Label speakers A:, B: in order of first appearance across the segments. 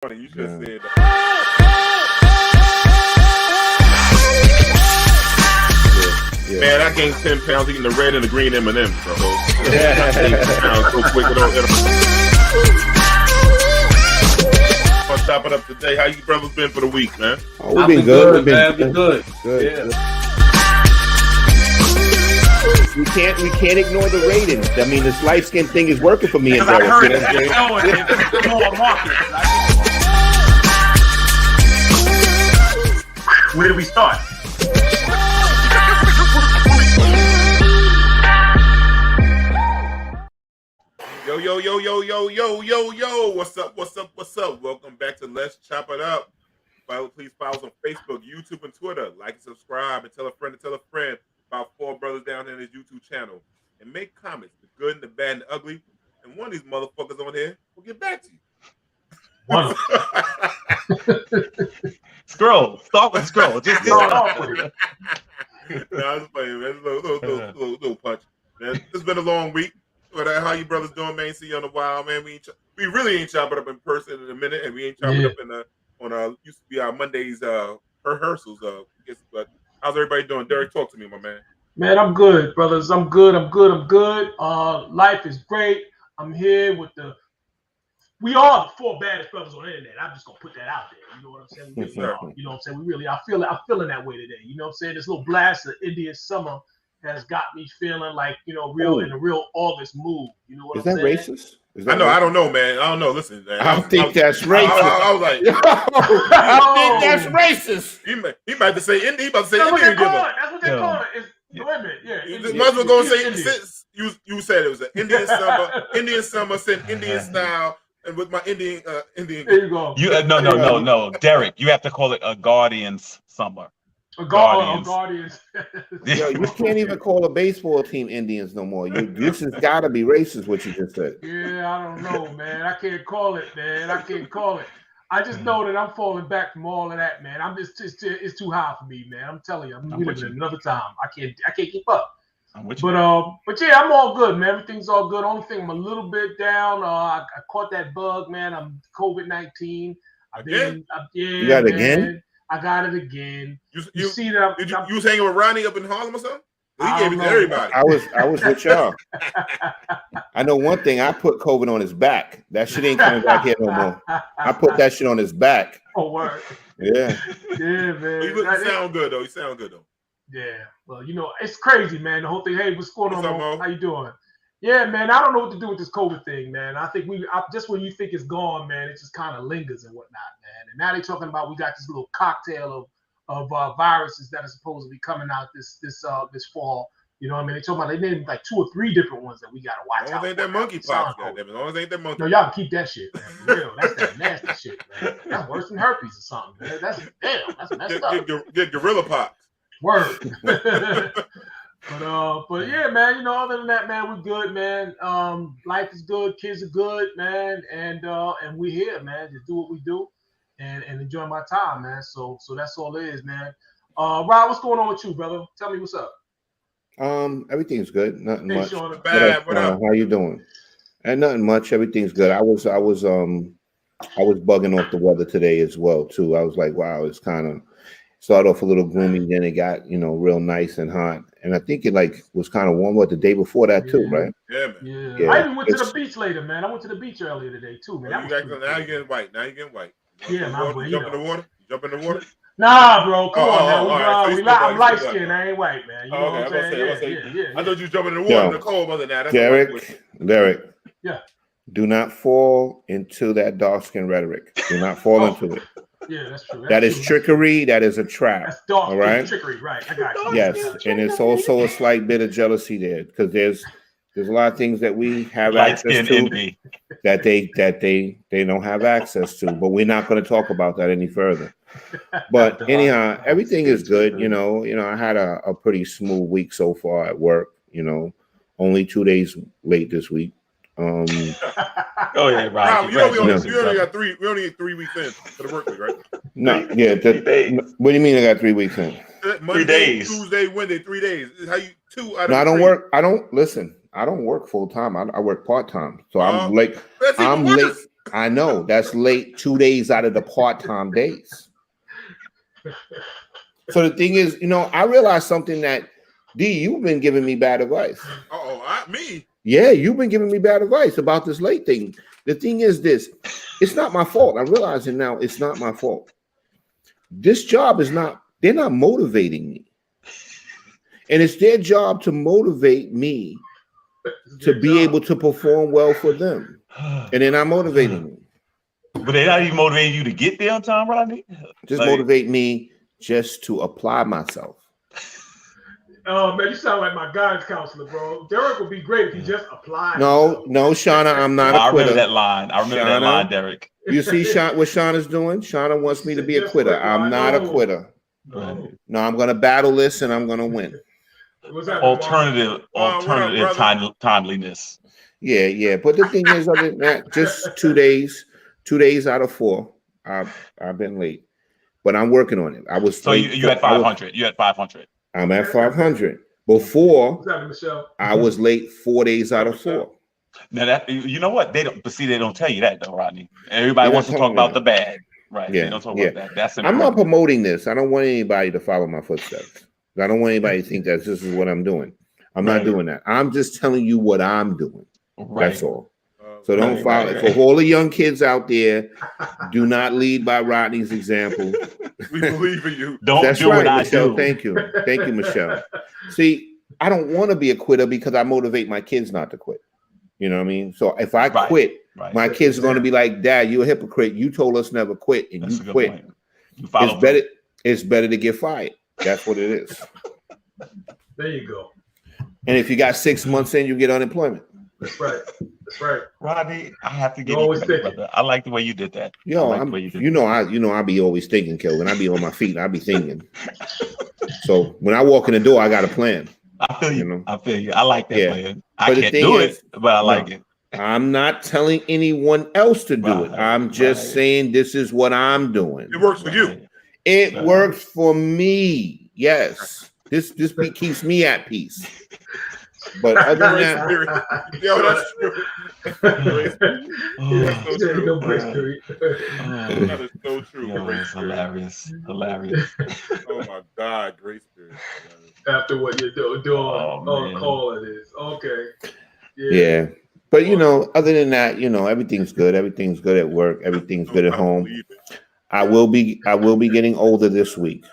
A: funny. You should have said that. Yeah. Man, I gained 10 pounds eating the red and the green M&Ms, bro. I gained 10 pounds so quick. On top of up today, how you brothers been for the week, man?
B: Oh, we've been good, man. Been good.
C: Yeah.
B: We can't ignore the ratings. I mean, this light skin thing is working for me and
C: I
B: Derek.
C: heard it's more market. Where do we start?
A: Yo. What's up? Welcome back to Let's Chop It Up. Please follow us on Facebook, YouTube, and Twitter. Like and subscribe and tell a friend about four brothers down here in this YouTube channel. And make comments, the good and the bad and the ugly. And one of these motherfuckers on here will get back to you.
D: Scroll. Start with scroll. Just start off with it.
A: No, it's funny, man. Little punch. Man, it's been a long week. But how you brothers doing, man? See you on the wild, man. We really ain't chopping up in person in a minute, and we ain't chopping up on used to be our Mondays rehearsals. But how's everybody doing? Derek, talk to me, my man.
E: Man, I'm good, brothers. I'm good. Life is great. I'm here with we are the four baddest brothers on the internet. I'm just gonna put that out there. You know what I'm saying? We really are. You know what I'm saying? I'm feeling that way today. You know what I'm saying? This little blast of Indian summer has got me feeling like, in a real August mood. You know what I'm saying?
B: Is that racist?
A: I don't know, man. I don't know. Listen, man.
B: I think that's racist.
A: I was like,
B: I think that's racist.
A: He about to say Indian. He about to say
E: That's
A: Indian.
E: That's what they call it. Wait a minute. Yeah.
A: You might as well go and say you said it was an Indian summer. Indian summer said Indian style, and with my Indian.
E: There you go.
D: No, Derek. You have to call it a Guardians summer.
E: Guardians.
B: Yo, you can't even call a baseball team Indians no more. This has got to be racist, what you just said.
E: Yeah, I don't know, man. I can't call it, man. I just know that I'm falling back from all of that, man. It's too high for me, man. I'm telling you, I'm living in another time. I can't keep up.
D: But
E: yeah, I'm all good, man. Everything's all good. Only thing I'm a little bit down. I caught that bug, man. I'm COVID-19.
A: Again?
B: You got it again?
E: I got it again.
A: You
E: see that?
A: You was hanging with Ronnie up in Harlem or something? He gave it to everybody.
B: I was with y'all. I know one thing. I put COVID on his back. That shit ain't coming back here no more. I put that shit on his back.
E: Oh, word.
B: Yeah.
E: Yeah, man.
A: You sound good though.
E: Yeah. Well, it's crazy, man. The whole thing. Hey, what's going on?
A: Mo?
E: How you doing? Yeah, man. I don't know what to do with this COVID thing, man. I think just when you think it's gone, man, it just kind of lingers and whatnot, man. And now they're talking about we got this little cocktail of viruses that are supposed to be coming out this fall. You know what I mean? They talking about they named like 2 or 3 different ones that we gotta watch out.
A: Ain't that monkeypox?
E: No, y'all can keep that shit, man. For real, that's that nasty shit, man. That's worse than herpes or something, man. That's messed up.
A: Get gorilla pox.
E: Word. But yeah, man, other than that, man, we're good, man. Life is good, kids are good, man, and we're here, man, to do what we do and enjoy my time, man. So that's all it is, man. Rob, what's going on with you, brother? Tell me what's up.
B: Everything's good. Nothing much.
A: What up?
B: How you doing? And nothing much. Everything's good. I was bugging off the weather today as well too. I was like, wow, it's kind of started off a little gloomy, then it got real nice and hot, and I think it was kind of warm. The day before that too, right?
A: Yeah, man.
E: Yeah. I even went to the beach later, man. I went to the beach earlier today too, man.
A: Now you're getting white.
E: Yeah, man.
A: You jump in the water.
E: Nah, bro. Come on, man. I'm light skinned. I ain't white, man. You know what I'm saying? Yeah.
A: I thought you was jumping in the water in the cold, mother. Now,
B: Derek.
E: Yeah.
B: Do not fall into that dark skin rhetoric. Do not fall into it.
E: Yeah, that's true.
B: That is trickery. That is a trap.
E: That's dark.
B: All right.
E: Trickery, right? I got you.
B: Yes, and it's also a slight bit of jealousy there because there's a lot of things that we have access to that they don't have access to. But we're not going to talk about that any further. But anyhow, everything is good. I had a pretty smooth week so far at work. Only 2 days late this week.
D: Oh yeah, Rob.
A: We only got 3 weeks in for the work week, right?
B: No, yeah. What do you mean I got 3 weeks in?
A: Monday,
D: 3 days.
A: Tuesday, Wednesday, 3 days. How you 2 out of
B: No, I don't
A: 3.
B: work. I don't work full time. I work part time. So I'm late. I know that's late 2 days out of the part-time days. So the thing is, I realized something that D, you've been giving me bad advice.
A: Me?
B: Yeah, you've been giving me bad advice about this late thing. The thing is this, it's not my fault. I'm realizing now it's not my fault. This job they're not motivating me. And it's their job to motivate me to be able to perform well for them. And they're not motivating me.
D: But they're not even motivating you to get there on time, Rodney?
B: Just motivate me just to apply myself.
E: Oh, man, you sound like my guidance counselor, bro. Derek would be great if he just applied.
B: No, Shauna, I'm not a quitter.
D: I remember that line. That line, Derek.
B: You see what Shauna's doing? Shauna wants me to be a quitter. I'm not a quitter. No, I'm going to battle this and I'm going to win.
D: Alternative timeliness.
B: Yeah. But the thing is, other than that, just 2 days out of 4, I've been late. But I'm working on it. I was
D: so you had 500. You had 500.
B: I'm at 500. Before, I was late 4 days out of 4.
D: Now that you know what they don't, but see they don't tell you that though, Rodney. Everybody wants to talk about the bad, right? Yeah, they don't talk about that. That's important.
B: I'm not promoting this. I don't want anybody to follow my footsteps. I don't want anybody to think that this is what I'm doing. I'm not doing that. I'm just telling you what I'm doing. That's all. So don't follow. For all the young kids out there, do not lead by Rodney's example.
A: We believe in you.
D: Don't do what I
B: Michelle.
D: do.
B: Thank you, Michelle. See, I don't want to be a quitter because I motivate my kids not to quit. You know what I mean? So if I quit, my kids are going to be like, "Dad, you're a hypocrite. You told us never quit, and you quit." It's better to get fired. That's what it is.
E: There you go.
B: And if you got 6 months in, you get unemployment.
E: That's right.
D: Rodney, I have to get you credit, brother. I like the way you did that.
B: Yo, I be always thinking, Kelvin. I be on my feet. I be thinking. So when I walk in the door, I got a plan.
D: I feel you. I feel you. I like that plan. I can't do it, but I like it.
B: I'm not telling anyone else to do it. I'm just saying this is what I'm doing.
A: It works for you.
B: It works for me. Yes. This keeps me at peace. But other than that,
A: yo, that's true. That is so true.
D: It's hilarious. Oh
A: my God, Grace Spirit.
E: After what you're doing on call, it is okay.
B: Yeah. But other than that, everything's good. Everything's good at work. Everything's good at home. I will be getting older this week.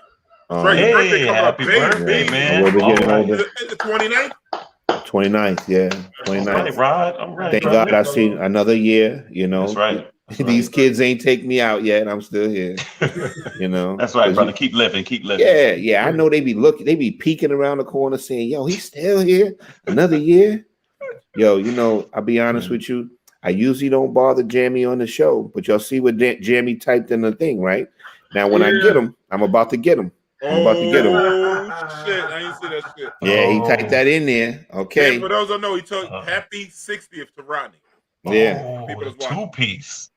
D: Hey, happy birthday, man!
B: I will be getting older.
A: The 29th.
B: 29th, yeah, 29th.
D: All right.
B: Thank God I see another year.
D: That's right.
B: These kids ain't take me out yet, and I'm still here.
D: That's right, brother. Keep living.
B: Yeah. I know they be peeking around the corner saying, "Yo, he's still here. Another year." Yo, I'll be honest with you. I usually don't bother Jamie on the show, but y'all see what Jamie typed in the thing, right? Now, when I get him, I'm about to get him.
A: Shit! I didn't see that shit.
B: Yeah, he typed that in there. Okay.
A: Yeah, for those who know, he told happy 60th to Rodney.
B: Yeah.
D: Two-piece.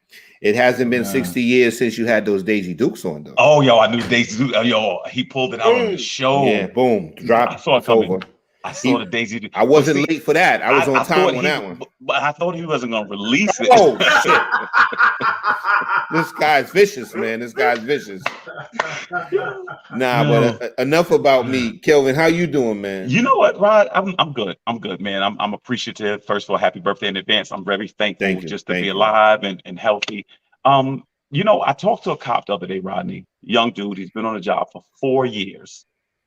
B: It hasn't been 60 years since you had those Daisy Dukes on, though.
D: Oh, yo, I knew Daisy Duke. Yo, he pulled it out on the show.
B: Yeah, boom. Drop.
D: I saw it
B: over.
D: I saw the Daisy Duke.
B: I wasn't late for that. I was on time on that one.
D: But I thought he wasn't going to release it.
B: Oh, shit. This guy's vicious, man. This guy's vicious. But enough about me. Kelvin, how you doing, man?
D: You know what, Rod? I'm good. I'm good, man. I'm appreciative. First of all, happy birthday in advance. I'm very thankful just to be alive and healthy. I talked to a cop the other day, Rodney, young dude. He's been on the job for 4 years.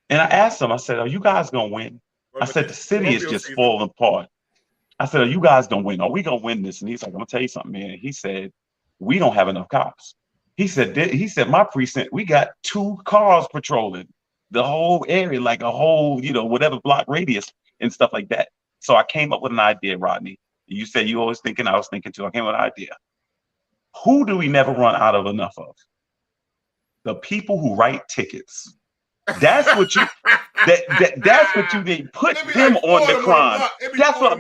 D: And I asked him, I said, "Are you guys going to win?" I said, "The city is just falling apart." I said, "Are you guys going to win? Are we going to win this?" And he's like, "I'm going to tell you something, man." He said, "We don't have enough cops." He said, "My precinct, we got 2 cars patrolling the whole area, like a whole, whatever block radius and stuff like that." So I came up with an idea, Rodney. You said you always thinking, I was thinking too. I came up with an idea. Who do we never run out of enough of? The people who write tickets. That's what you that's what you need. Put them on the crime. That's what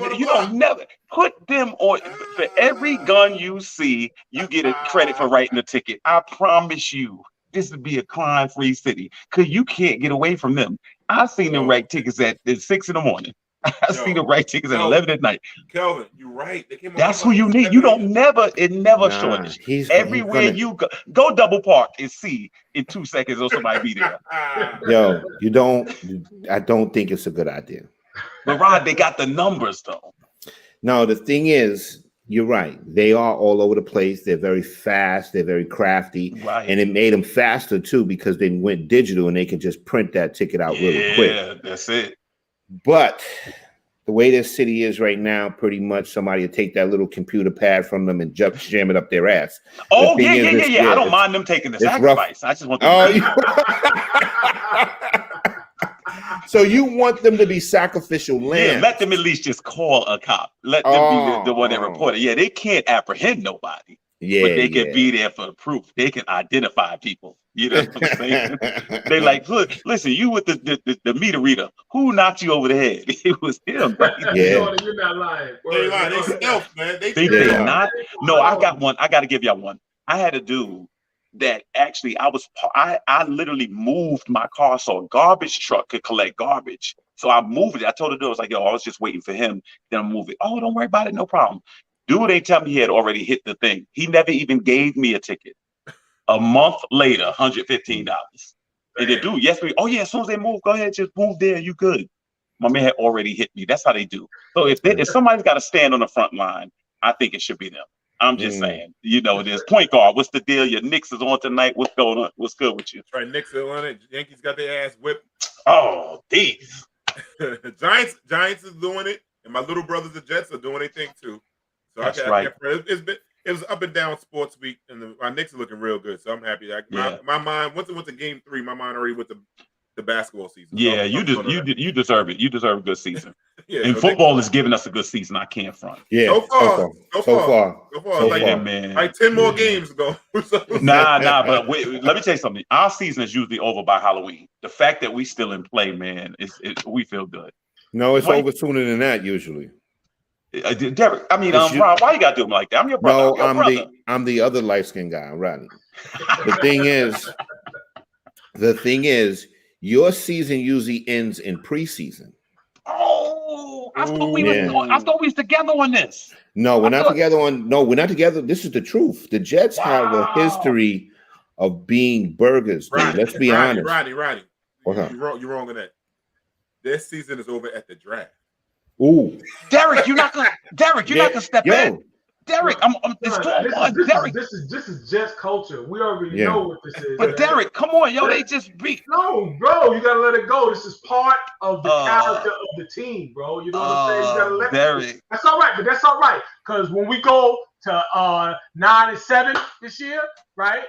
D: never put them on. For every gun you see, you get a credit for writing a ticket. I promise you, this would be a crime-free city because you can't get away from them. I've seen them write tickets at 6 in the morning. I see the right tickets at 11 at night.
A: Kelvin, you're right. They came.
D: That's who you need. You don't never shortage. Everywhere you go double park and see in 2 seconds or somebody be there.
B: Yo, you don't. I don't think it's a good idea.
D: But Rod, they got the numbers though.
B: No, the thing is, you're right. They are all over the place. They're very fast. They're very crafty.
D: Right.
B: And it made them faster too because they went digital and they could just print that ticket out really quick.
D: Yeah, that's it.
B: But the way this city is right now, pretty much somebody will take that little computer pad from them and jam it up their ass.
D: Oh, yeah. I don't mind them taking the sacrifice. Rough. I just want them
B: So you want them to be sacrificial lambs?
D: Yeah, let them at least just call a cop. Let them be the one that reported. Yeah, they can't apprehend nobody. Yeah, but they can be there for the proof. They can identify people. You know what I'm saying? They like, look, listen, you with the meter reader. Who knocked you over the head? It was him.
E: Yeah, you're not lying.
A: They lying. They stealth, man.
D: They not. No, I got one. I got to give y'all one. I had a dude that actually I literally moved my car so a garbage truck could collect garbage. So I moved it. I told the dude, I was like, yo, I was just waiting for him. Then I moved it. Oh, don't worry about it. No problem. Dude, they tell me he had already hit the thing. He never even gave me a ticket. A month later, $115. And the dude, as soon as they move, go ahead, just move there. You good. My man had already hit me. That's how they do. So if somebody's got to stand on the front line, I think it should be them. I'm just saying, there's point guard. What's the deal? Your Knicks is on tonight. What's going on? What's good with you?
A: That's right. Knicks are on it. Yankees got their ass whipped.
D: Oh, these.
A: Giants is doing it. And my little brothers, the Jets, are doing their thing too. So
D: that's right.
A: It was up and down sports week, and my Knicks are looking real good. So I'm happy. My mind, once it went to game 3, my mind already went to the basketball season.
D: Yeah, you deserve it. You deserve a good season. And football is giving us a good season. I can't front.
B: Yeah, so far.
A: Man. Like 10 more games ago.
D: Nah. But let me tell you something. Our season is usually over by Halloween. The fact that we still in play, man, we feel good.
B: No, it's over sooner than that usually.
D: Derek, I mean, Rob, why you gotta do him like that? I'm your brother.
B: No, I'm the other light skinned guy, Rodney. The thing is, your season usually ends in preseason.
D: Oh, I thought we was together on this.
B: No, we're not together. This is the truth. The Jets have a history of being burgers. Let's be honest.
A: Rodney. You're wrong on that. This season is over at the draft.
B: Ooh,
D: Derek, you're not gonna step in. Derek, it's 2-1. Derek,
E: this is Jets culture. We already know what this is.
D: But Derek, come on, yo, they just beat.
E: No, bro, you gotta let it go. This is part of the character of the team, bro. You know what I'm saying? You gotta let
D: Derek.
E: That's all right, but that's all right. Because when we go to 9-7 this year, right?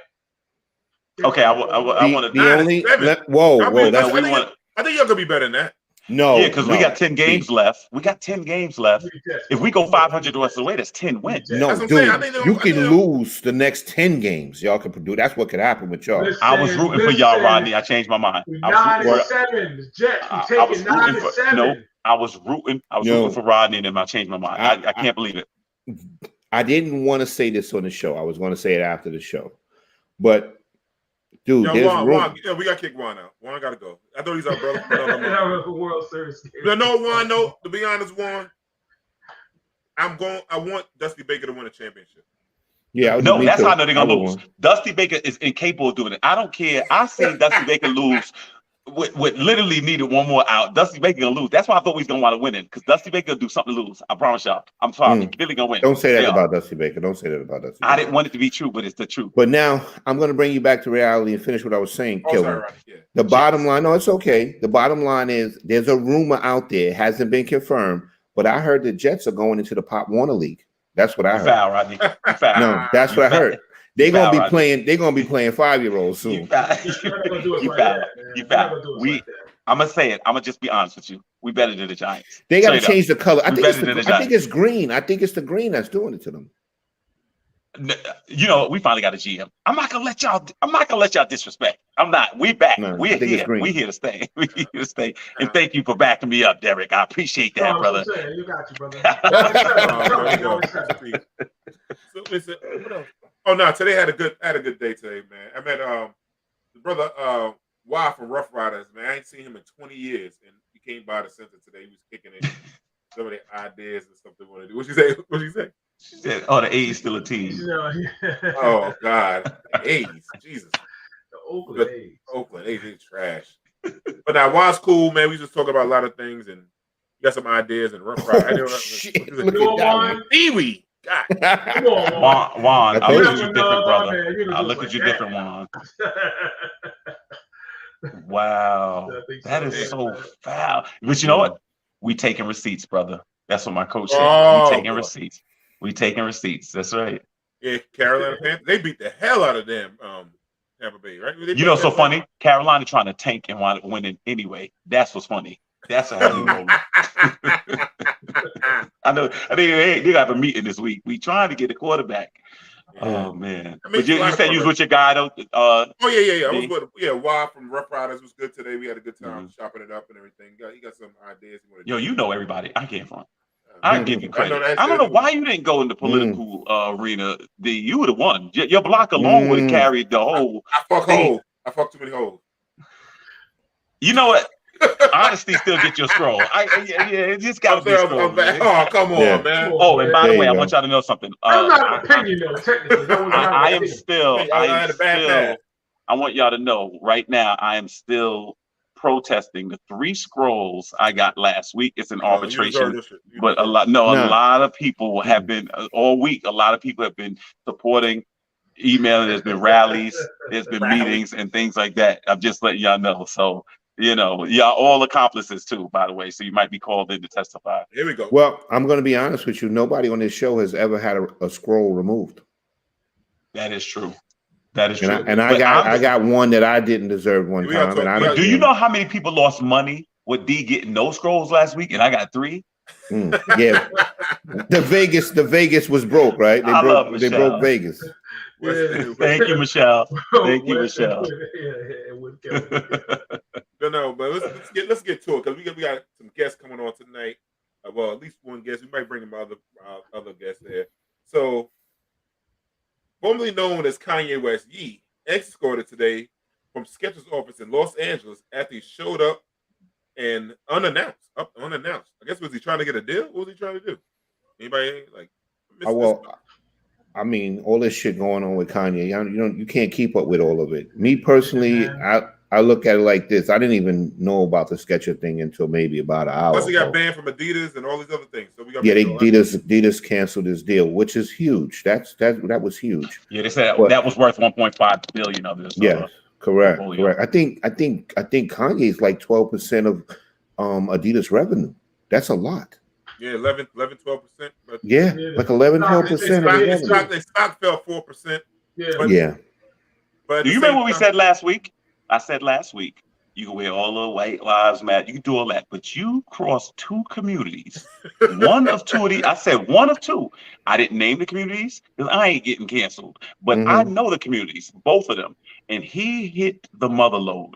D: Okay, I want to.
B: Whoa!
A: I think you're gonna be better than that.
B: No,
D: because we got 10 games left. If we go 500 the rest of the way, that's 10 wins.
B: No, dude, you can lose the next 10 games. Y'all can produce. That's what could happen with y'all.
D: I was rooting for y'all, Rodney. I changed my mind.
E: 9-7, Jets. I
D: was rooting for Rodney, and then I changed my mind. I can't believe it.
B: I didn't want to say this on the show. I was going to say it after the show, but. Dude,
A: Juan, we got to kick Juan out. Juan got to go. I thought he's our brother.
E: World Series.
A: No, Juan. No, to be honest, Juan, I want Dusty Baker to win a championship.
B: Yeah,
D: no, that's how I know they're gonna lose. Dusty Baker is incapable of doing it. I don't care. I seen Dusty Baker lose. With literally needed one more out. Dusty Baker gonna lose. That's why I thought we was gonna want to win it, because Dusty Baker will do something to lose. I promise y'all. I'm sorry. Billy gonna win.
B: Don't say that about Dusty Baker.
D: I didn't want it to be true, but it's the truth.
B: But now I'm gonna bring you back to reality and finish what I was saying, Kelvin. The bottom line, no, it's okay. The bottom line is there's a rumor out there, it hasn't been confirmed, but I heard the Jets are going into the Pop Warner League. That's what I heard.
D: Foul, Rodney. Foul.
B: No, that's what I heard. They're gonna be playing 5-year-olds soon.
D: You foul. I'm gonna say it. I'm gonna just be honest with you. We better than the Giants.
B: They gotta change the color. I think it's green. I think it's the green that's doing it to them.
D: We finally got a GM. I'm not gonna let y'all disrespect. I'm not. We back. We're here. We here to stay. We here to stay. And thank you for backing me up, Derek. I appreciate that, brother.
E: You got you, brother.
A: So listen, what else? Oh no, today had a good day today, man. I met the brother Y from Rough Riders, man. I ain't seen him in 20 years, and he came by the center today. He was kicking in some of the ideas and stuff they want to do. What you say? What you say?
D: She said, "Oh, the A's still a team."
A: Oh God, the A's, Jesus.
E: The Oakland A's.
A: Oakland A's is trash. But now, Juan's cool, man. We just talking about a lot of things and got some ideas and rough ride.
B: Shit,
A: Look
B: look at that one.
A: Pee-wee. God.
E: Come on,
D: Juan, I look at you
E: No,
D: different, brother.
E: man,
D: I look at you different, Juan. Wow, that is so foul. But you know what? We taking receipts, brother. That's what my coach said. We taking receipts. We taking receipts. That's right.
A: Yeah, Carolina Panthers. They beat the hell out of them. Tampa Bay, right?
D: You know, so funny. Carolina trying to tank and want to win it anyway. That's what's funny. That's a heavy moment. I know. I think they got a meeting this week. We trying to get a quarterback. Yeah. Oh man! But you said you was with your guy though.
A: Oh yeah. I was with Wild from Rough Riders was good today. We had a good time chopping it up and everything. He got some ideas.
D: Yo, you know everybody. I came from. I give you credit. I don't know why you didn't go in the political arena. You would have won. Your block alone would have carried the whole.
A: I fuck too many holes.
D: You know what? Honesty still get your scroll. It just got to be scroll.
A: Oh, come on, man.
D: Oh, and by the way, I want y'all to know something.
E: I'm not an opinion, though, technically.
D: I want y'all to know right now, I am still protesting the 3 scrolls I got last week. It's an arbitration, but a lot of people have been all week. A lot of people have been supporting, emailing. There's been rallies, there's been meetings and things like that. I'm just letting y'all know. So, you know, y'all all accomplices too, by the way. So you might be called in to testify.
A: Here we go.
B: Well, I'm going to be honest with you. Nobody on this show has ever had a scroll removed.
D: That is true. That is true.
B: I got one that I didn't deserve one time.
D: Do you know how many people lost money with D getting no scrolls last week, and I got 3?
B: Yeah, the Vegas was broke, right? They broke Vegas.
D: Thank you, Michelle. Thank you, Michelle.
A: No, but let's get to it because we got some guests coming on tonight. Well, at least one guest. We might bring him other guests there. So, formerly known as Kanye West, Ye escorted today from Skechers' office in Los Angeles after he showed up and unannounced. I guess was he trying to get a deal? What was he trying to do? Anybody like?
B: I mean, all this shit going on with Kanye, you can't keep up with all of it. Me personally, I look at it like this. I didn't even know about the Skechers thing until maybe about an hour.
A: Plus, he got banned from Adidas and all these other things. So we got
B: Adidas canceled his deal, which is huge. That was huge.
D: Yeah, they said that was worth 1.5 billion of this.
B: Yes, correct. I think Kanye's like 12% of Adidas revenue. That's a lot.
A: Yeah, 11, 12%.
B: Yeah, like 11, 12%.
A: Their stock fell 4%.
B: Yeah.
A: But
D: do you remember what we said last week? I said last week, you can wear all the white lives matter. You can do all that, but you crossed 2 communities. One of 2 of these. I said 1 of 2. I didn't name the communities because I ain't getting canceled. But I know the communities, both of them. And he hit the mother load.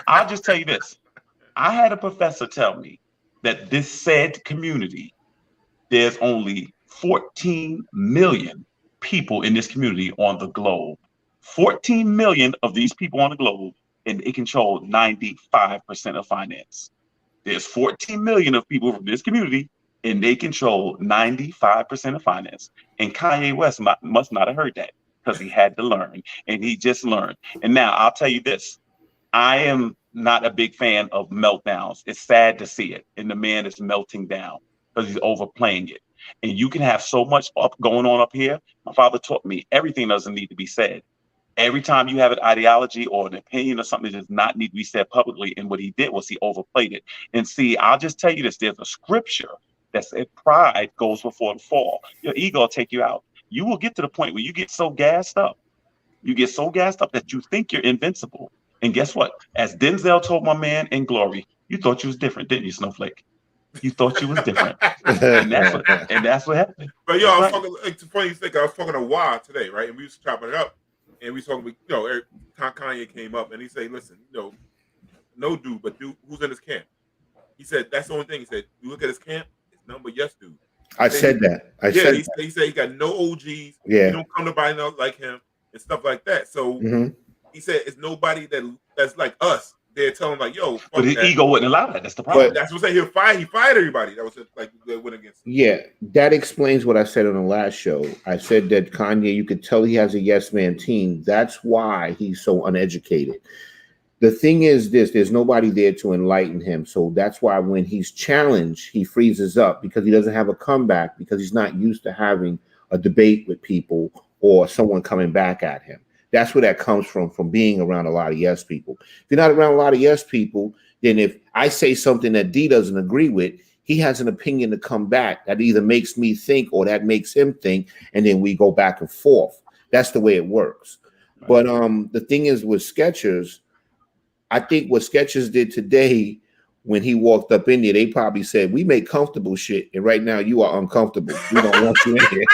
D: I'll just tell you this. I had a professor tell me that this said community, there's only 14 million people in this community on the globe. 14 million of these people on the globe, and they control 95% of finance. There's 14 million of people from this community, and they control 95% of finance. And Kanye West must not have heard that because he had to learn, and he just learned. And now I'll tell you this. I am not a big fan of meltdowns. It's sad to see it. And the man is melting down because he's overplaying it. And you can have so much going on up here. My father taught me everything doesn't need to be said. Every time you have an ideology or an opinion or something that does not need to be said publicly, and what he did was he overplayed it. And see, I'll just tell you this, there's a scripture that said pride goes before the fall. Your ego will take you out. You will get to the point where you get so gassed up. You get so gassed up that you think you're invincible. And guess what? As Denzel told my man in Glory, you thought you was different, didn't you, Snowflake? You thought you was different. and that's what happened.
A: But yo, I was talking, it's funny you think I was talking to Wild today, right? And we was chopping it up. And we talking, Kanye came up and he said, listen, no dude, but dude, who's in his camp? He said, that's the only thing. He said, you look at his camp, it's none but yes dude.
B: I said that.
A: He said he got no OGs.
B: Yeah.
A: He don't come to nobody else like him and stuff like that. So he said it's nobody that's like us. there telling him like, "Yo,"
D: but his ego wouldn't allow that. That's the
A: problem. That's what I'm saying. He fired everybody. That was like they went against him.
B: Yeah, that explains what I said on the last show. I said that Kanye, you could tell he has a yes man team. That's why he's so uneducated. The thing is this, there's nobody there to enlighten him. So that's why when he's challenged, he freezes up because he doesn't have a comeback because he's not used to having a debate with people or someone coming back at him. That's where that comes from being around a lot of yes people. If you're not around a lot of yes people, then if I say something that D doesn't agree with, he has an opinion to come back that either makes me think or that makes him think, and then we go back and forth. That's the way it works. But the thing is with Skechers, I think what Skechers did today when he walked up in there, they probably said, "We make comfortable shit, and right now you are uncomfortable. We don't want you in here.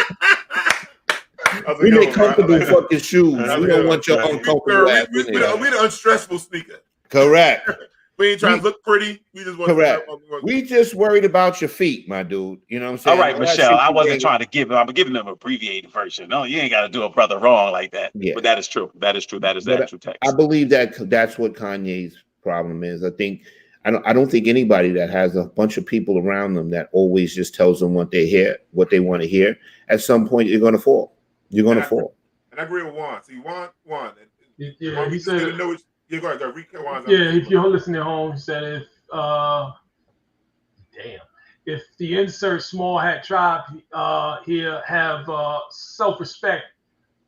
B: We make comfortable fucking shoes. We don't want your uncomfortable ass in here."
A: We're the unstressful sneaker.
B: Correct.
A: We ain't trying to look pretty. We just want
B: correct. We just worried about your feet, my dude. You know what I'm saying?
D: All right, Michelle. I wasn't trying to give him. I'm giving them an abbreviated version. No, you ain't got to do a brother wrong like that. Yeah. But that is true. That is true. That is the actual text.
B: I believe that that's what Kanye's problem is. I don't think anybody that has a bunch of people around them that always just tells them what they hear, what they want to hear. At some point, you're going to fall. You're going to fall.
A: And I agree with Juan. See, Juan.
E: Yeah, he said.
A: You're going to
E: if you're listening at home, he said if the insert small hat tribe here have self-respect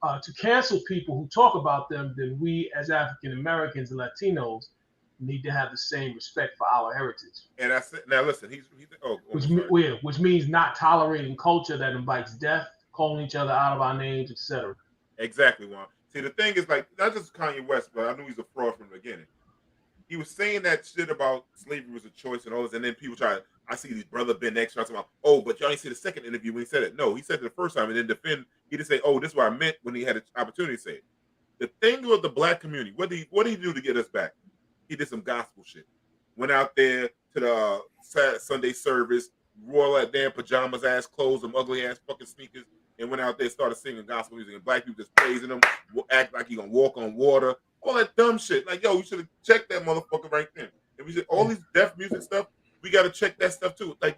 E: to cancel people who talk about them, then we as African Americans and Latinos need to have the same respect for our heritage.
A: And I said, now listen,
E: which means not tolerating culture that invites death, calling each other out of our names, etc.
A: Exactly, Juan. See, the thing is, like, not just Kanye West, but I knew he's a fraud from the beginning. He was saying that shit about slavery was a choice and all this, and then people I see these brother Ben X talking about, oh, but y'all ain't see the second interview when he said it. No, he said it the first time and then he didn't say, oh, this is what I meant when he had an opportunity to say it. The thing with the black community, what did he do to get us back? He did some gospel shit. Went out there to the Sunday service, wore that damn pajamas ass clothes, them ugly ass fucking sneakers, and went out there and started singing gospel music, and black people just praising him, act like he gonna walk on water, all that dumb shit. Like, yo, we should have checked that motherfucker right then. And we said all these deaf music stuff, we got to check that stuff too. Like,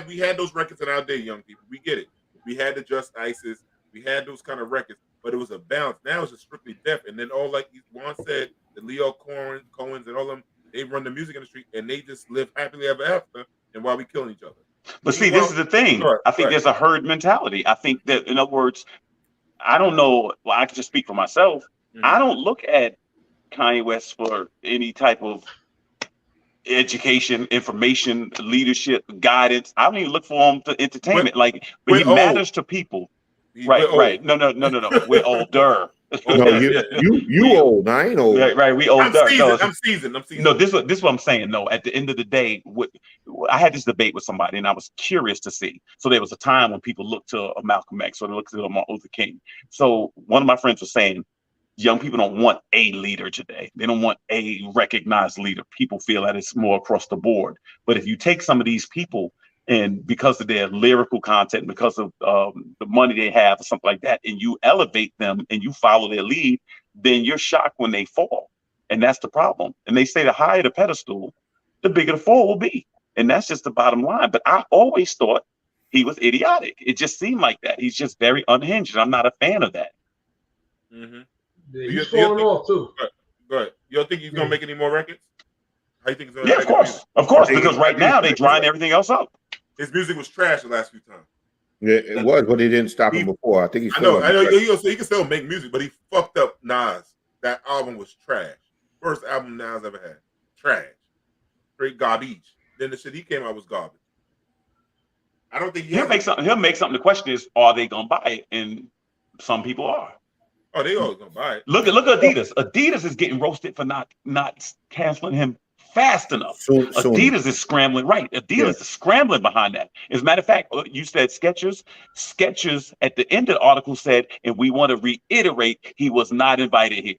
A: we had those records in our day, young people. We get it. We had the Just Ices, we had those kind of records, but it was a balance. Now it's just strictly deaf. And then all, like Juan said, the Leo Cohens and all them, they run the music industry and they just live happily ever after. And while we killing each other.
D: But see, this is the thing. I think there's a herd mentality. I think that, in other words, I don't know. Well, I can just speak for myself. Mm-hmm. I don't look at Kanye West for any type of education, information, leadership, guidance. I don't even look for him for entertainment. But he matters to people. Right. No. We're older.
B: No, you old. I ain't old.
D: Right. We older.
A: I'm seasoned.
D: No, this is what I'm saying. No, at the end of the day, I had this debate with somebody, and I was curious to see. So there was a time when people looked to Malcolm X, or they looked to Martin Luther King. So one of my friends was saying, young people don't want a leader today. They don't want a recognized leader. People feel that it's more across the board. But if you take some of these people, and because of their lyrical content, because of the money they have or something like that, and you elevate them and you follow their lead, then you're shocked when they fall. And that's the problem. And they say the higher the pedestal, the bigger the fall will be. And that's just the bottom line. But I always thought he was idiotic. It just seemed like that. He's just very unhinged. And I'm not a fan of that.
A: Mm-hmm.
E: Yeah, he's falling off too.
A: Go ahead. You don't think he's going to make any more records? How you think he's going
D: to make music? Of course, because right now they drying everything else up.
A: His music was trash the last few times.
B: Yeah, it was, but he didn't stop him before. I think he's.
A: I know. He can still make music, but he fucked up Nas. That album was trash. First album Nas ever had. Trash. Straight garbage. Then the shit he came out was garbage. I don't think
D: he'll make something. The question is, are they gonna buy it? And some people are.
A: Oh, they always gonna buy it.
D: Look at Adidas. Adidas is getting roasted for not canceling him fast enough. Adidas is scrambling. Right. Adidas is scrambling behind that. As a matter of fact, you said Skechers. Skechers at the end of the article said, and we want to reiterate, he was not invited here.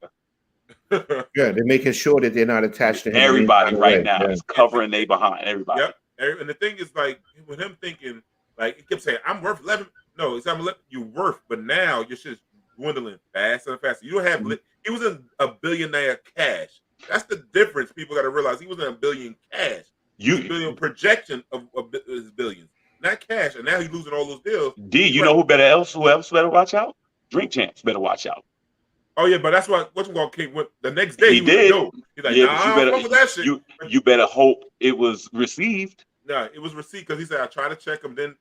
B: Yeah, they're making sure that they're not attached to him.
D: Everybody right now is covering they behind everybody.
A: Yep. And the thing is, like, with him thinking, like, he kept saying, I'm worth 11. No, it's I'm you're worth, but now your shit's dwindling faster and faster. You don't have he was in a billionaire cash. That's the difference. People got to realize he wasn't a billion cash. A billion projection of his billions, not cash. And now he's losing all those deals.
D: D, you know who else better watch out? Drink Champs better watch out.
A: Oh yeah, but that's what you call King went the next day.
D: He did.
A: He's like,
D: yeah,
A: nah, I don't fuck with that shit.
D: You better hope it was received.
A: Nah, it was received because he said I tried to check him. Then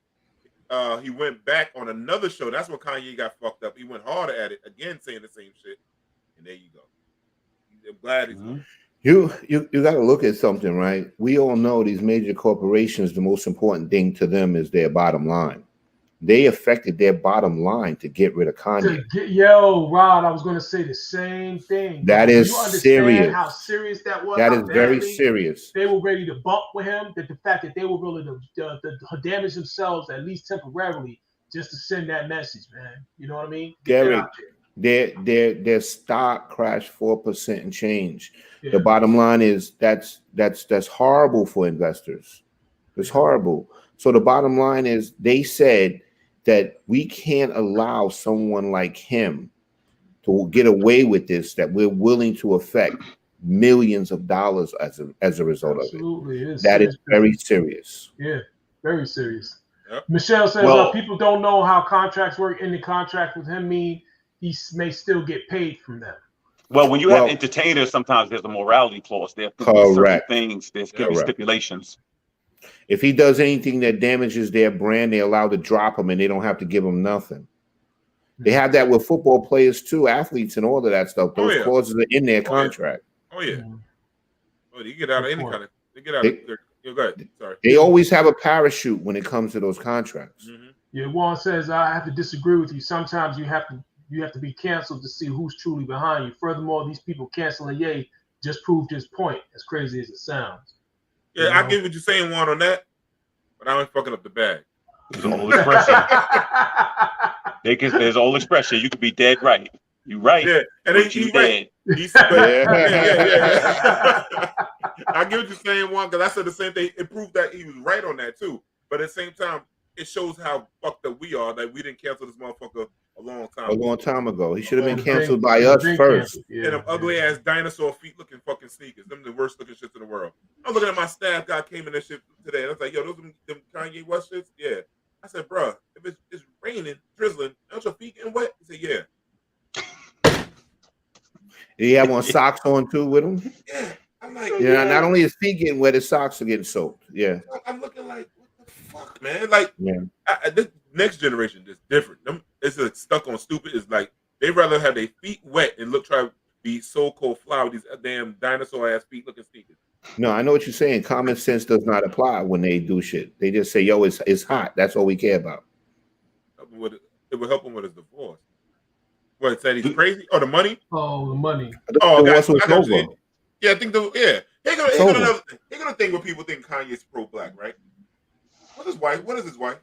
A: he went back on another show. That's when Kanye got fucked up. He went harder at it again, saying the same shit. And there you go. I'm glad he's
B: You got to look at something, right? We all know these major corporations, the most important thing to them is their bottom line. They affected their bottom line to get rid of Kanye.
E: Yo, Rod, I was going to say the same thing.
B: That is serious.
E: How serious that was?
B: That is very serious.
E: They were ready to bump with him. That the fact that they were willing to damage themselves, at least temporarily, just to send that message, man. You know what I mean?
B: Derek, their stock crashed 4% and change.
E: Yeah.
B: The bottom line is that's horrible for investors. It's horrible. So the bottom line is they said that we can't allow someone like him to get away with this, that we're willing to affect millions of dollars as a result of it. That is very serious.
E: Yeah, very serious.
A: Yep.
E: Michelle says people don't know how contracts work. In the contract with him mean he may still get paid from them.
D: Well, when you have entertainers, sometimes there's a morality clause. There could be certain things. There's could be stipulations.
B: If he does anything that damages their brand, they're allowed to drop him and they don't have to give him nothing. They have that with football players too, athletes and all of that stuff. Those clauses are in their contract.
A: Oh yeah. Oh, you get out of any kind of. They get out of. Go ahead. Sorry.
B: They always have a parachute when it comes to those contracts.
A: Mm-hmm.
E: Yeah, Juan says I have to disagree with you. Sometimes you have to be canceled to see who's truly behind you. Furthermore, these people canceling Ye just proved his point. As crazy as it sounds.
A: Yeah, I get what you're saying, Juan, on that, but I ain't fucking up the bag.
D: There's an old expression. There's an old expression. You could be dead right. You right.
A: Yeah, and then
D: you
A: dead. Yeah. I get what you're saying, Juan, because I said the same thing. It proved that he was right on that too. But at the same time, it shows how fucked up we are that we didn't cancel this motherfucker a long time ago. He should have been canceled by us first. Yeah, and them ugly ass dinosaur feet looking fucking sneakers. Them the worst looking shits in the world. I'm looking at my staff guy came in this shit today. And I was like, yo, those them Kanye West shits? Yeah. I said, bro, if it's raining, drizzling, don't your feet getting wet? He said, yeah.
B: Did he have on socks on too with him?
A: Yeah. I'm like,
B: not only his feet getting wet, his socks are getting soaked. Yeah.
A: I'm looking like, what the fuck, man? Like, this next generation is different. It's like stuck on stupid. It's like they rather have their feet wet and try to be so-called fly with these damn dinosaur ass feet looking sneakers.
B: No, I know what you're saying. Common sense does not apply when they do shit. They just say, yo, it's hot. That's all we care about.
A: It would help him with his divorce. What, said he's crazy? Oh, the money?
E: Oh, the money.
B: Oh, that's what's over.
A: Yeah, I think Here go the thing where people think Kanye's pro-black, right? What is his wife?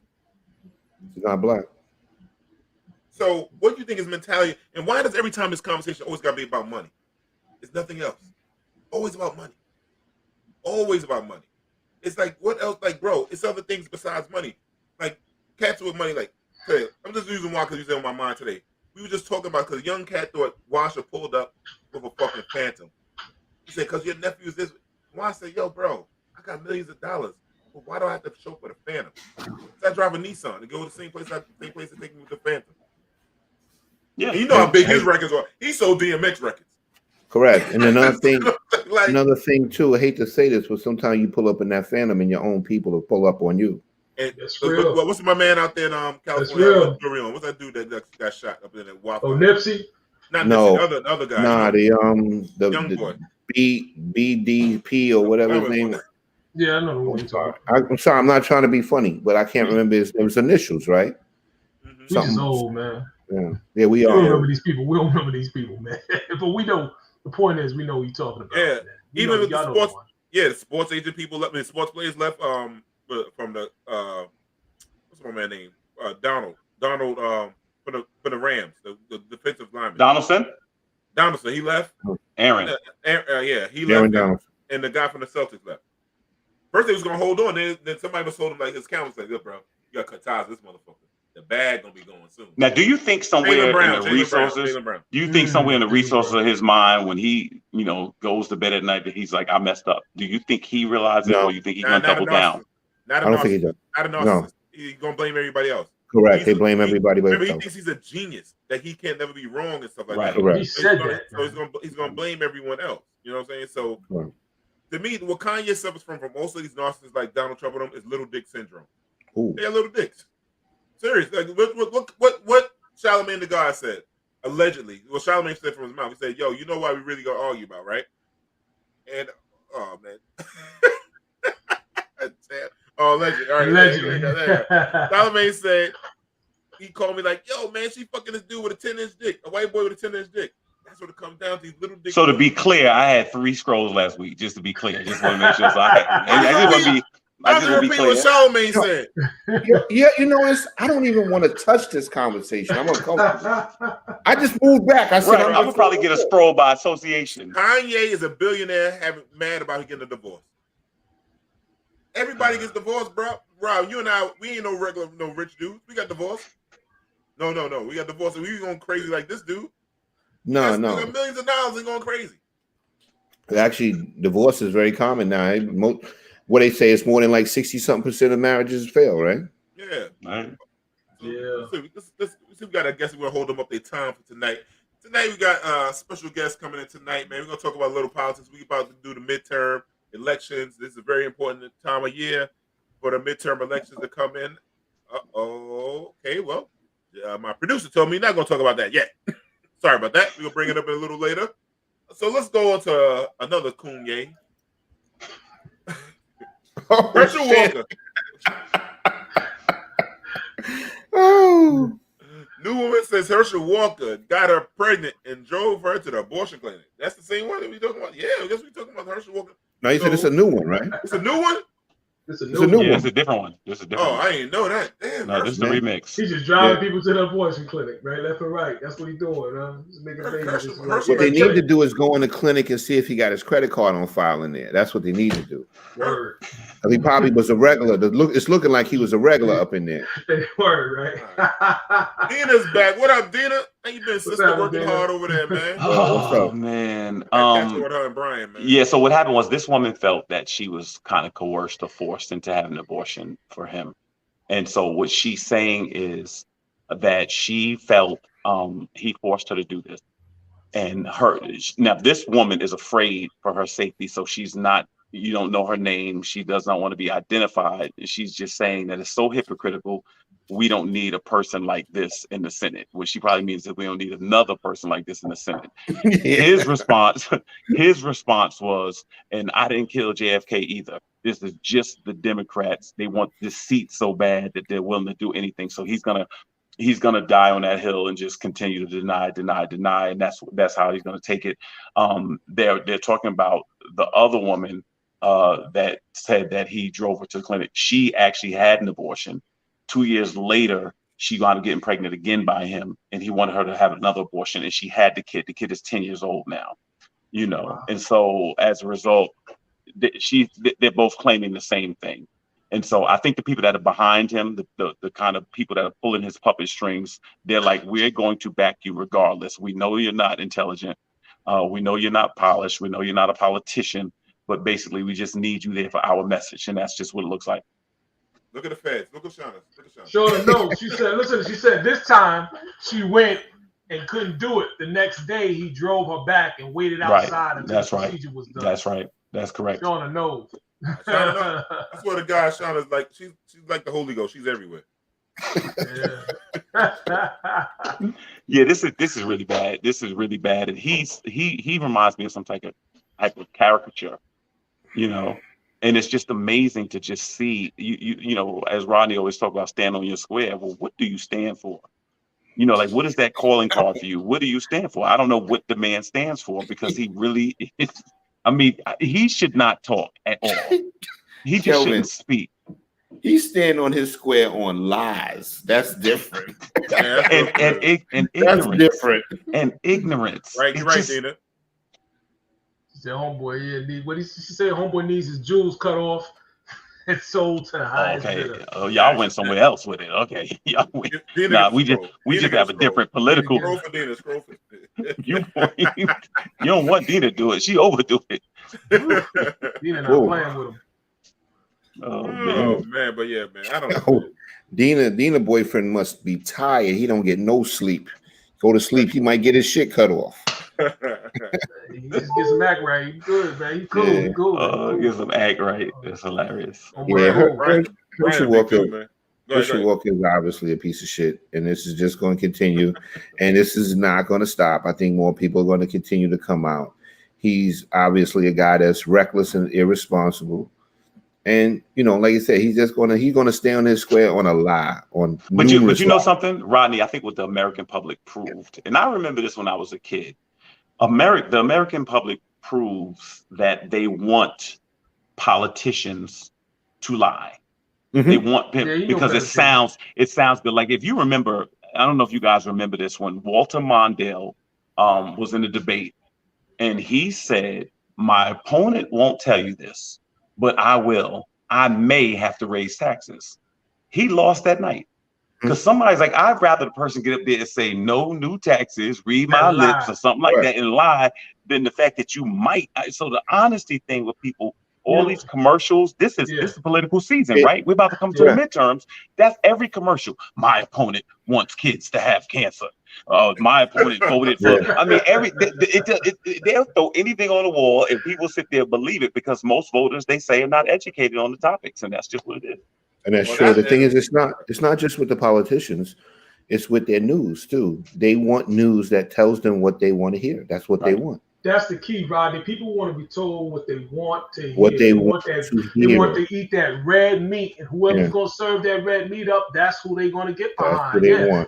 B: She's not black.
A: So what do you think his mentality, and why does every time this conversation always got to be about money? It's nothing else. Always about money. Always about money. It's like, what else? Like, bro, it's other things besides money. Like, cats with money, like, hey, I'm just using one because you said on my mind today. We were just talking about, because a young cat thought Washer pulled up with a fucking Phantom. He said, because your nephew is this. Why? I said, yo, bro, I got millions of dollars. But why do I have to show for the Phantom? So I drive a Nissan to go to the same place to take me with the Phantom. Yeah. And you know how big his records are. He sold DMX records.
B: Correct. And another thing too, I hate to say this, but sometimes you pull up in that Phantom and your own people will pull up on you.
A: And what's my man out there in California? What's that dude that got shot up in that Waffle?
E: Oh, Nipsey?
A: Nipsey, the other guy.
B: Nah, the
A: young boy.
B: BDP or whatever his name is.
E: Yeah, I know.
B: I'm sorry. I'm not trying to be funny, but I can't remember his initials, right?
E: Mm-hmm. He's just old, man.
B: Yeah, we are.
E: We don't remember these people. We don't remember these people, man. But we know. The point is, we know what you're talking about.
A: Yeah, even with the sports. Yeah, the sports agent people left. Sports players left. From the what's my man name? Donald. For the Rams, the defensive lineman.
D: Donaldson.
A: He left.
D: Aaron.
A: He left. And the guy from the Celtics left. First they was gonna hold on. Then somebody was holding like his camera. Like, look, bro, you got to cut ties with this motherfucker. The bag gonna be going soon.
D: Now, do you think somewhere in the resources? Do you think somewhere in the resources of his mind, when he you know, goes to bed at night that he's like, I messed up. Do you think he realizes, or you think he's gonna double down?
A: Not a
B: I don't think he does.
A: Not a narcissist. No. He's gonna blame everybody else.
B: Correct. They blame everybody but
A: himself. He thinks he's a genius, that he can't never be wrong and stuff like that.
B: Correct.
E: He said that.
A: So he's gonna blame everyone else. You know what I'm saying? So to me, what Kanye suffers from most of these narcissists like Donald Trump and them is little dick syndrome.
B: Ooh.
A: They're little dicks. Seriously. Like what Charlamagne the God said, allegedly. Well, Charlamagne said from his mouth, he said, yo, you know why we really gonna argue about, right? And oh man. Oh, legend. All right, legend. Charlamagne said, he called me like, yo, man, she fucking this dude with a 10-inch dick, a white boy with a 10-inch dick. That's what it comes down to, these little dicks.
D: So to be clear, I had 3 scrolls last week, just to be clear. Just want to make sure. So I just want to be clear.
A: What Charlamagne said.
B: Yeah, you know, I don't even want to touch this conversation. I'm uncomfortable. I just moved back. I said,
D: I'm going to probably get a scroll by association.
A: Kanye is a billionaire mad about getting a divorce. Everybody gets divorced, bro. Rob, you and I, we ain't no rich dudes. We got divorced. No. We got divorced, and we going crazy like this dude.
B: No.
A: We got millions of dollars and going crazy.
B: Actually, divorce is very common now. What they say is more than like 60-something% of marriages fail, right?
A: Yeah.
D: Right.
A: Yeah. Let's see, I guess we're going to hold them up their time for tonight. Tonight, we got special guests coming in tonight, man. We're going to talk about a little politics. We're about to do the midterm elections. This is a very important time of year for the midterm elections to come in. Okay, well, my producer told me he's not going to talk about that yet. Sorry about that. We'll bring it up a little later. So let's go on to another Kanye. Herschel Walker.
B: Oh.
A: New woman says Herschel Walker got her pregnant and drove her to the abortion clinic. That's the same one that we talking about. Yeah, I guess we talking about Herschel Walker.
B: No, you said it's a new one, right?
A: It's a new one?
B: It's a new one.
D: It's a different one.
A: I didn't know that. Damn.
D: No, this is the remix.
E: He's just driving people to the abortion clinic, right? Left and right. That's what he's doing, huh? Just making babies.
B: What they need to do is go in the clinic and see if he got his credit card on file in there. That's what they need to do.
E: Word.
B: He probably was a regular. It's looking like he was a regular up in there.
E: Word, right?
A: Dina's back. What up, Dina? How you been, sister? Working hard over there, man.
D: Oh, man.
A: With her and Brian, man.
D: Yeah, so what happened was this woman felt that she was kind of coerced or forced into having an abortion for him. And so what she's saying is that she felt he forced her to do this. And now this woman is afraid for her safety. So she's not, you don't know her name. She does not want to be identified. She's just saying that it's so hypocritical. We don't need a person like this in the Senate, which she probably means that we don't need another person like this in the Senate. His response was, and I didn't kill JFK either. This is just the Democrats. They want this seat so bad that they're willing to do anything. So he's gonna die on that hill and just continue to deny, and that's how he's gonna take it. They're talking about the other woman that said that he drove her to the clinic. She actually had an abortion. 2 years later, she wound up getting pregnant again by him, and he wanted her to have another abortion, and she had the kid. The kid is 10 years old now, you know. Wow. And so as a result, they're both claiming the same thing. And so I think the people that are behind him, the kind of people that are pulling his puppet strings, they're like, we're going to back you regardless. We know you're not intelligent. We know you're not polished. We know you're not a politician. But basically, we just need you there for our message. And that's just what it looks like.
A: Look at the feds. Look at Shauna.
E: Sure, no. She said this time she went and couldn't do it. The next day, he drove her back and waited outside until the procedure was done.
D: That's right. That's correct.
E: Shauna knows.
A: Shauna, I swear to God, Shauna's like, she's like the Holy Ghost. She's everywhere.
D: Yeah, this is really bad. This is really bad. And he reminds me of some type of caricature, you know. And it's just amazing to just see you know, as Rodney always talk about, stand on your square. Well, what do you stand for? You know, like, what is that calling card for you? What do you stand for? I don't know what the man stands for, because he really is. I mean, he should not talk at all. He just shouldn't speak.
B: He stand on his square on lies. That's different.
D: and ignorance.
B: That's different.
D: And ignorance.
A: Right, you're right, Dina.
E: She said, homeboy, she said homeboy needs his jewels cut off. It's sold to the highest bidder.
D: Oh, y'all went somewhere else with it. Okay. Y'all went. Nah, we just have a different political. You don't want Dina to do it. She overdo it.
E: Dina not playing with him.
D: Oh
A: man, but yeah, man, I don't know.
B: Dina boyfriend must be tired. He don't get no sleep. Go to sleep, he might get his shit cut off.
E: He just gets some act right. He's good, man. He's cool.
B: Yeah.
E: He's cool.
D: Get some act right. That's hilarious.
B: Yeah, Herschel Walker is obviously a piece of shit, and this is just going to continue, and this is not going to stop. I think more people are going to continue to come out. He's obviously a guy that's reckless and irresponsible. And like I said, he's going to stay on his square on a lie. But
D: you know something, Rodney? I think what the American public proved, and I remember this when I was a kid. The American public proves that they want politicians to lie. Mm-hmm. They want because it sounds good. Like if you remember, I don't know if you guys remember this when Walter Mondale was in a debate, and he said, "My opponent won't tell you this, but I will. I may have to raise taxes." He lost that night because somebody's like, I'd rather the person get up there and say no new taxes, read my lips or something like that and lie than the fact that you might. So the honesty thing with people, all these commercials, this is political season, right? We're about to come to the midterms. That's every commercial. My opponent wants kids to have cancer. My opponent voted for. I mean, they'll throw anything on the wall, and people sit there and believe it because most voters, they say, are not educated on the topics, and that's just what it is.
B: And that's true. The thing is, it's not just with the politicians; it's with their news too. They want news that tells them what they want to hear. That's what they want.
E: That's the key, Rodney. People want to be told what they want to hear.
B: What they want
E: They want to eat that red meat, and whoever's going to serve that red meat up, that's who they're going to get behind.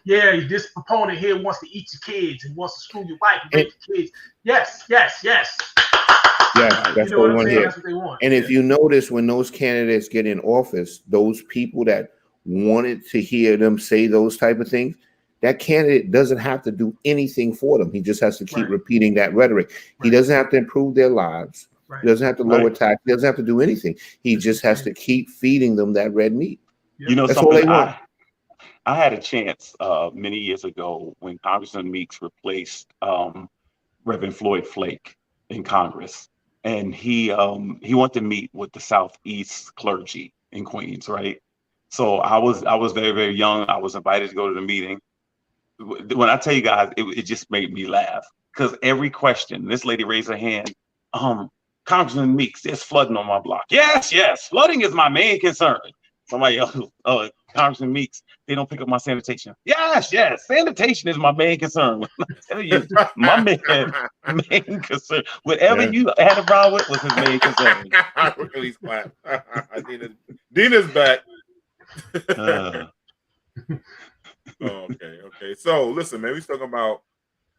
E: This proponent here wants to eat your kids and wants to screw your wife and rape your kids. Yes.
B: Yes, that's what we want to hear. That's what they want. And if you notice, when those candidates get in office, those people that wanted to hear them say those type of things, that candidate doesn't have to do anything for them. He just has to keep repeating that rhetoric. He doesn't have to improve their lives. He doesn't have to lower tax. He doesn't have to do anything. He just has to keep feeding them that red meat.
D: That's all they want. I had a chance many years ago when Congressman Meeks replaced Reverend Floyd Flake in Congress, and he wanted to meet with the Southeast clergy in Queens, right? So I was very, very young. I was invited to go to the meeting. When I tell you guys, it just made me laugh because every question, this lady raised her hand. Congressman Meeks, there's flooding on my block. Yes, flooding is my main concern. Somebody else, Congressman Meeks, they don't pick up my sanitation. Yes, sanitation is my main concern. I tell you, my main concern. Whatever you had a problem with was his main concern.
A: Please clap. Dina's back. Okay. So listen, man, we talking about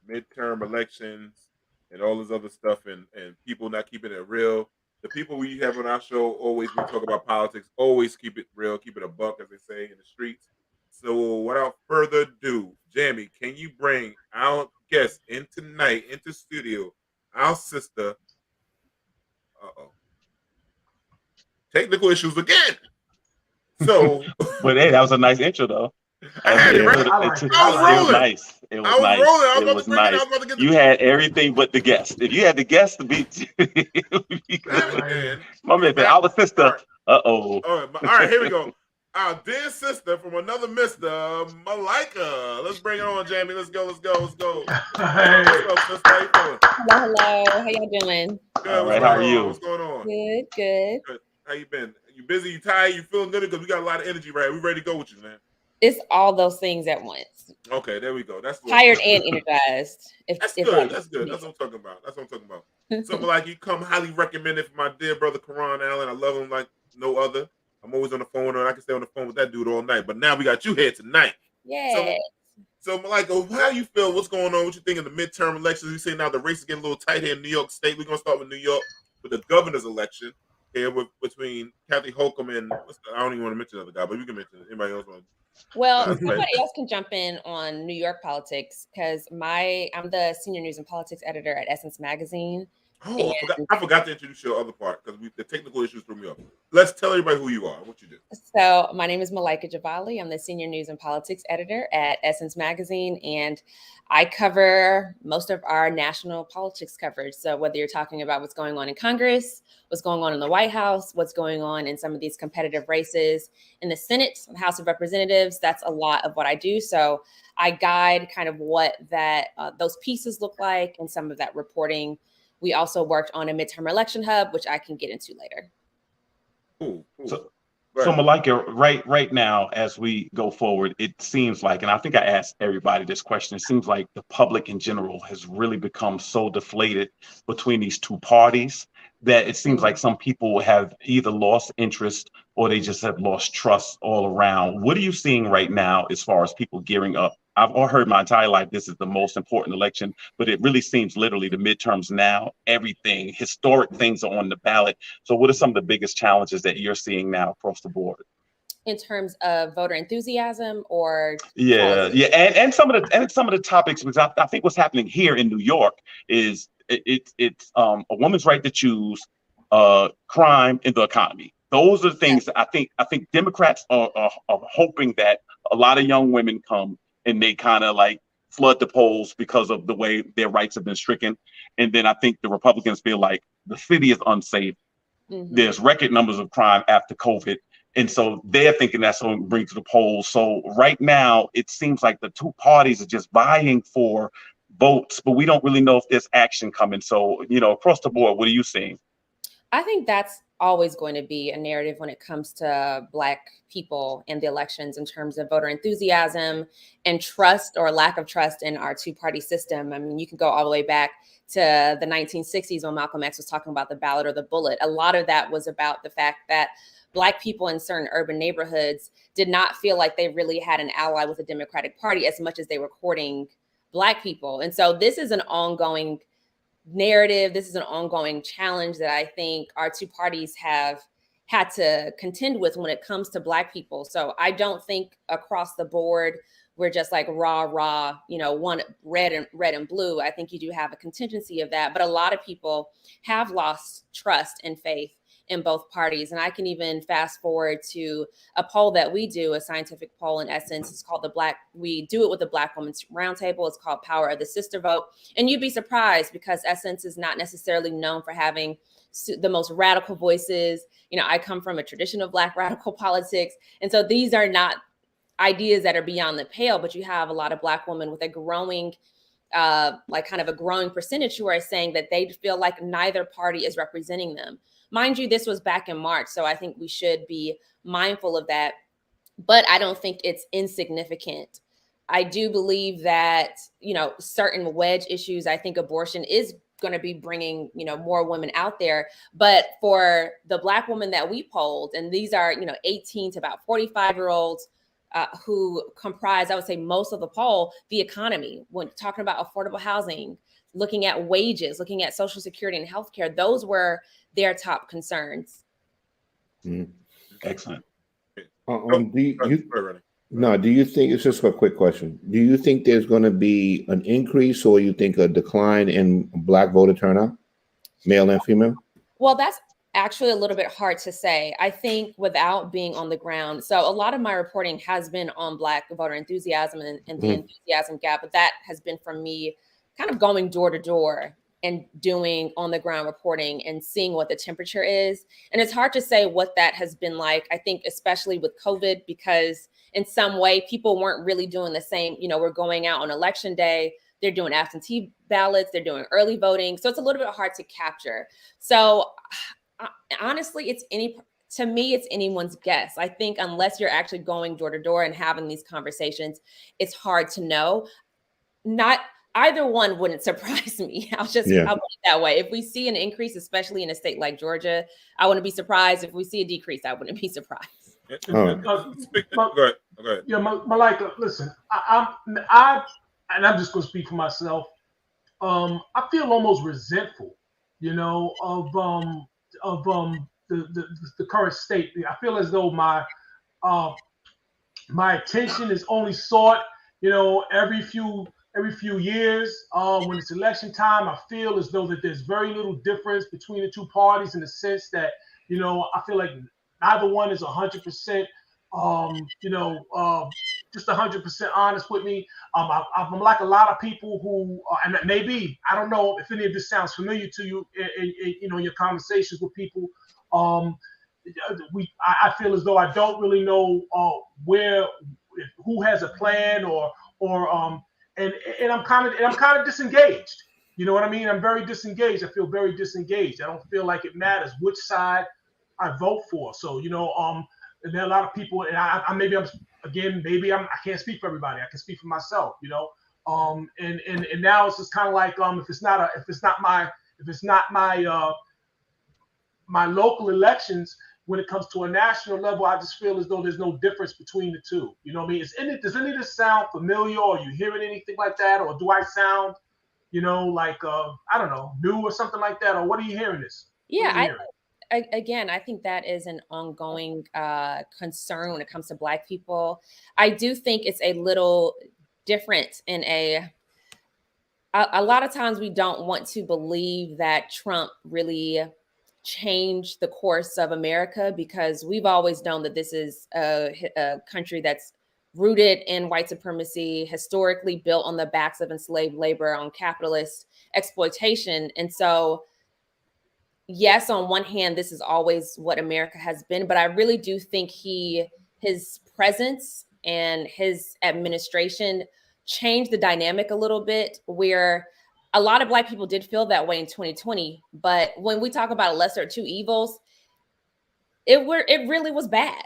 A: midterm elections and all this other stuff, and people not keeping it real. The people we have on our show always, we talk about politics, always keep it real, keep it a buck, as they say in the streets. So without further ado, Jamie, can you bring our guest in tonight into studio, our sister? Technical issues again. So,
D: but hey, that was a nice intro, though. It was nice. It was nice. You had everything but the guest. If you had the guest to be, my man, our sister.
A: All right, here we go. Our dear sister from another Mister, Malika. Let's bring it on, Jamie. Let's go.
E: Hey.
A: What's up, sister? How you doing?
F: Hello. How y'all doing?
A: Good.
D: All right, how are you?
A: What's going on?
F: Good.
A: How you been? You busy? You tired? You feeling good? Because we got a lot of energy, right? We ready to go with you, man.
F: It's all those things at once.
A: Okay, there we go. That's
F: tired and energized.
A: That's good. That's what I'm talking about. Something like you come highly recommended for my dear brother Karan Allen. I love him like no other. I'm always on the phone, and I can stay on the phone with that dude all night. But now we got you here tonight.
F: Yeah.
A: So Malika, how you feel? What's going on? What you think of the midterm elections? You say now the race is getting a little tight here in New York State. We're gonna start with New York with the governor's election here between Kathy Hochul and I don't even want to mention the other guy, but you can mention it. Anybody else want?
F: Well, somebody else can jump in on New York politics because I'm the senior news and politics editor at Essence Magazine,
A: Oh, I forgot to introduce your other part because the technical issues threw me off. Let's tell everybody who you are, what you do.
F: So my name is Malaika Javali. I'm the senior news and politics editor at Essence Magazine, and I cover most of our national politics coverage. So whether you're talking about what's going on in Congress, what's going on in the White House, what's going on in some of these competitive races in the Senate, the House of Representatives, that's a lot of what I do. So I guide kind of what those pieces look like and some of that reporting. We also worked on a midterm election hub, which I can get into later.
A: Cool.
D: So Malaika, right now, as we go forward, it seems like, and I think I asked everybody this question, it seems like the public in general has really become so deflated between these two parties that it seems like some people have either lost interest or they just have lost trust all around. What are you seeing right now as far as people gearing up? I've heard my entire life this is the most important election, but it really seems literally the midterms now, everything, historic things are on the ballot. So what are some of the biggest challenges that you're seeing now across the board?
F: In terms of voter enthusiasm or
D: policy? And some of the topics, because I think what's happening here in New York is it's a woman's right to choose, crime, and the economy. Those are the things that I think Democrats are hoping that a lot of young women come and they kind of like flood the polls because of the way their rights have been stricken. And then I think the Republicans feel like the city is unsafe. Mm-hmm. There's record numbers of crime after COVID. And so they're thinking that's what brings to the polls. So right now, it seems like the two parties are just vying for votes, but we don't really know if there's action coming. So, across the board, what are you seeing?
F: I think that's always going to be a narrative when it comes to Black people and the elections in terms of voter enthusiasm and trust or lack of trust in our two-party system. I mean, you can go all the way back to the 1960s when Malcolm X was talking about the ballot or the bullet. A lot of that was about the fact that Black people in certain urban neighborhoods did not feel like they really had an ally with the Democratic Party as much as they were courting Black people. And so this is an ongoing narrative. This is an ongoing challenge that I think our two parties have had to contend with when it comes to Black people. So I don't think across the board we're just like rah, one red and blue. I think you do have a contingency of that, but a lot of people have lost trust and faith in both parties. And I can even fast forward to a poll that we do, a scientific poll in Essence. It's called we do it with the Black Women's Roundtable. It's called Power of the Sister Vote. And you'd be surprised because Essence is not necessarily known for having the most radical voices. I come from a tradition of Black radical politics. And so these are not ideas that are beyond the pale, but you have a lot of Black women with a growing a growing percentage who are saying that they feel like neither party is representing them. Mind you, this was back in March, so I think we should be mindful of that, but I don't think it's insignificant. I do believe that, certain wedge issues, I think abortion is going to be bringing, more women out there. But for the Black women that we polled, and these are, 18 to about 45-year-olds who comprise, I would say, most of the poll, the economy, when talking about affordable housing, looking at wages, looking at Social Security and healthcare, those were their top concerns.
D: Excellent.
B: Do you think, it's just a quick question, do you think there's going to be an increase or you think a decline in Black voter turnout, male and female?
F: Well, that's actually a little bit hard to say. I think without being on the ground. So a lot of my reporting has been on Black voter enthusiasm and the enthusiasm gap, but that has been from me kind of going door to door and doing on the ground reporting and seeing what the temperature is. And it's hard to say what that has been like. I think especially with COVID, because in some way people weren't really doing the same. We're going out on election day, they're doing absentee ballots, they're doing early voting. So it's a little bit hard to capture. So honestly, to me, it's anyone's guess. I think unless you're actually going door to door and having these conversations, it's hard to know. Either one wouldn't surprise me. I'll put it that way. If we see an increase, especially in a state like Georgia, I wouldn't be surprised. If we see a decrease, I wouldn't be surprised.
A: Go ahead.
E: Yeah, Malaika, listen, I'm just going to speak for myself. I feel almost resentful, of the current state. I feel as though my attention is only sought, every few every few years, when it's election time, I feel as though that there's very little difference between the two parties in the sense that, I feel like neither one is 100%, just 100% honest with me. I'm like a lot of people who, and maybe, I don't know if any of this sounds familiar to you in your conversations with people. I feel as though I don't really know who has a plan and I'm kind of disengaged. You know what I mean? I'm very disengaged. I feel very disengaged. I don't feel like it matters which side I vote for. So, and there are a lot of people, and I can't speak for everybody. I can speak for myself, and now it's just kind of like, if it's not my local elections, when it comes to a national level, I just feel as though there's no difference between the two. You know what I mean? Does any of this sound familiar, or are you hearing anything like that? Or do I sound, like, I don't know, new or something like that? Or what are you hearing this?
F: Yeah, I think that is an ongoing concern when it comes to Black people. I do think it's a little different in a lot of times we don't want to believe that Trump really change the course of America, because we've always known that this is a country that's rooted in white supremacy, historically built on the backs of enslaved labor, on capitalist exploitation. And so, yes, on one hand, this is always what America has been, but I really do think his presence and his administration changed the dynamic a little bit, where a lot of Black people did feel that way in 2020. But when we talk about lesser of two evils, it really was bad.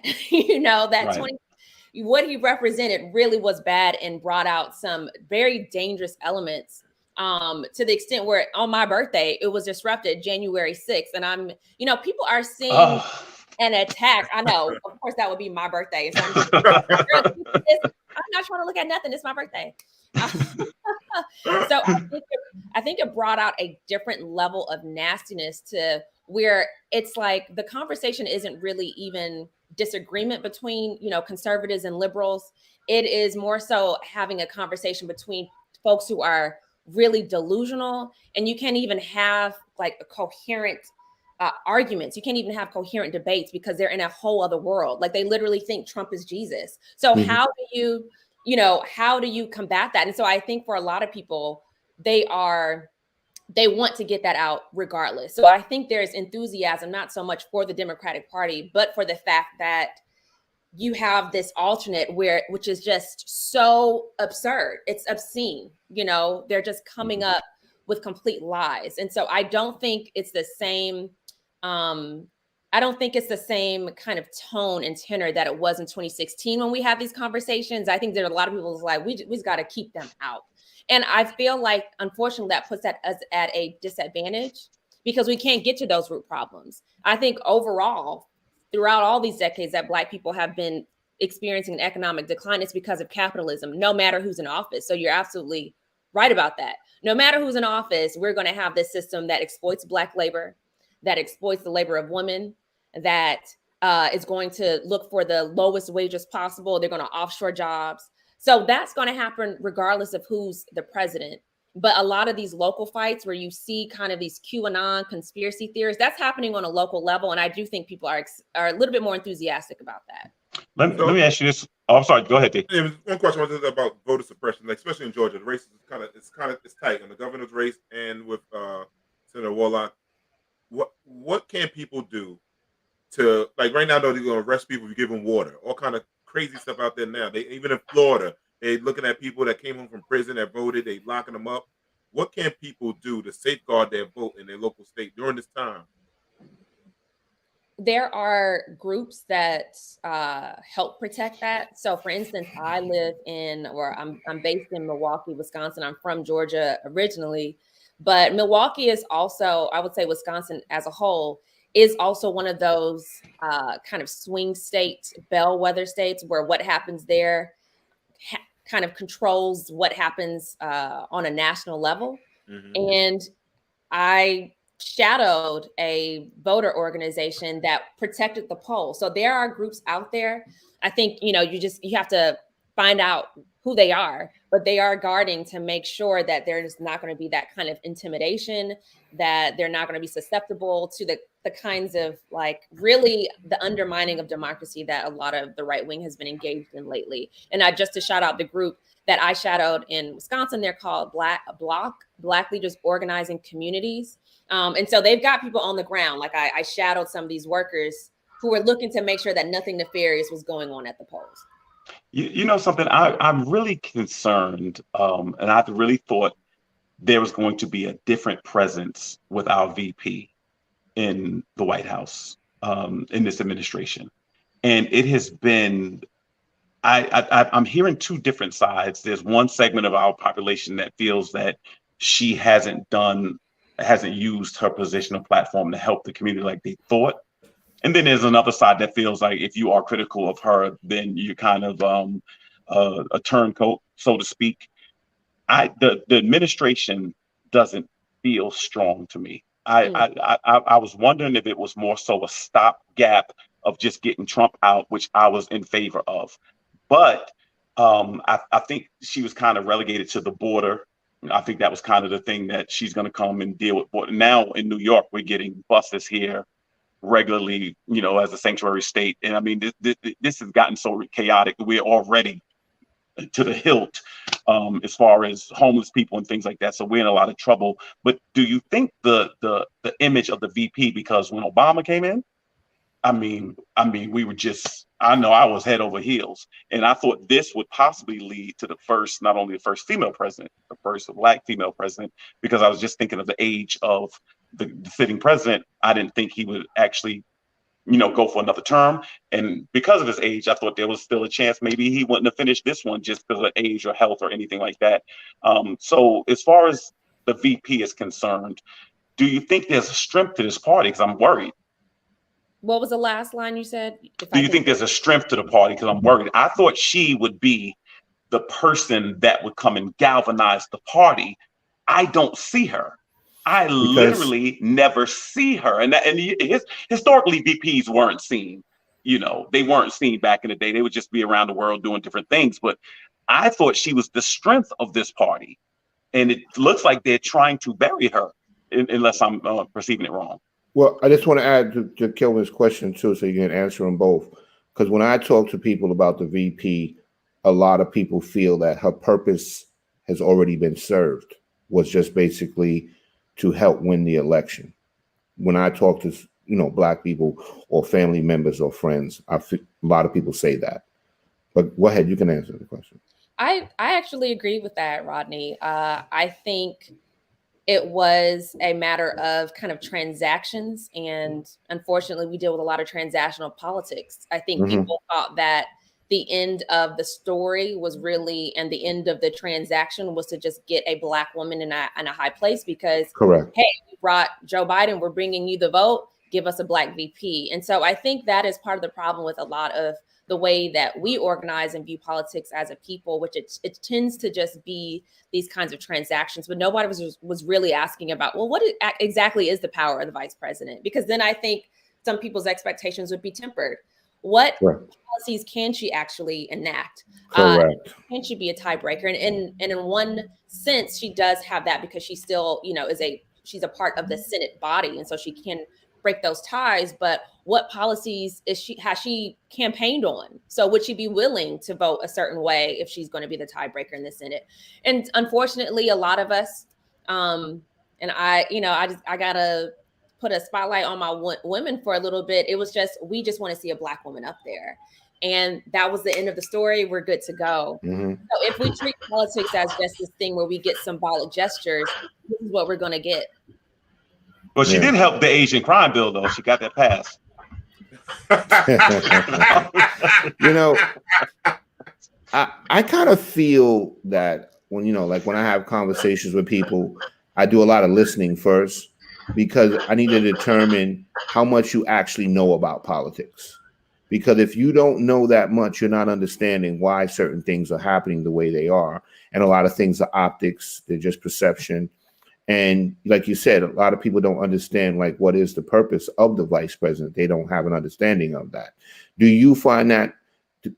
F: What he represented really was bad and brought out some very dangerous elements, to the extent where on my birthday, it was disrupted January 6th. And people are seeing an attack. I know, of course, that would be my birthday. So I'm not trying to look at nothing. It's my birthday. So I think it brought out a different level of nastiness, to where it's like the conversation isn't really even disagreement between, conservatives and liberals. It is more so having a conversation between folks who are really delusional, and you can't even have like a coherent arguments. You can't even have coherent debates because they're in a whole other world. Like, they literally think Trump is Jesus. So how do you combat that? And so I think for a lot of people, they want to get that out regardless. So I think there's enthusiasm, not so much for the Democratic Party, but for the fact that you have this alternate which is just so absurd. It's obscene. They're just coming up with complete lies. And so I don't think it's the same. I don't think it's the same kind of tone and tenor that it was in 2016 when we had these conversations. I think there are a lot of people who's like, we just got to keep them out. And I feel like, unfortunately, that puts us at a disadvantage, because we can't get to those root problems. I think overall, throughout all these decades that Black people have been experiencing an economic decline, it's because of capitalism, no matter who's in office. So you're absolutely right about that. No matter who's in office, we're going to have this system that exploits Black labor, that exploits the labor of women, that is going to look for the lowest wages possible. They're going to offshore jobs. So that's going to happen regardless of who's the president. But a lot of these local fights where you see kind of these QAnon conspiracy theories, that's happening on a local level. And I do think people are a little bit more enthusiastic about that.
D: Let me ask you this. Oh, I'm sorry. Go ahead, Dave.
A: One question was about voter suppression, like especially in Georgia. The race is it's tight in the governor's race and with Senator Warnock. What can people do to, like, right now, though, they're going to arrest people if you give them water, all kind of crazy stuff out there now. They, even in Florida, they're looking at people that came home from prison that voted, they locking them up. What can people do to safeguard their vote in their local state during this time?
F: There are groups that help protect that. So, for instance, I'm based in Milwaukee, Wisconsin. I'm from Georgia originally, but Milwaukee is also, I would say Wisconsin as a whole, is also one of those kind of swing state, bellwether states, where what happens there kind of controls what happens on a national level. And I shadowed a voter organization that protected the poll. So there are groups out there. I think, you have to find out who they are, but they are guarding to make sure that there's not going to be that kind of intimidation, that they're not going to be susceptible to the kinds of like really the undermining of democracy that a lot of the right wing has been engaged in lately. And just to shout out the group that I shadowed in Wisconsin, they're called Black Leaders Organizing Communities. And so they've got people on the ground. Like I shadowed some of these workers who were looking to make sure that nothing nefarious was going on at the polls.
D: You know something, I'm really concerned, and I really thought there was going to be a different presence with our VP in the White House in this administration. And it has been, I'm hearing two different sides. There's one segment of our population that feels that she hasn't used her position or platform to help the community like they thought. And then there's another side that feels like if you are critical of her, then you're kind of a turncoat, so to speak. The administration doesn't feel strong to me. I was wondering if it was more so a stopgap of just getting Trump out, which I was in favor of. But I think she was kind of relegated to the border. I think that was kind of the thing that she's going to come and deal with. But now in New York, we're getting buses here regularly, you know, as a sanctuary state. And I mean, this has gotten so chaotic. We're already to the hilt as far as homeless people and things like that. So we're in a lot of trouble. But do you think the image of the VP, because when Obama came in, I mean, we were just, I know I was head over heels. And I thought this would possibly lead to not only the first female president, the first Black female president, because I was just thinking of the age of the sitting president. I didn't think he would actually, you know, go for another term. And because of his age, I thought there was still a chance maybe he wouldn't have finished this one just because of age or health or anything like that. So as far as the VP is concerned, do you think there's a strength to this party? Because I'm worried.
F: What was the last line you said?
D: Do you think there's a strength to the party? Because I'm worried. I thought she would be the person that would come and galvanize the party. I don't see her. I literally never see her. And historically, VPs weren't seen. You know, they weren't seen back in the day. They would just be around the world doing different things. But I thought she was the strength of this party. And it looks like they're trying to bury her, unless I'm perceiving it wrong.
B: Well, I just want to add to Kelvin's question, too, so you can answer them both. Because when I talk to people about the VP, a lot of people feel that her purpose has already been served, was just basically to help win the election. When I talk to, you know, Black people or family members or friends, a lot of people say that. But go ahead, you can answer the question.
F: I actually agree with that, Rodney. I think it was a matter of kind of transactions. And unfortunately, we deal with a lot of transactional politics. I think people thought that the end of the story was really, and the end of the transaction was to just get a Black woman in a high place because,
B: correct.
F: Hey, we brought Joe Biden, we're bringing you the vote, give us a Black VP. And so I think that is part of the problem with a lot of the way that we organize and view politics as a people, which it tends to just be these kinds of transactions, but nobody was really asking about, well, what exactly is the power of the vice president? Because then I think some people's expectations would be tempered. What policies can she actually enact?
B: Correct.
F: Can she be a tiebreaker? And in one sense, she does have that because she still, you know, she's a part of the Senate body, and so she can break those ties. But what policies has she campaigned on? So would she be willing to vote a certain way if she's going to be the tiebreaker in the Senate? And unfortunately, a lot of us, and I gotta put a spotlight on my women for a little bit. It was just, we just want to see a Black woman up there. And that was the end of the story. We're good to go. So if we treat politics as just this thing where we get symbolic gestures, this is what we're going to get.
D: Well, she did help the Asian crime bill, though. She got that passed.
B: You know, I kind of feel that when, you know, like when I have conversations with people, I do a lot of listening first, because I need to determine how much you actually know about politics. Because if you don't know that much, you're not understanding why certain things are happening the way they are. And a lot of things are optics, they're just perception. And like you said, a lot of people don't understand, like, what is the purpose of the vice president? They don't have an understanding of that. Do you find that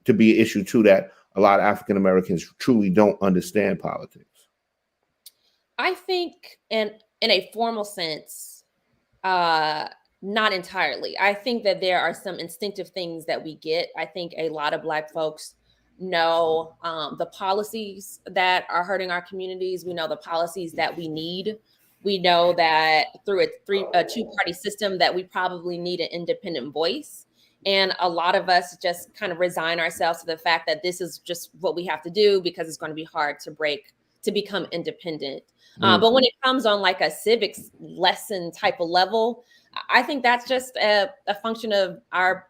B: to be an issue too, that a lot of African Americans truly don't understand politics?
F: I think in a formal sense, not entirely. I think that there are some instinctive things that we get. I think a lot of Black folks know the policies that are hurting our communities. We know the policies that we need. We know that through a two-party system that we probably need an independent voice. And a lot of us just kind of resign ourselves to the fact that this is just what we have to do because it's going to be hard to become independent. But when it comes on like a civics lesson type of level, I think that's just a function of our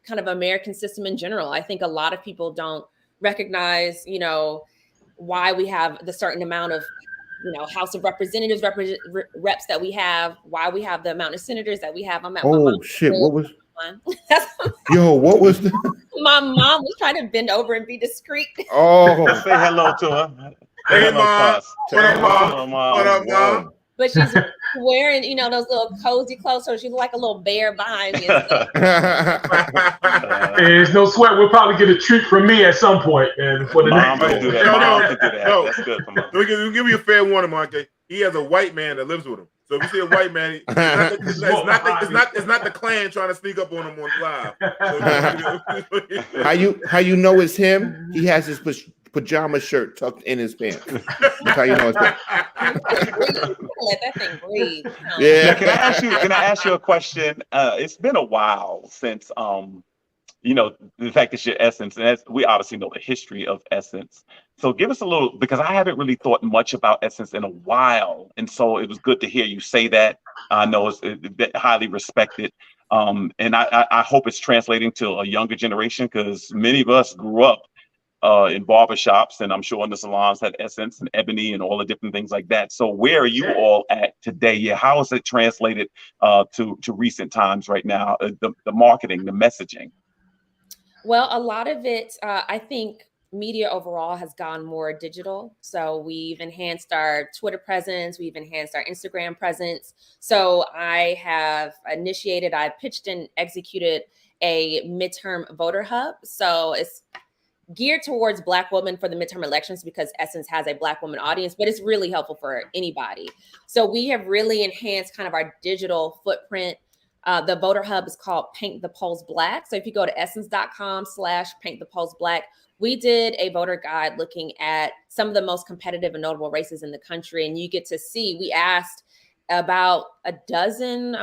F: kind of American system in general. I think a lot of people don't recognize, why we have the certain amount of, House of Representatives reps that we have, why we have the amount of senators that we have. I'm at
B: shit! What was? Yo, what was that?
F: My mom was trying to bend over and be discreet.
B: Oh,
D: say hello to her.
A: Hey, Mom. What up, Mom? What up, Mom?
F: But she's wearing, those little cozy clothes, so she look like a little bear behind me.
E: There's no sweat. We'll probably get a treat from me at some point. And for the
D: Mom
E: next
D: could do that. Mom could do that.
A: No.
D: That's good. Come on.
A: We'll give you a fair warning, Mark. He has a white man that lives with him. So if you see a white man, it's not the Klan trying to sneak up on him on live. So,
B: how you know it's him? He has his pajama shirt tucked in his pants. That's how you know it's him.
F: Let that thing breathe.
B: Yeah.
D: Now, can I ask you a question? It's been a while since the fact that you're Essence, and we obviously know the history of Essence. So give us a little, because I haven't really thought much about Essence in a while, and so it was good to hear you say that. I know it's highly respected, and I hope it's translating to a younger generation, because many of us grew up in barbershops, and I'm sure in the salons had Essence and Ebony and all the different things like that. So where are you all at today? Yeah, how is it translated to recent times right now? The marketing, the messaging.
F: Well, a lot of it, I think media overall has gone more digital. So we've enhanced our Twitter presence. We've enhanced our Instagram presence. So I pitched and executed a midterm voter hub. So it's geared towards Black women for the midterm elections because Essence has a Black woman audience, but it's really helpful for anybody. So we have really enhanced kind of our digital footprint. The voter hub is called Paint the Polls Black. So if you go to essence.com/paintthepolls black, we did a voter guide looking at some of the most competitive and notable races in the country. And you get to see, we asked about a dozen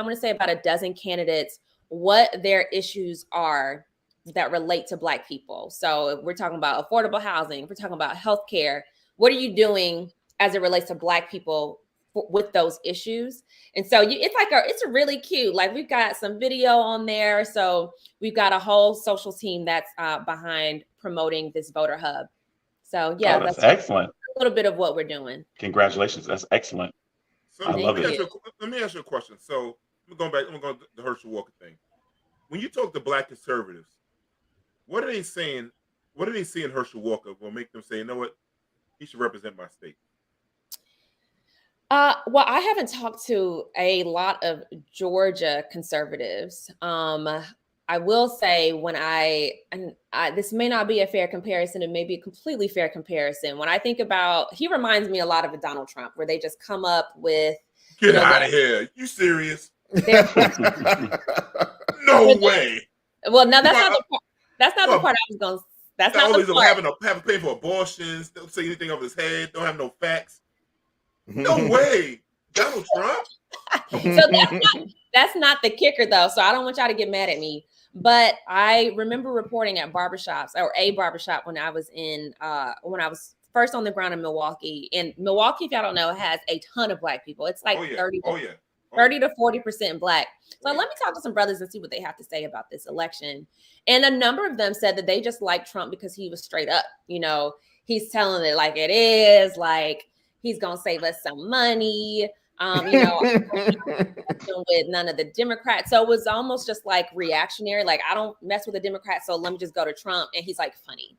F: candidates what their issues are that relate to Black people. So we're talking about affordable housing, we're talking about healthcare. What are you doing as it relates to Black people with those issues? And so it's really cute. Like, we've got some video on there. So we've got a whole social team that's behind promoting this voter hub. So yeah,
D: that's excellent.
F: A little bit of what we're doing.
D: Congratulations. That's excellent.
A: So
D: I love it.
A: Let me ask you a question. So I'm going to the Herschel Walker thing. When you talk to Black conservatives, what are they saying? What do they see in Herschel Walker will make them say, you know what, he should represent my state?
F: Well, I haven't talked to a lot of Georgia conservatives. I will say this may not be a fair comparison. It may be a completely fair comparison. When I think about, he reminds me a lot of a Donald Trump, where they just come up with.
A: Get out of here. You serious? No way.
F: Well, no, that's not the part. That's not the part I was going to. That's not the part.
A: Having to pay for abortions. Don't say anything over his head. Don't have no facts. No way. Donald Trump?
F: So that's not the kicker, though. So I don't want y'all to get mad at me. But I remember reporting at barbershops, or a barbershop, when I was first on the ground in Milwaukee. And Milwaukee, if y'all don't know, has a ton of Black people. It's like 30 to 40% Black. So let me talk to some brothers and see what they have to say about this election. And a number of them said that they just liked Trump because he was straight up. He's telling it like it is, like he's going to save us some money. With none of the Democrats. So it was almost just like reactionary. Like, I don't mess with the Democrats, so let me just go to Trump. And he's like funny.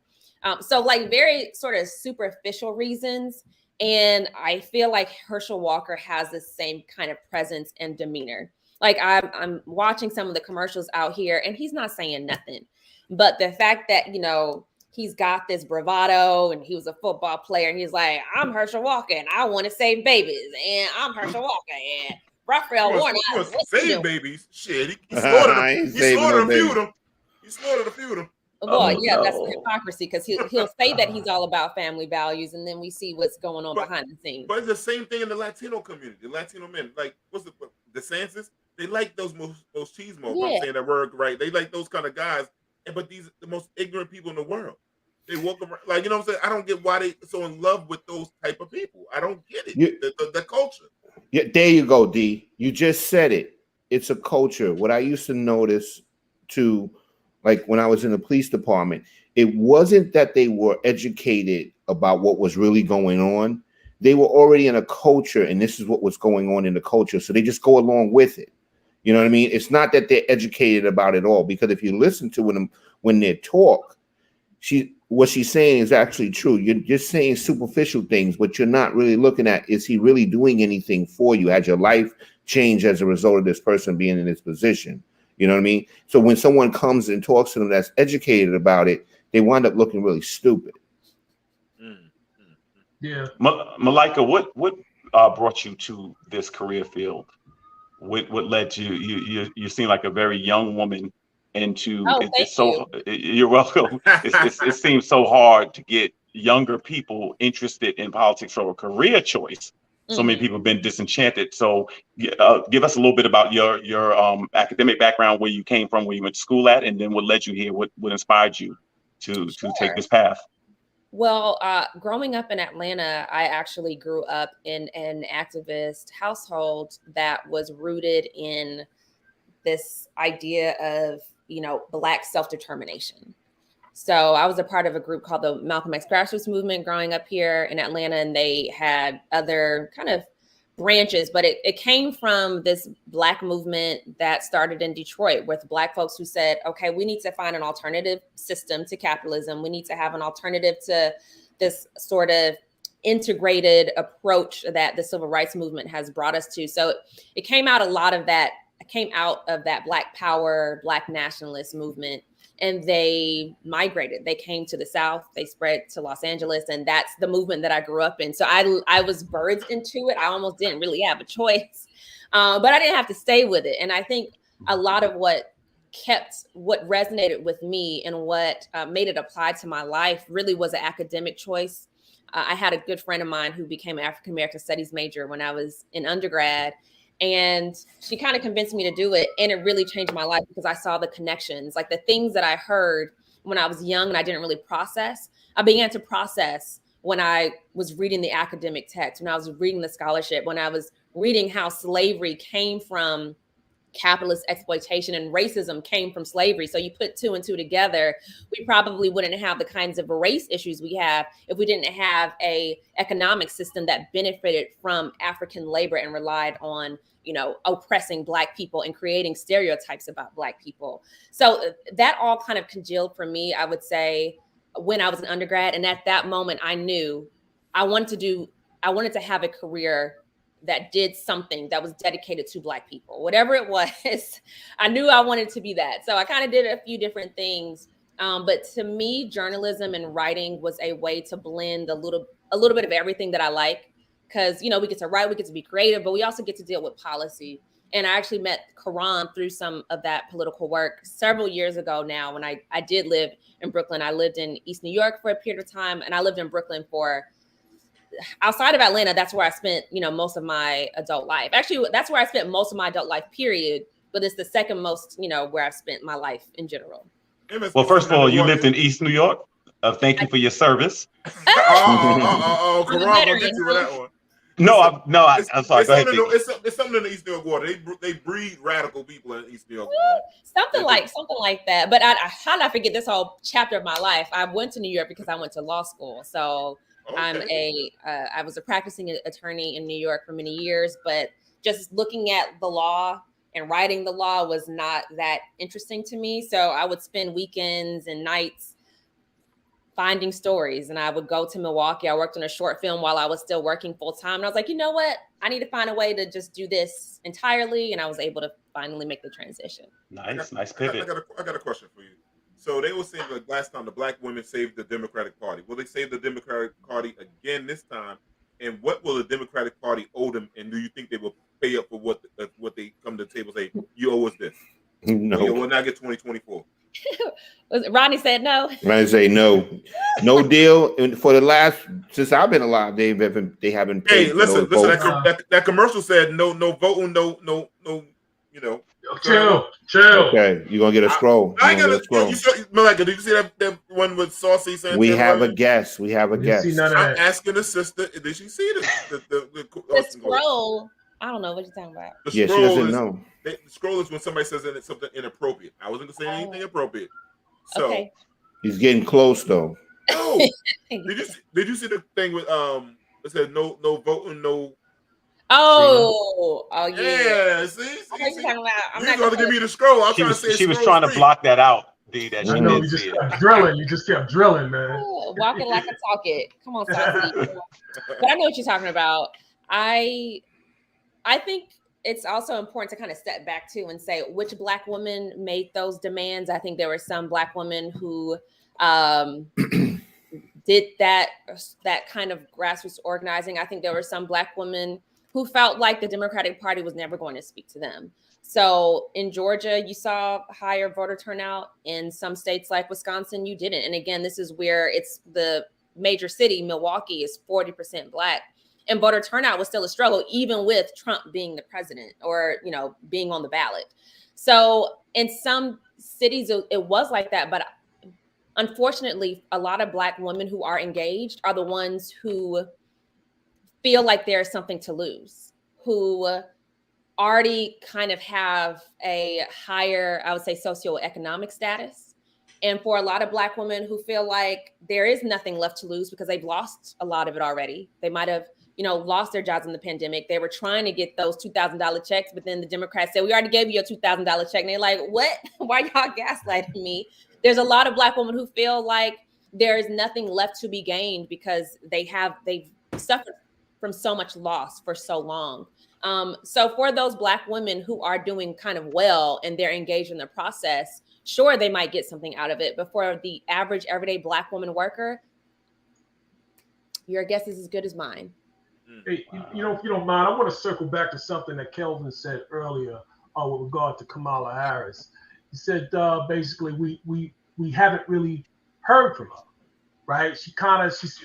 F: So like very sort of superficial reasons. And I feel like Herschel Walker has the same kind of presence and demeanor. Like, I'm watching some of the commercials out here and he's not saying nothing. But the fact that, he's got this bravado, and he was a football player, and he's like, I'm Herschel Walker, and I want to save babies, and I'm Herschel Walker, and Raphael Warnock.
A: He wants to save babies. Shit, he slaughtered them. He slaughtered a few of them. He slaughtered a few of them.
F: Well, yeah, that's hypocrisy, because he'll say that he's all about family values, and then we see what's going on behind the scenes.
A: But it's the same thing in the Latino community. The Latino men, like, what's the DeSantis? They like those machismo. Yeah. I'm saying that word right. They like those kind of guys. But these are the most ignorant people in the world. They walk around, like, you know what I'm saying? I don't get why they so in love with those type of people. I don't get it. The culture.
B: Yeah, there you go, D. You just said it. It's a culture. What I used to notice too, like when I was in the police department, it wasn't that they were educated about what was really going on. They were already in a culture, and this is what was going on in the culture. So they just go along with it. You know what I mean? It's not that they're educated about it all, because if you listen to them when they talk, what she's saying is actually true. You're just saying superficial things, but you're not really looking at, is he really doing anything for you? Has your life changed as a result of this person being in this position? You know what I mean? So when someone comes and talks to them that's educated about it, they wind up looking really stupid.
E: Yeah.
D: Malika, what brought you to this career field? What led you seem like a very young woman into you're welcome. It seems so hard to get younger people interested in politics for a career choice. So many people have been disenchanted. So give us a little bit about your academic background, where you came from, where you went to school at, and then what led you here, what inspired you to take this path.
F: Well, growing up in Atlanta, I actually grew up in an activist household that was rooted in this idea of, Black self-determination. So I was a part of a group called the Malcolm X Grassroots Movement growing up here in Atlanta, and they had other kind of branches, but it came from this Black movement that started in Detroit with Black folks who said, okay, we need to find an alternative system to capitalism. We need to have an alternative to this sort of integrated approach that the civil rights movement has brought us to. So it came out of that Black power, Black nationalist movement. And they migrated. They came to the South. They spread to Los Angeles, and that's the movement that I grew up in. So I was birthed into it. I almost didn't really have a choice, but I didn't have to stay with it. And I think a lot of what resonated with me and what made it apply to my life really was an academic choice. I had a good friend of mine who became an African American Studies major when I was in undergrad. And she kind of convinced me to do it. And it really changed my life because I saw the connections, like the things that I heard when I was young and I didn't really process. I began to process when I was reading the academic text, when I was reading the scholarship, when I was reading how slavery came from capitalist exploitation and racism came from slavery. So you put two and two together, we probably wouldn't have the kinds of race issues we have if we didn't have a economic system that benefited from African labor and relied on, oppressing Black people and creating stereotypes about Black people. So that all kind of congealed for me, I would say, when I was an undergrad. And at that moment, I knew I wanted to have a career that did something that was dedicated to Black people, whatever it was. I knew I wanted to be that. So I kind of did a few different things. But to me, journalism and writing was a way to blend a little bit of everything that I like. Because, we get to write, we get to be creative, but we also get to deal with policy. And I actually met Karan through some of that political work several years ago now when I did live in Brooklyn. I lived in East New York for a period of time, and I lived in Brooklyn outside of Atlanta. That's where I spent, most of my adult life. Actually, that's where I spent most of my adult life, period. But it's the second most, where I've spent my life in general.
D: Well, first of all, you lived in East New York. Thank you for your service.
A: Karan, we'll get you with that one.
D: I'm sorry. Go ahead.
A: It's something in the East New York water. They breed radical people in East New York.
F: Something like that. But how did I forget this whole chapter of my life? I went to New York because I went to law school. So okay. I was a practicing attorney in New York for many years, but just looking at the law and writing the law was not that interesting to me. So I would spend weekends and nights finding stories, and I would go to Milwaukee. I worked on a short film while I was still working full time. And I was like, you know what? I need to find a way to just do this entirely. And I was able to finally make the transition.
D: Nice pivot.
A: I got a question for you. So they were saying like last time the black women saved the Democratic Party. Will they save the Democratic Party again this time? And what will the Democratic Party owe them? And do you think they will pay up for what they come to the table and say, you owe us this?
B: No.
A: You will not get 2024.
F: Ronnie said no.
B: Ronnie say no. No deal. And for the last, since I've been alive, they haven't paid.
A: Hey, listen, that commercial said no voting, no, you know.
E: Chill.
B: Okay, you're gonna get a scroll.
A: I got a scroll. Malika, did you see that one with Saucy saying?
B: We have a guest. We have a guest.
A: I'm asking the sister, did she see
F: the scroll? I don't know what you're talking about.
B: Yeah, she doesn't know.
A: The scroll is when somebody says something inappropriate. I wasn't gonna say anything appropriate. So
F: okay.
B: He's getting close though.
A: Oh, did you see the thing with it said no voting, no.
F: Oh yeah.
A: Yeah, see?
F: What are you talking about? I'm
A: not gonna give me the scroll. I'm trying to say
D: she was trying to block that out. That
E: I know you just kept drilling. You just kept drilling, man.
F: Walk it like a talk it. Come on, Saucy. But I know what you're talking about. I think it's also important to kind of step back too and say which black women made those demands. I think there were some black women who did that kind of grassroots organizing. I think there were some black women who felt like the Democratic Party was never going to speak to them. So in Georgia, you saw higher voter turnout. In some states like Wisconsin, you didn't. And again, this is where it's the major city, Milwaukee, is 40% black. And voter turnout was still a struggle, even with Trump being the president or, being on the ballot. So in some cities, it was like that. But unfortunately, a lot of black women who are engaged are the ones who feel like there's something to lose, who already kind of have a higher, I would say, socioeconomic status. And for a lot of black women who feel like there is nothing left to lose because they've lost a lot of it already. They might have, lost their jobs in the pandemic. They were trying to get those $2,000 checks, but then the Democrats said, we already gave you a $2,000 check. And they're like, what? Why y'all gaslighting me? There's a lot of black women who feel like there is nothing left to be gained because they've suffered from so much loss for so long. So for those black women who are doing kind of well and they're engaged in the process, sure, they might get something out of it. But for the average everyday black woman worker, your guess is as good as mine.
E: Hey, if you don't mind, I want to circle back to something that Kelvin said earlier with regard to Kamala Harris. He said basically we haven't really heard from her, right? She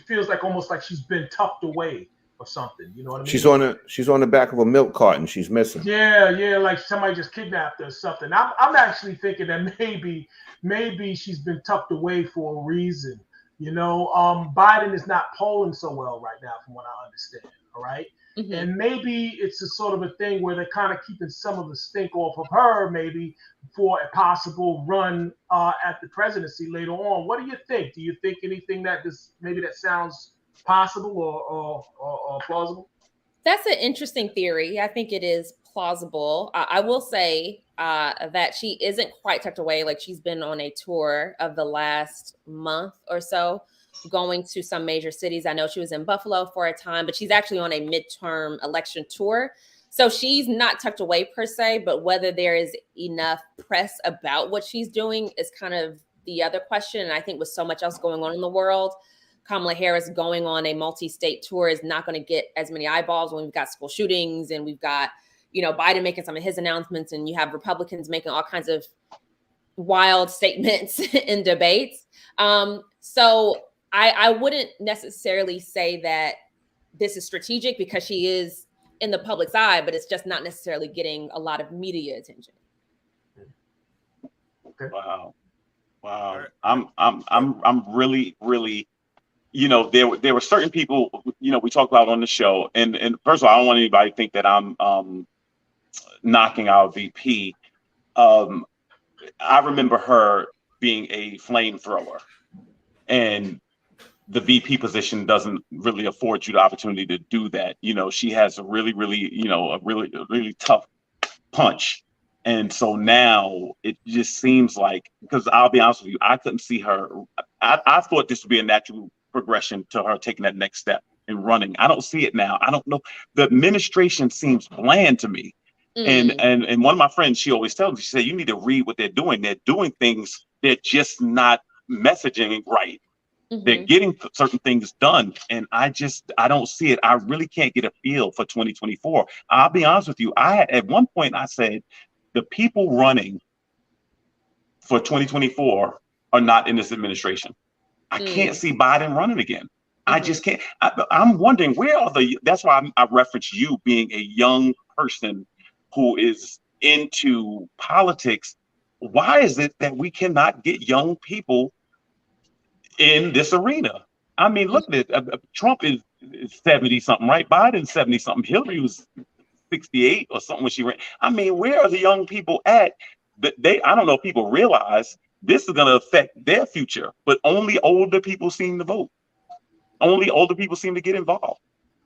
E: feels like almost like she's been tucked away or something. You know what I mean?
B: She's on the back of a milk carton. She's missing.
E: Yeah, like somebody just kidnapped her or something. I'm actually thinking that maybe she's been tucked away for a reason. Biden is not polling so well right now, from what I understand. All right. Mm-hmm. And maybe it's a sort of a thing where they're kind of keeping some of the stink off of her, maybe for a possible run at the presidency later on. What do you think? Do you think anything that sounds possible or plausible?
F: That's an interesting theory. I think it is plausible. I will say that she isn't quite tucked away. Like, she's been on a tour of the last month or so, going to some major cities. I know she was in Buffalo for a time, but she's actually on a midterm election tour. So she's not tucked away per se, but whether there is enough press about what she's doing is kind of the other question. And I think with so much else going on in the world, Kamala Harris going on a multi-state tour is not going to get as many eyeballs when we've got school shootings and we've got, Biden making some of his announcements and you have Republicans making all kinds of wild statements in debates. So I wouldn't necessarily say that this is strategic because she is in the public's eye, but it's just not necessarily getting a lot of media attention.
E: Okay.
D: Wow. I'm really, there were certain people, we talked about on the show, and first of all, I don't want anybody to think that I'm knocking our VP. I remember her being a flamethrower, and the VP position doesn't really afford you the opportunity to do that. She has a really tough punch. And so now it just seems like, because I'll be honest with you, I couldn't see her. I thought this would be a natural progression to her taking that next step and running. I don't see it now. I don't know. The administration seems bland to me. And one of my friends, she always tells me, she said, you need to read what they're doing. They're doing things, they're just not messaging right. They're getting certain things done. And I don't see it. I really can't get a feel for 2024. I'll be honest with you. At one point I said, the people running for 2024 are not in this administration. I can't see Biden running again. I just can't. I'm wondering that's why I reference you being a young person who is into politics. Why is it that we cannot get young people in this arena? I mean, look at it. Trump is 70 something, right? Biden's 70 something. Hillary was 68 or something when she ran. I mean, where are the young people at? I don't know if people realize this is going to affect their future, but only older people seem to vote. Only older people seem to get involved.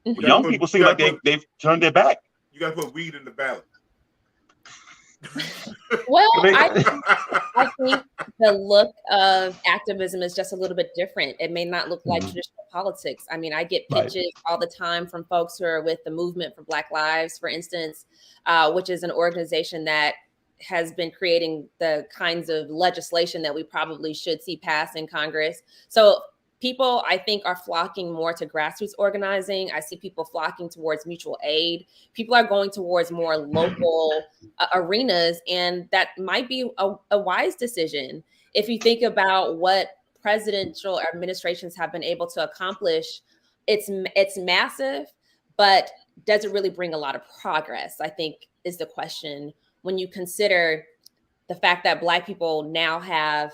D: Young people seem like they've turned their back.
A: You got to put weed in the ballot.
F: Well, I think the look of activism is just a little bit different. It may not look like traditional politics. I mean, I get pitches all the time from folks who are with the Movement for Black Lives, for instance, which is an organization that has been creating the kinds of legislation that we probably should see pass in Congress. So people, I think, are flocking more to grassroots organizing. I see people flocking towards mutual aid. People are going towards more local arenas, and that might be a wise decision. If you think about what presidential administrations have been able to accomplish, it's massive, but does it really bring a lot of progress, I think, is the question, when you consider the fact that Black people now have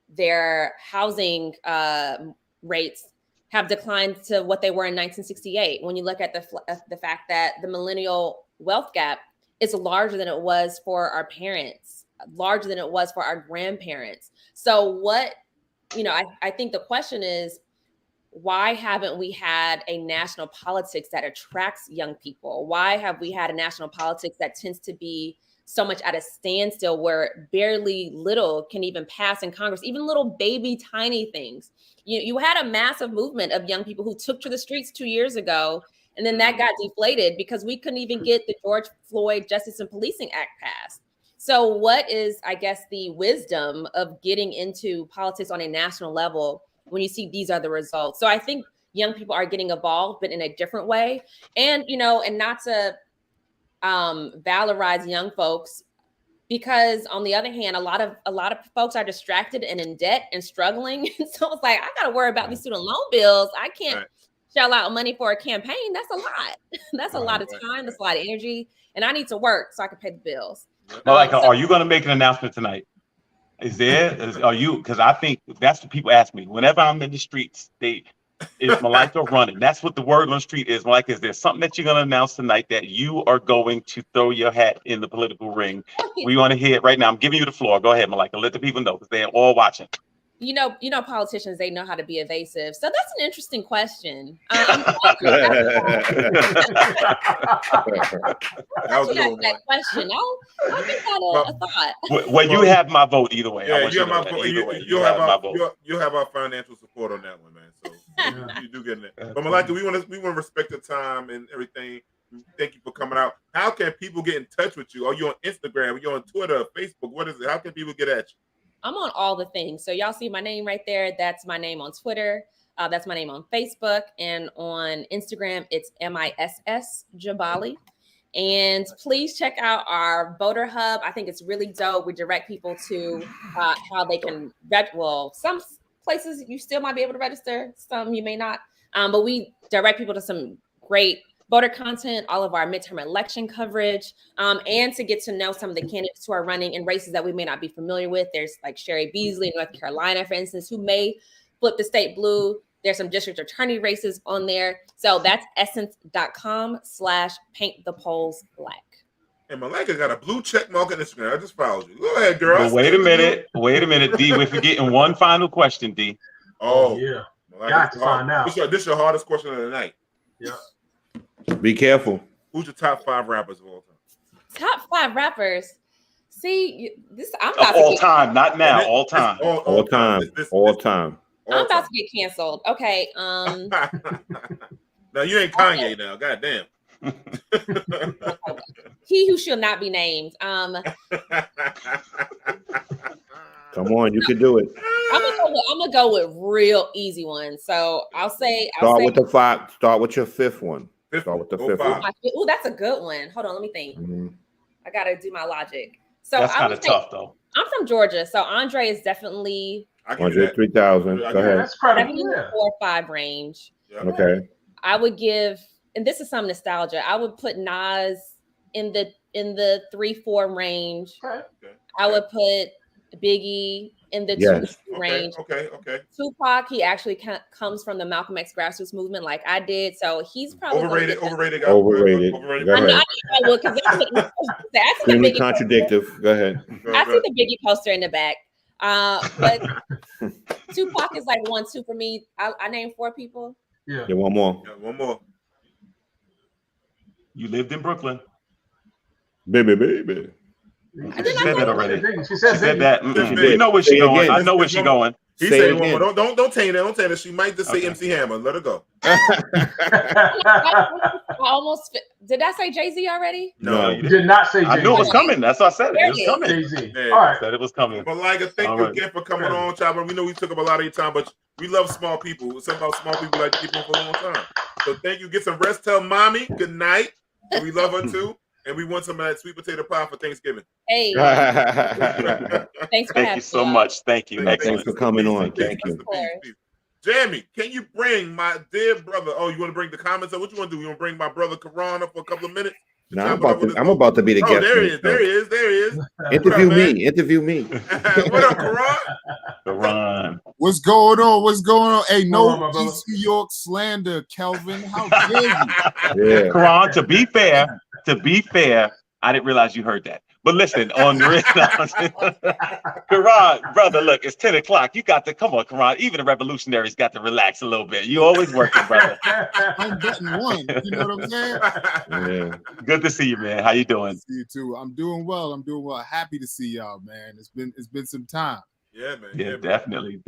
F: their housing rates have declined to what they were in 1968. When you look at the fact that the millennial wealth gap is larger than it was for our parents, larger than it was for our grandparents. So I think the question is, why haven't we had a national politics that attracts young people? Why have we had a national politics that tends to be so much at a standstill, where barely little can even pass in Congress, even little baby tiny things? You had a massive movement of young people who took to the streets 2 years ago, and then that got deflated because we couldn't even get the George Floyd Justice and Policing Act passed. So what is, I guess, the wisdom of getting into politics on a national level when you see these are the results? So I think young people are getting involved, but in a different way. And, and not to valorize young folks, because on the other hand, a lot of folks are distracted and in debt and struggling. So it's like, I got to worry about these student loan bills. I can't shell out money for a campaign. That's a lot. That's a lot of time. That's a lot of energy. And I need to work so I can pay the bills.
D: Malika, are you going to make an announcement tonight? Because I think that's what people ask me. Whenever I'm in the streets, is Malika running? That's what the word on the street is. Malika, is there something that you're going to announce tonight that you are going to throw your hat in the political ring? We want to hear it right now. I'm giving you the floor. Go ahead, Malika. Let the people know, because they're all watching.
F: Politicians, they know how to be evasive. So that's an interesting question.
A: That was
F: that question. I'll give that a thought.
D: Well, you have my vote either way.
A: Yeah, you have my vote. You'll have our financial support on that one, man. So you do get it. But Malika, we want to respect the time and everything. Thank you for coming out. How can people get in touch with you? Are you on Instagram? Are you on Twitter, Facebook? What is it? How can people get at you?
F: I'm on all the things. So y'all see my name right there. That's my name on Twitter. That's my name on Facebook. And on Instagram, it's MISS Jabali. And please check out our voter hub. I think it's really dope. We direct people to how they can some places you still might be able to register, some you may not. But we direct people to some great voter content, all of our midterm election coverage, and to get to know some of the candidates who are running in races that we may not be familiar with. There's like Sherry Beasley in North Carolina, for instance, who may flip the state blue. There's some district attorney races on there. So that's essence.com/paintthepolls black.
A: And Malika got a blue check mark on Instagram. I just followed you. Go ahead, girl.
D: Well, wait a minute, D. We're forgetting one final question, D.
A: Oh,
E: yeah.
A: Malika,
E: got to find out.
A: This is your hardest question of the night.
E: Yeah.
B: Be careful.
A: Who's your top 5 rappers of all time?
F: Top 5 rappers. See, I'm
D: about all time, not now. All time.
B: All time. All time.
F: I'm about to get canceled. Okay.
A: Now you ain't Kanye now. Goddamn.
F: He who shall not be named.
B: Come on, you can do it.
F: I'm gonna go with real easy ones. So
B: Start with the 5. Start with your 5th one. Start with the 5th one.
F: Oh, that's a good one. Hold on, let me think.
B: Mm-hmm.
F: I gotta do my logic. So
D: that's kind of tough, though.
F: I'm from Georgia, so Andre is definitely
B: 103,000. Go ahead.
E: That's credible.
F: 4 or 5 range.
B: Okay.
F: I would give, and this is some nostalgia. I would put Nas in the 3-4 range.
E: Okay.
F: I would put Biggie in the 2 range.
A: Okay.
F: Tupac, he actually comes from the Malcolm X grassroots movement, like I did. So he's probably
A: overrated.
B: Overrated.
F: I know I would, because that's
B: extremely contradictive. Go ahead.
F: I see the Biggie poster in the back. But Tupac is like 1, 2 for me. I named 4 people.
E: Yeah.
B: One more.
A: Yeah, one more.
D: You lived in Brooklyn.
B: Baby.
D: She said that already.
E: She said
D: that. You know where she's going. I know where she's going.
A: He said one more. Don't taint it. Don't taint it. She might just say MC Hammer. Let her go.
F: I almost did. I say Jay-Z already?
A: No,
E: you did not say Jay-Z.
D: I knew it was coming. That's what I said. It was coming.
E: Jay-Z.
A: Yeah.
E: All right.
D: Said it was coming.
A: But like, thank you again for coming on, Chopper. We know we took up a lot of your time, but we love small people. Somehow small people like to keep on for a long time. So thank you. Get some rest. Tell mommy good night. We love her too. And we want some of that sweet potato pie for Thanksgiving.
F: Hey. Thanks for
D: Thank you so much. Thank you.
B: Thanks for coming on. Thank you.
A: Jamie, can you bring my dear brother? Oh, you want to bring the comments up? What you want to do? You want to bring my brother Karan up for a couple of minutes?
B: No, I'm about to be the guest.
A: There he is.
B: Interview me.
A: What up, Karan?
D: Karan.
G: What's going on? Hey, no DC York slander, Kelvin. How dare you?
B: Yeah.
D: Karan, to be fair, I didn't realize you heard that. But listen, on the Karan, brother, look, it's 10 o'clock. You got to come on, Karan. Even the revolutionaries got to relax a little bit. You always working, brother.
G: I'm betting one. You know what I'm saying?
B: Yeah.
D: Good to see you, man. How you doing?
G: See you too. I'm doing well. Happy to see y'all, man. It's been some time.
A: Yeah, man.
D: Yeah, definitely,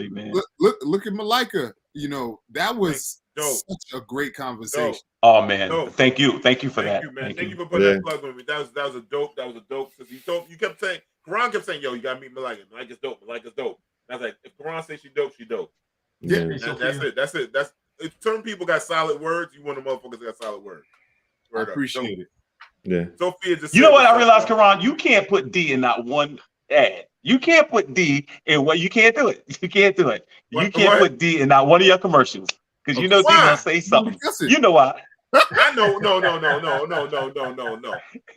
D: man.
G: Look at Malika. You know, that was such a great conversation.
D: Oh man, thank you for that.
A: Thank you for putting that plug on me. That was a dope. Because you kept saying, Karan kept saying, "Yo, you gotta meet Malika. Malika's dope. Malika's dope." And I was like, if Karan says she dope, she dope.
G: Yeah,
A: that's it. If certain people got solid words, you want the motherfuckers that got solid words.
G: I appreciate it.
B: Yeah.
A: Sophia just.
D: You know what I realized, Karan? You can't put D in not one ad. You can't put D in what you can't do it. You can't do it. You can't put D in not one of your commercials because you know D gonna say something. You know why?
A: I know. No.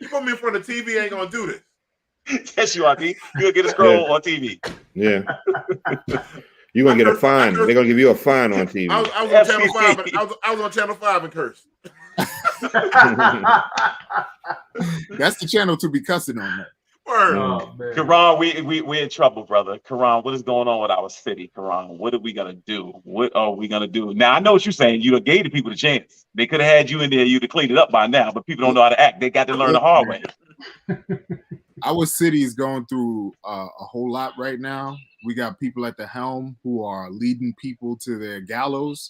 A: You put me in front of TV, ain't gonna do this.
D: Yes, you are, D. You gonna get a scroll on TV.
B: Yeah. You're gonna get a fine. They're gonna give you a fine on TV.
A: I was on Channel 5. I was on Channel 5 and cursed.
G: That's the channel to be cussing on that.
E: Oh,
D: Karan, we're in trouble, brother. Karan, what is going on with our city? Karan, what are we gonna do? What are we gonna do? Now I know what you're saying. You gave the people the chance. They could have had you in there. You'd have cleaned it up by now. But people don't know how to act. They got to learn the hard way.
G: Our city is going through a whole lot right now. We got people at the helm who are leading people to their gallows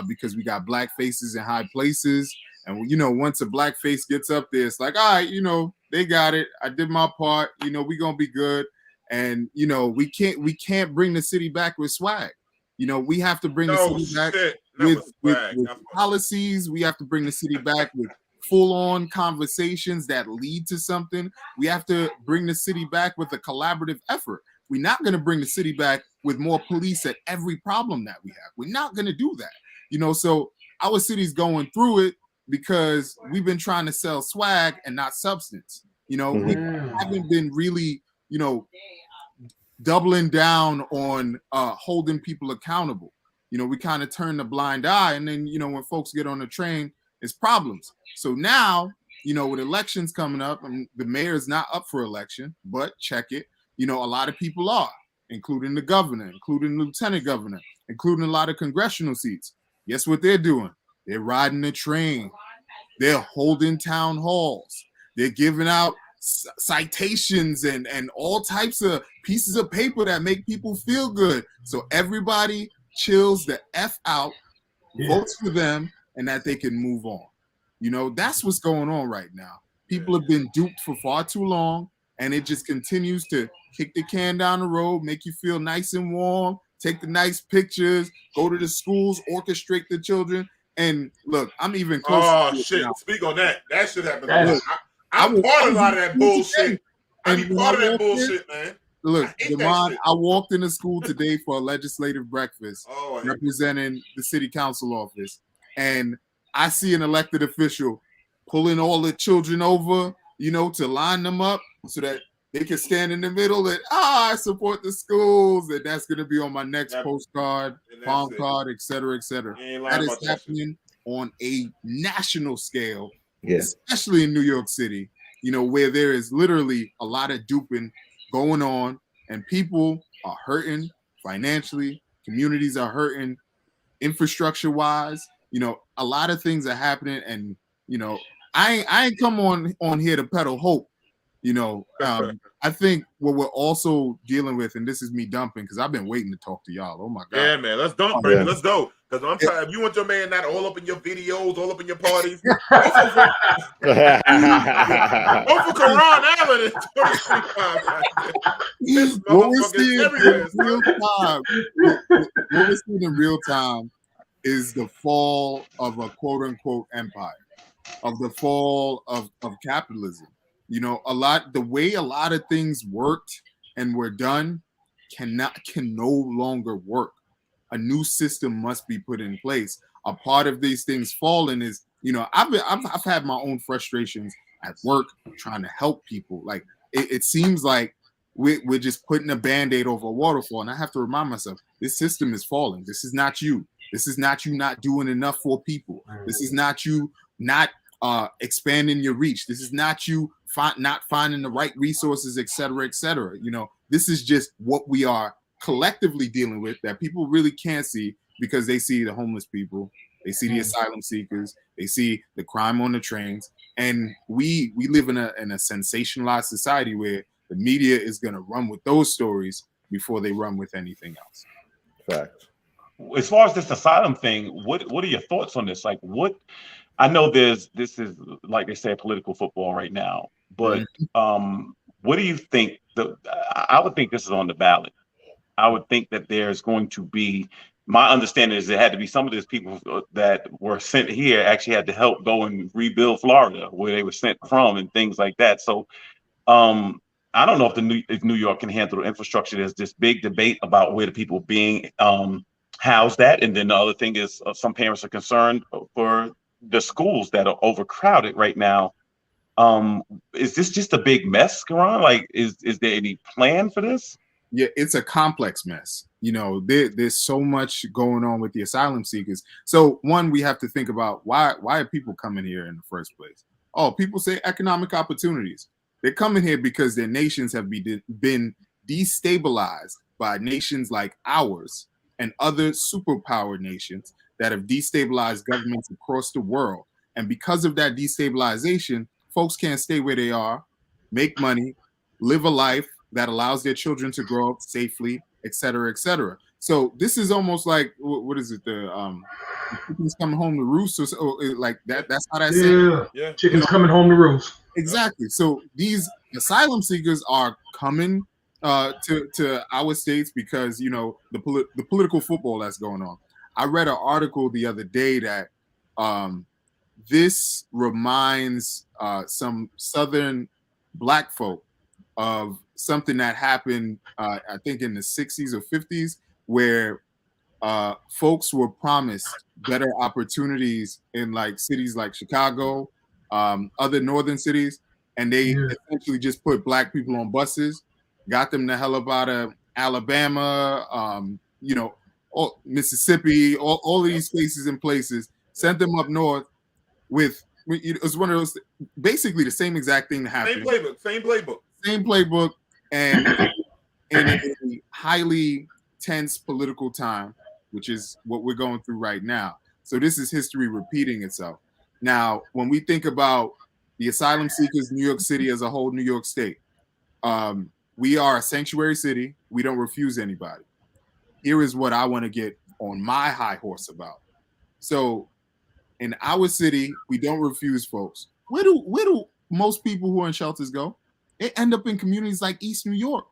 G: because we got black faces in high places. And, you know, once a black face gets up there, it's like, all right, you know, they got it. I did my part. You know, we're going to be good. And, you know, we can't bring the city back with swag. You know, we have to bring the city back with policies. We have to bring the city back with full-on conversations that lead to something. We have to bring the city back with a collaborative effort. We're not going to bring the city back with more police at every problem that we have. We're not going to do that. You know, so our city's going through it because we've been trying to sell swag and not substance. You know, we haven't been really, you know, doubling down on holding people accountable. You know, we kind of turn the blind eye, and then, you know, when folks get on the train, it's problems. So now, you know, with elections coming up, and the mayor is not up for election, but check it, you know, a lot of people are, including the governor, including the lieutenant governor, including a lot of congressional seats. Guess what they're doing? They're riding the train. They're holding town halls. They're giving out citations and all types of pieces of paper that make people feel good. So everybody chills the F out, votes for them, and that they can move on. You know, that's what's going on right now. People have been duped for far too long, and it just continues to kick the can down the road, make you feel nice and warm, take the nice pictures, go to the schools, orchestrate the children. And look, I'm even close.
A: Oh shit! Speak on that. That shit happened. I'm part of a lot of that bullshit. I be part of that bullshit, man.
G: Look, Demond, I walked into school today for a legislative breakfast representing the city council office, and I see an elected official pulling all the children over, you know, to line them up so that they can stand in the middle and I support the schools, and that's gonna be on my next postcard, palm card, et cetera, et cetera. That is happening on a national scale, especially in New York City, you know, where there is literally a lot of duping going on, and people are hurting financially, communities are hurting infrastructure wise. You know, a lot of things are happening, and you know, I ain't come on here to peddle hope. You know, I think what we're also dealing with, and this is me dumping because I've been waiting to talk to y'all. Oh my god!
A: Yeah, man, let's dump, baby. Let's go. Because I'm tired. If you want your man not all up in your videos, all up in your parties, go for Karan Allen in 2025.
G: What we're seeing in real time is the fall of a quote unquote empire, of the fall of capitalism. You know, the way a lot of things worked and were done can no longer work. A new system must be put in place. A part of these things falling is, you know, I've had my own frustrations at work trying to help people. Like it seems like we're just putting a Band-Aid over a waterfall, and I have to remind myself, this system is falling. This is not you. This is not you not doing enough for people. This is not you not expanding your reach. This is not you not finding the right resources, et cetera, et cetera. You know, this is just what we are collectively dealing with that people really can't see, because they see the homeless people, they see the asylum seekers, they see the crime on the trains, and we live in a sensationalized society where the media is going to run with those stories before they run with anything else.
B: Fact.
D: As far as this asylum thing, what are your thoughts on this? Like, what? I know this is, like they say, political football right now, but what do you think? I would think this is on the ballot. I would think that there's going to be, my understanding is there had to be some of these people that were sent here actually had to help go and rebuild Florida, where they were sent from, and things like that. So I don't know if New York can handle the infrastructure. There's this big debate about where the people being housed at. And then the other thing is some parents are concerned for the schools that are overcrowded right now. Is this just a big mess, Karan? Like, is there any plan for this?
G: Yeah, it's a complex mess. You know, there's so much going on with the asylum seekers. So one, we have to think about why are people coming here in the first place? Oh, people say economic opportunities. They're coming here because their nations have been destabilized by nations like ours and other superpower nations that have destabilized governments across the world. And because of that destabilization, folks can't stay where they are, make money, live a life that allows their children to grow up safely, et cetera, et cetera. So this is almost like, what is it? The chickens coming home to roost, or like that. That's how that said.
E: Yeah, chickens coming home to roost.
G: Exactly. So these asylum seekers are coming to our states because, you know, the political football that's going on. I read an article the other day that this reminds some Southern Black folk of something that happened, I think in the 60s or 50s, where folks were promised better opportunities in like cities like Chicago, other northern cities, and they essentially just put Black people on buses, got them the hell up out of Alabama, you know, Mississippi, all of these spaces and places, sent them up north with, it was one of those, basically the same exact thing that happened. Same playbook, and in a highly tense political time, which is what we're going through right now. So this is history repeating itself. Now, when we think about the asylum seekers, New York City as a whole, New York State, we are a sanctuary city. We don't refuse anybody. Here is what I want to get on my high horse about. So in our city, we don't refuse folks. Where do most people who are in shelters go? They end up in communities like East New York.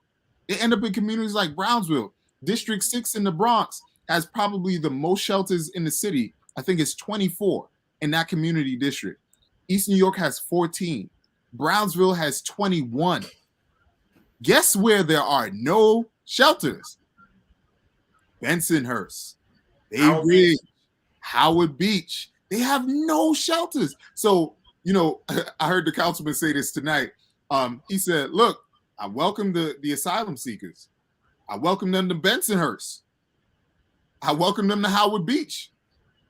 G: They end up in communities like Brownsville. District 6 in the Bronx has probably the most shelters in the city. I think it's 24 in that community district. East New York has 14. Brownsville has 21. Guess where there are no shelters? Bensonhurst, Bay Ridge, Howard Beach. They have no shelters. So, you know, I heard the councilman say this tonight. He said, look, I welcome the asylum seekers. I welcome them to Bensonhurst. I welcome them to Howard Beach.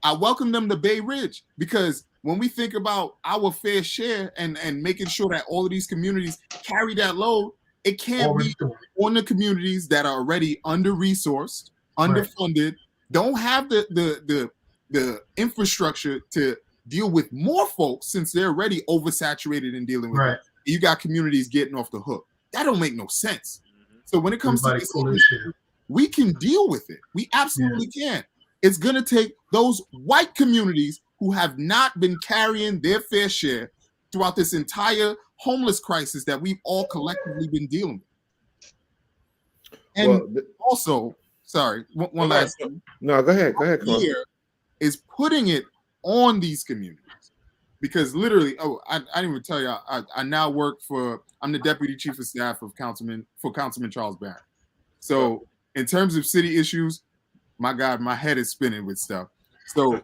G: I welcome them to Bay Ridge, because when we think about our fair share and making sure that all of these communities carry that load, it can't be on the communities that are already under-resourced, underfunded, don't have the infrastructure to deal with more folks since they're already oversaturated in dealing with it. You got communities getting off the hook. That don't make no sense. So when it comes to this, we can deal with it. We absolutely can. It's going to take those white communities who have not been carrying their fair share throughout this entire homeless crisis that we've all collectively been dealing with. And also, sorry, one last thing.
B: No, go ahead.
G: Here is putting it on these communities. Because literally, I didn't even tell you, I now work I'm the deputy chief of staff of Councilman Charles Barron. So in terms of city issues, my God, my head is spinning with stuff. So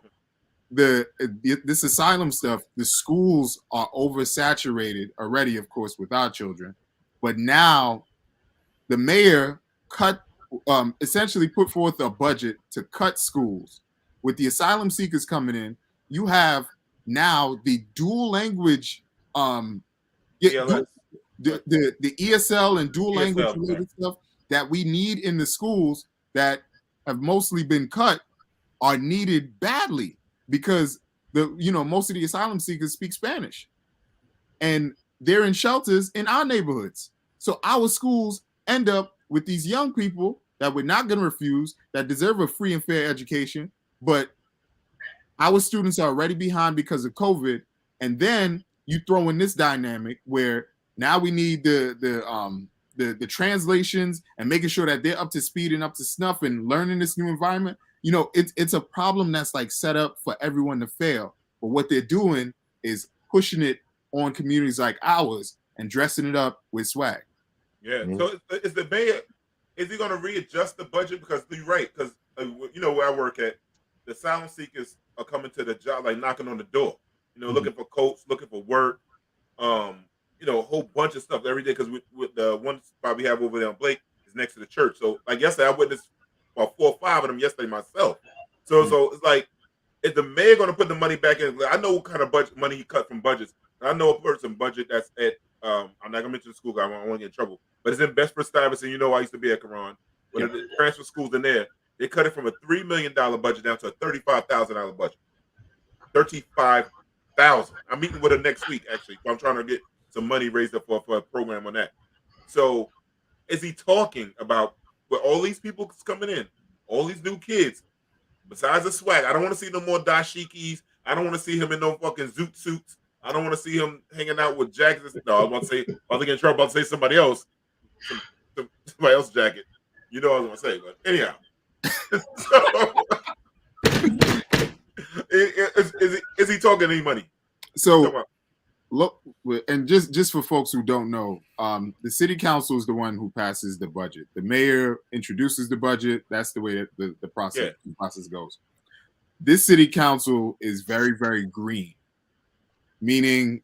G: this asylum stuff, the schools are oversaturated already, of course, with our children. But now the mayor essentially put forth a budget to cut schools. With the asylum seekers coming in, you have now the dual language, the ESL and dual language related stuff that we need in the schools that have mostly been cut are needed badly, because most of the asylum seekers speak Spanish and they're in shelters in our neighborhoods. So our schools end up with these young people that we're not going to refuse, that deserve a free and fair education, but our students are already behind because of COVID. And then you throw in this dynamic where now we need the translations and making sure that they're up to speed and up to snuff and learning this new environment. It's a problem that's like set up for everyone to fail. But what they're doing is pushing it on communities like ours and dressing it up with swag.
A: Yeah. So is the mayor, is he going to readjust the budget? Because you're right. Because where I work at, the asylum seekers are coming to the job, like knocking on the door, looking for coats, looking for work, a whole bunch of stuff every day. Because with the one spot we have over there on Blake is next to the church. So like yesterday, I witnessed about 4 or 5 of them yesterday myself. So it's like, is the mayor going to put the money back in? I know what kind of budget money he cut from budgets. I know a person budget that's at I'm not gonna mention the school guy, I don't want to get in trouble, but it's in Bedford Stuyvesant. I used to be at Quran. When the transfer schools in there, they cut it from a $3 million budget down to a $35,000 budget. $35,000. I'm meeting with her next week, actually. I'm trying to get some money raised up for a program on that. So, is he talking about with all these people coming in, all these new kids, besides the swag? I don't want to see no more dashikis. I don't want to see him in no fucking zoot suits. I don't want to see him hanging out with jackets. No, I was about to say, I was getting in trouble. About to say somebody else, somebody else's jacket. You know what I was going to say, but anyhow. Is he talking any money?
G: So look, and just for folks who don't know, the city council is the one who passes the budget. The mayor introduces the budget. That's the way the process goes. This city council is very, very green, meaning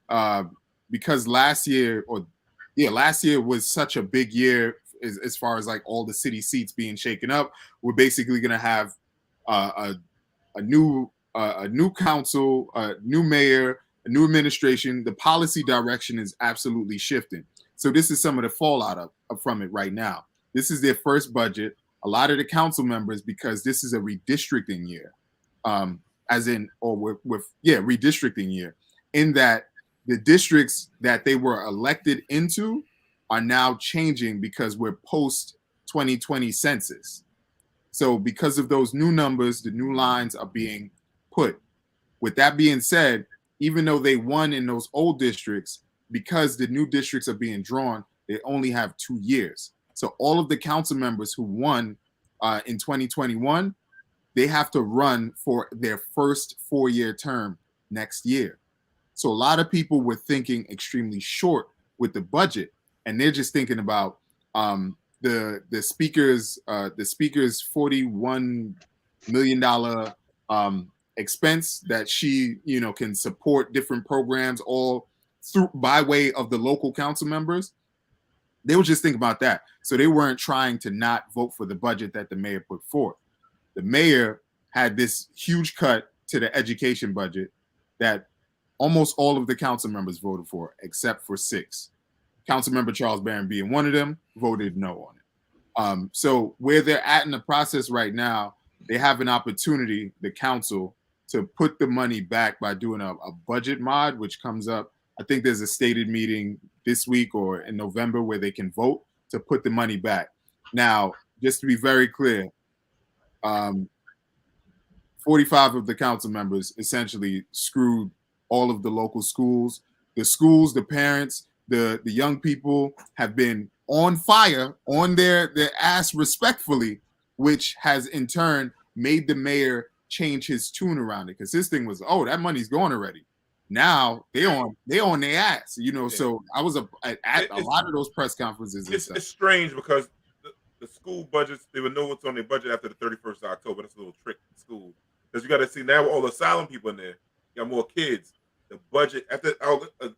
G: because last year was such a big year as far as like all the city seats being shaken up. We're basically going to have a new council, a new mayor, a new administration. The policy direction is absolutely shifting. So this is some of the fallout from it right now. This is their first budget. A lot of the council members, because this is a redistricting year, redistricting year, in that the districts that they were elected into are now changing because we're post 2020 census. So because of those new numbers, the new lines are being put. with that being said, even though they won in those old districts, because the new districts are being drawn, they only have 2 years. So all of the council members who won in 2021, they have to run for their first 4-year term next year. So a lot of people were thinking extremely short with the budget, and they're just thinking about the speaker's $41 million expense that she can support different programs all through by way of the local council members. They were just thinking about that. So they weren't trying to not vote for the budget that the mayor put forth. The mayor had this huge cut to the education budget that almost all of the council members voted for, except for 6. Councilmember Charles Barron being one of them, voted no on it. So where they're at in the process right now, they have an opportunity, the council, to put the money back by doing a budget mod, which comes up. I think there's a stated meeting this week or in November where they can vote to put the money back. Now, just to be very clear, 45 of the council members essentially screwed all of the local schools. The schools, the parents, the young people have been on fire, on their ass respectfully, which has in turn made the mayor change his tune around it. Because his thing was, oh, that money's gone already. Now they on their ass, Yeah. So I was at a lot of those press conferences.
A: It's strange because the school budgets, they would know what's on their budget after the 31st of October. That's a little trick in school. Because you got to see now all the asylum people in there, you got more kids. The budget after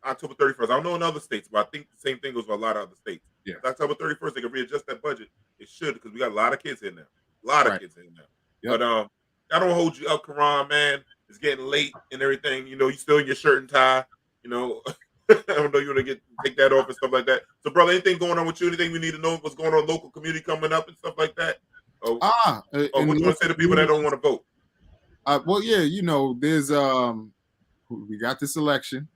A: October 31st, I don't know in other states, but I think the same thing goes for a lot of other states.
G: Yeah.
A: October 31st, they can readjust that budget. It should, because we got a lot of kids in there. A lot of kids in there. Yep. But I don't hold you up, Karan, man. It's getting late and everything. You still in your shirt and tie. I don't know you want to take that off and stuff like that. So, brother, anything going on with you? Anything we need to know what's going on in the local community coming up and stuff like that? Or what do you want to say to people that don't want to vote?
G: Well, yeah, there's we got this election.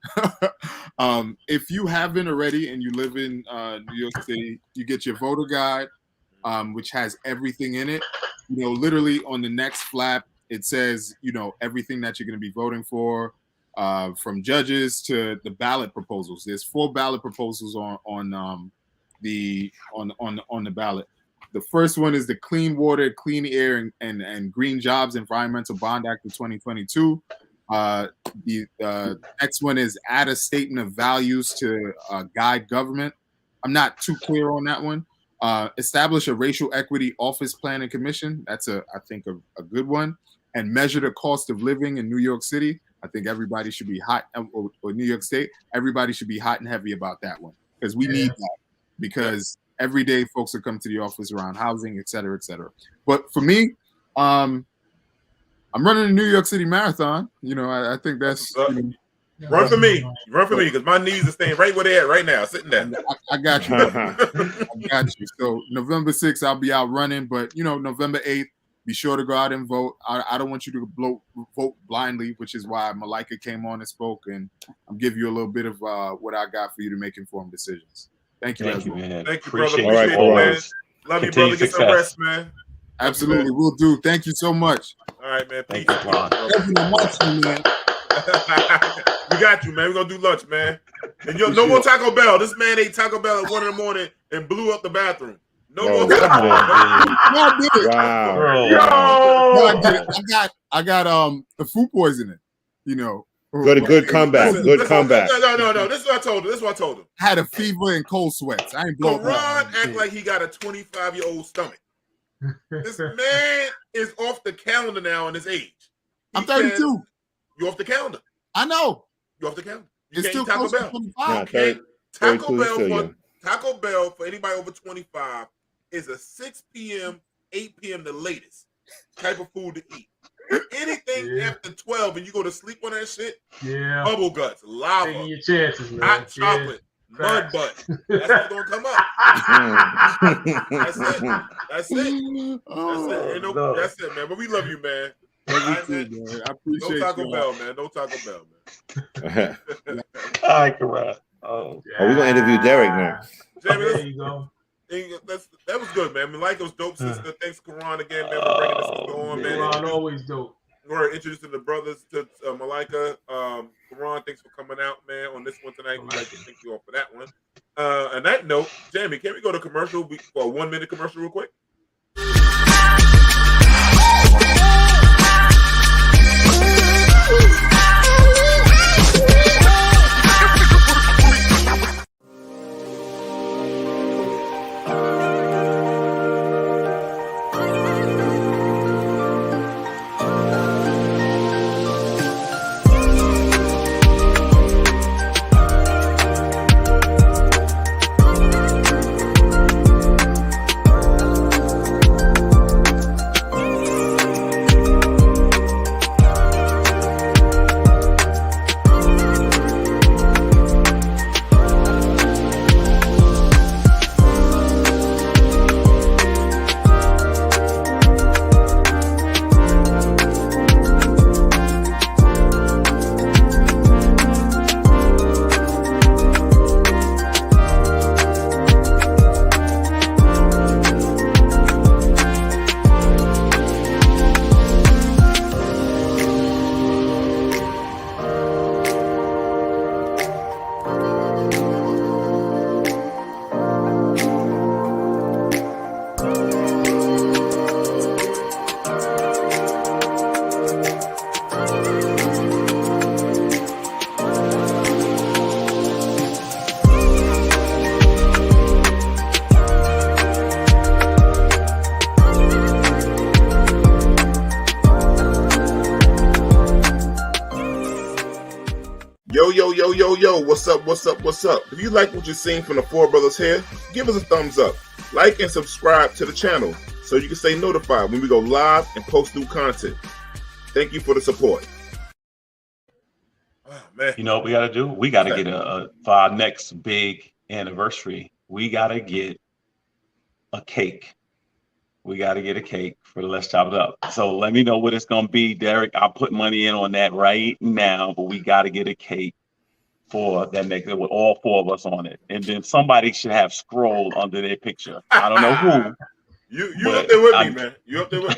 G: If you haven't already and you live in New York City, you get your voter guide, which has everything in it. Literally on the next flap, it says, everything that you're going to be voting for, from judges to the ballot proposals. There's 4 ballot proposals on the ballot. The first one is the Clean Water, Clean Air, and Green Jobs Environmental Bond Act of 2022. The next one is add a statement of values to guide government. I'm not too clear on that one. Establish a racial equity office planning commission. That's I think a good one. And measure the cost of living in New York City. I think everybody should be hot, or New York State. Everybody should be hot and heavy about that one, because we need that, because every day folks are coming to the office around housing, et cetera, et cetera. But for me, I'm running a New York City marathon. I think that's
A: run for me, because my knees are staying right where they're at right now, sitting there.
G: I got you. I got you. So November 6th, I'll be out running, but November 8th, be sure to go out and vote. I don't want you to vote blindly, which is why Malika came on and spoke, and I'm giving you a little bit of what I got for you to make informed decisions. Thank you,
D: man.
A: Thank you,
D: Appreciate
A: brother.
D: it,
A: man. Love you, brother. Get some rest, man.
G: Absolutely, we'll do. Thank you so much.
A: All right, man. Peace.
G: Man.
A: We got you, man. We're gonna do lunch, man. And no more Taco Bell. This man ate Taco Bell at 1 in the morning and blew up the bathroom. No more Taco Bell.
G: Wow. I got the food poisoning.
B: Good comeback. Good comeback.
A: No. This is what I told him.
G: Had a fever and cold sweats. I ain't blown.
A: Karan act like he got a 25-year-old stomach. This man is off the calendar now in his age.
G: I'm 32.
A: You're off the calendar.
G: I know.
A: You're off the calendar.
G: It's still Taco Bell.
A: 25. Taco Bell for anybody over 25 is a 6 p.m., 8 p.m. the latest type of food to eat. Anything after 12 and you go to sleep on that shit, bubble guts, lava,
E: taking your chances, man.
A: hot chocolate, mud butt. That's what's gonna come up. That's it. That's it. That's it, man. But we love you, man.
G: I appreciate
A: no Taco
G: you.
A: Bell, man. No Taco Bell, man.
D: All right, Karan.
B: We're gonna interview Derek now.
A: Jamie,
E: there you go.
A: That was good, man. Malika was dope, sister. Thanks, Karan, again, man, for bringing this on, man.
E: Karan always dope.
A: We're introducing the brothers to Malika. Quran, thanks for coming out, man, on this one tonight. We'd like to thank you all for that one. On that note, Jamie, can we go to commercial for a 1 minute commercial real quick? Yo, what's up? If you like what you're seeing from the four brothers here, give us a thumbs up, like and subscribe to the channel so you can stay notified when we go live and post new content. Thank you for the support.
D: Oh, man. You know what we got to do? We got to get for our next big anniversary, we got to get a cake. We got to get a cake for the Let's Chop It Up. So let me know what it's going to be, Derek. I'll put money in on that right now, but we got to get a cake for that next with all four of us on it. And then somebody should have scrolled under their picture. I don't know who.
A: You up there with me, man. You up there with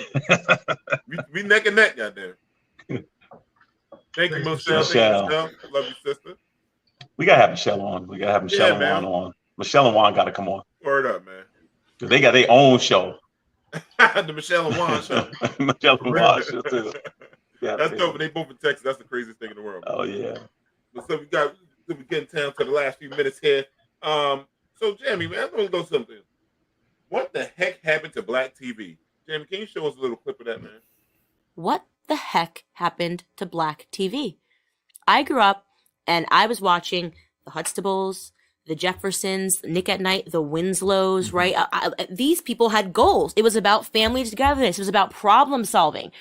A: me. we neck and neck, goddamn. Thank you, Michelle. Love you, sister.
D: We got to have Michelle on. We got to have Michelle and Juan on. Michelle and Juan got to come on.
A: Word up, man.
D: They got their own show.
A: The Michelle and Juan show.
D: Michelle and Juan show too.
A: Yeah, that's dope. They both in Texas. That's the craziest thing in the world.
D: Oh yeah.
A: So we getting down to the last few minutes here. So Jamie, man, I'm gonna go something. What the heck happened to Black TV? Jamie, can you show us a little clip of that, man?
H: What the heck happened to Black TV? I grew up and I was watching the Huxtables, the Jeffersons, Nick at Night, the Winslows, right? These people had goals. It was about family togetherness. It was about problem solving.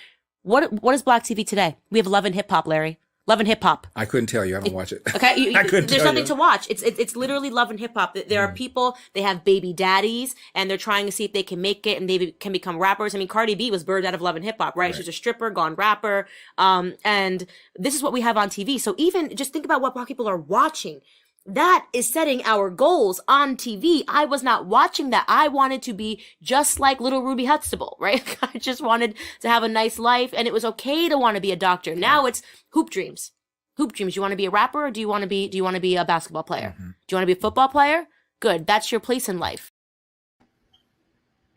H: What is Black TV today? We have Love and Hip Hop, Larry. Love and Hip Hop.
I: I couldn't tell you. I haven't watched it.
H: Okay, there's nothing to watch. It's literally Love and Hip Hop. There are people, they have baby daddies, and they're trying to see if they can make it, and they can become rappers. I mean, Cardi B was birthed out of Love and Hip Hop, right? She's a stripper, gone rapper, and this is what we have on TV. So even just think about what Black people are watching. That is setting our goals on TV. I was not watching that. I wanted to be just like little Ruby Huxtable, right? I just wanted to have a nice life, and it was okay to want to be a doctor. Now it's hoop dreams. Hoop dreams. You want to be a rapper, or do you want to be a basketball player? Mm-hmm. Do you want to be a football player? Good. That's your place in life.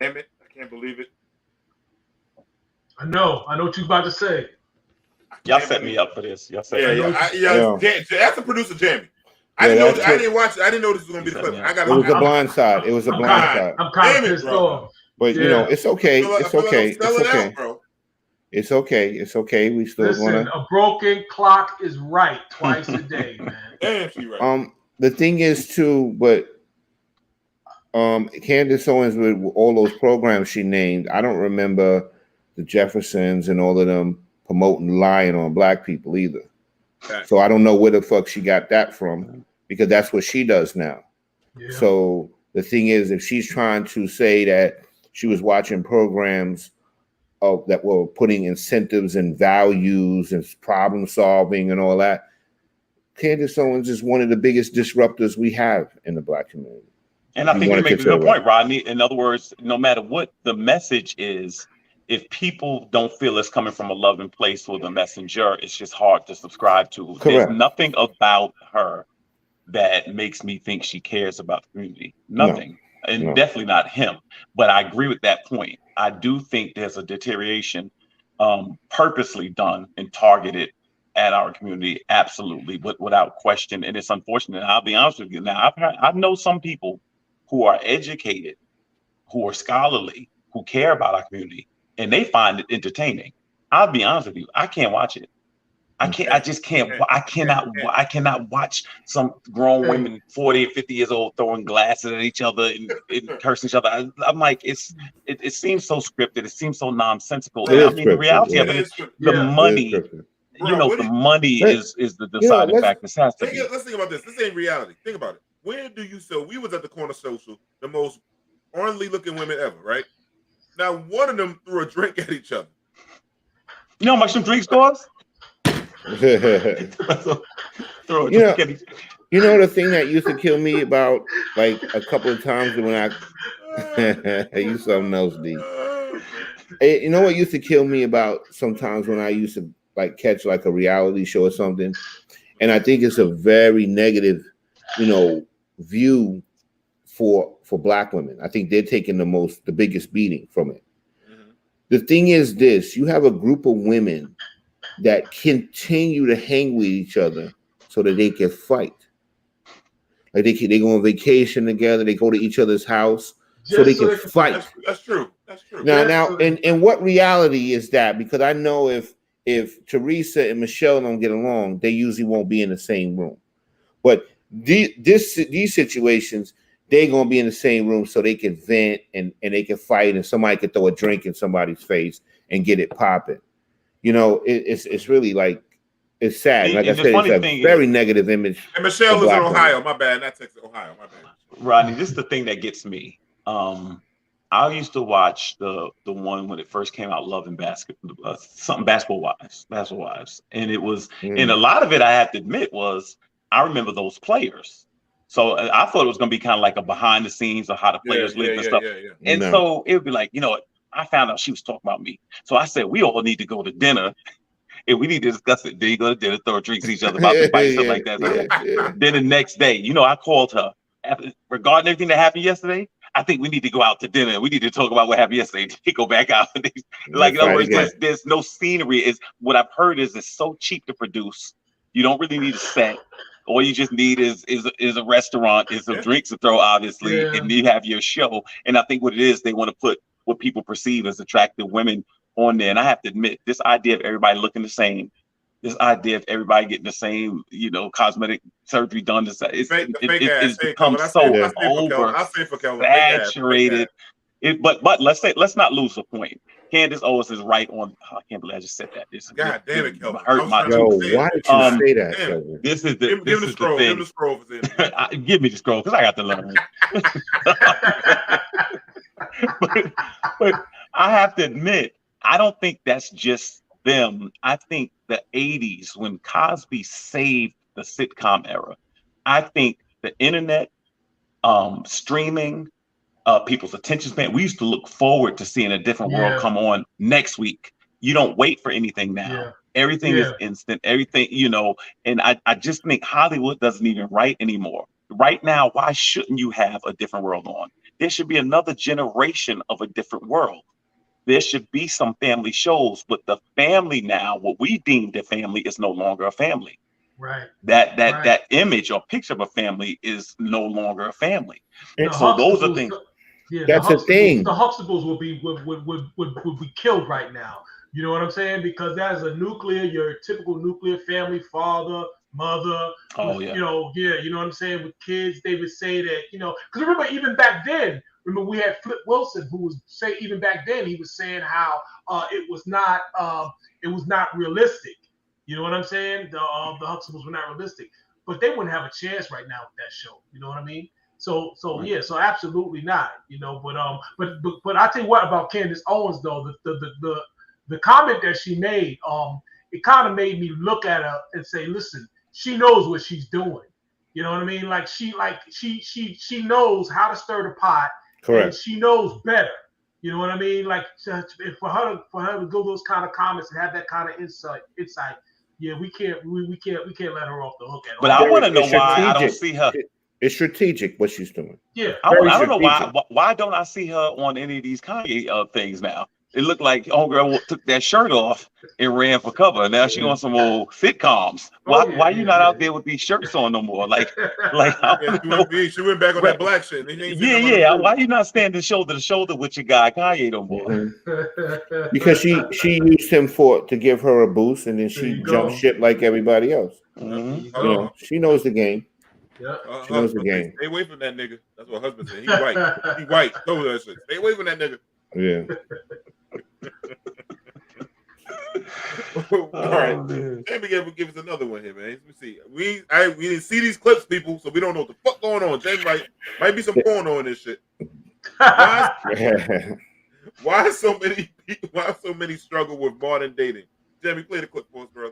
A: Damn it. I can't believe it.
E: I know what you're about to say.
D: Y'all set me up for this. Y'all set
A: me up. That's the producer, Jamie. I didn't watch it. I didn't know this was gonna be the clip.
B: It was a blind side. It was a blind side.
E: I'm kind of pissed off.
B: But you know, it's okay. It's okay. It's okay. Bro. It's okay. It's okay. We still want to.
E: A broken clock is right twice a day, man.
A: Damn, she right.
B: The thing is too, but Candace Owens with all those programs she named, I don't remember the Jeffersons and all of them promoting lying on Black people either. Okay. So I don't know where the fuck she got that from, because that's what she does now. Yeah. So the thing is, if she's trying to say that she was watching programs that were putting incentives and values and problem solving and all that, Candace Owens is one of the biggest disruptors we have in the Black community.
D: And I think you make a good point, Rodney. In other words, no matter what the message is, if people don't feel it's coming from a loving place with a messenger, it's just hard to subscribe to.
B: Correct.
D: There's nothing about her that makes me think she cares about the community. Nothing. And definitely not him. But I agree with that point. I do think there's a deterioration purposely done and targeted at our community, absolutely, but without question. And it's unfortunate. I'll be honest with you. Now, I know some people who are educated, who are scholarly, who care about our community, and they find it entertaining. I'll be honest with you. I can't watch it. I cannot watch some grown women 40 and 50 years old throwing glasses at each other and cursing each other. I'm like, it seems so scripted. It seems so nonsensical. I mean, the reality of it is the money. The money is the deciding factor. This has to be.
A: Let's think about this. This ain't reality. Think about it. Where do you sell? We was at the corner social, the most ornery looking women ever, right? Now, one of them threw a drink at each other.
D: You know how much some drinks cost?
B: You know the thing that used to kill me about like a couple of times when I you something else, D. You know what used to kill me about sometimes when I used to like catch like a reality show or something, and I think it's a very negative, view for Black women. I think they're taking the biggest beating from it. Mm-hmm. The thing is this: you have a group of women that continue to hang with each other so that they can fight. Like they go on vacation together, they go to each other's house so they can fight.
A: That's true.
B: Now, and what reality is that? Because I know if Teresa and Michelle don't get along, they usually won't be in the same room. But these situations, they're gonna be in the same room so they can vent and they can fight, and somebody can throw a drink in somebody's face and get it popping. It's really like, it's sad. Like I said, it's a very negative image.
A: And Michelle lives in Ohio. My bad. Not Texas, Ohio. My bad.
D: Rodney, this is the thing that gets me. I used to watch the one when it first came out, Love and Basketball, something Basketball Wives, and it was, and a lot of it I have to admit was I remember those players. So I thought it was going to be kind of like a behind the scenes of how the players live and stuff. And so it would be like, I found out she was talking about me. So I said, we all need to go to dinner and we need to discuss it. Then you go to dinner, throw drinks at each other about the fight, stuff like that. Then the next day, I called her regarding everything that happened yesterday. I think we need to go out to dinner. We need to talk about what happened yesterday. They go back out. Like, in other words, there's no scenery. Is what I've heard is it's so cheap to produce. You don't really need a set. All you just need is a restaurant, is some drinks to throw, obviously, and you have your show. And I think what it is, they want to put what people perceive as attractive women on there. And I have to admit, this idea of everybody looking the same, this idea of everybody getting the same, cosmetic surgery done, it's become so oversaturated. But let's not lose the point. Candace Owens is right on. I can't believe I just said that.
A: God damn it, Kelvin.
B: Hurt my tooth. Why did you say that, Kelvin?
D: This is the thing. Give the scroll. Give me the scroll because I got to learn. but I have to admit, I don't think that's just them. I think the 80s, when Cosby saved the sitcom era, I think the internet, streaming, people's attention span, we used to look forward to seeing a different world come on next week. You don't wait for anything now. Everything is instant, everything, and I just think Hollywood doesn't even write anymore. Right now, why shouldn't you have a different world on? There should be another generation of a different world. There should be some family shows, but the family now, what we deemed a family, is no longer a family.
E: Right.
D: That image or picture of a family is no longer a family. And so those are things.
B: That's the thing.
E: The Huxtables would be killed right now. You know what I'm saying? Because that is your typical nuclear family, father, mother. Oh yeah. You know what I'm saying? With kids, they would say that, because remember, even back then, we had Flip Wilson, who was saying, even back then, he was saying how it was not realistic. You know what I'm saying? The Huxtables were not realistic, but they wouldn't have a chance right now with that show. You know what I mean? So absolutely not. But I tell you what about Candace Owens though, the comment that she made, it kind of made me look at her and say, listen, she knows what she's doing. You know what I mean? She knows how to stir the pot.
B: Correct.
E: And she knows better. You know what I mean? Like for her to go those kind of comments and have that kind of insight. Yeah, we can't let her off the hook at all.
D: But I want to know why I don't see her.
B: It's strategic what she's doing.
E: Yeah,
D: I don't know why don't I see her on any of these Kanye things now? It looked like homegirl took that shirt off and ran for cover. Now she on some old sitcoms. Why you not out there with these shirts on no more? Like
A: she went back on that black shit.
B: Yeah.
D: Why you not standing shoulder to shoulder with your guy Kanye no more?
B: Mm-hmm. Because she used him to give her a boost, and then she jumped ship like everybody else.
D: Mm-hmm.
B: You know, she knows the game.
E: Yeah,
B: she knows the game.
A: Stay away from that nigga. That's what husband said. He white. He white. Told her that shit. Stay away from that nigga.
B: Yeah.
A: All right, Jamie, give us another one here, man. Let me see. We didn't see these clips, people, so we don't know what the fuck going on. Jamie, might be some porno in this shit. Why so many struggle with modern dating? Jamie, play the clip for us, bro.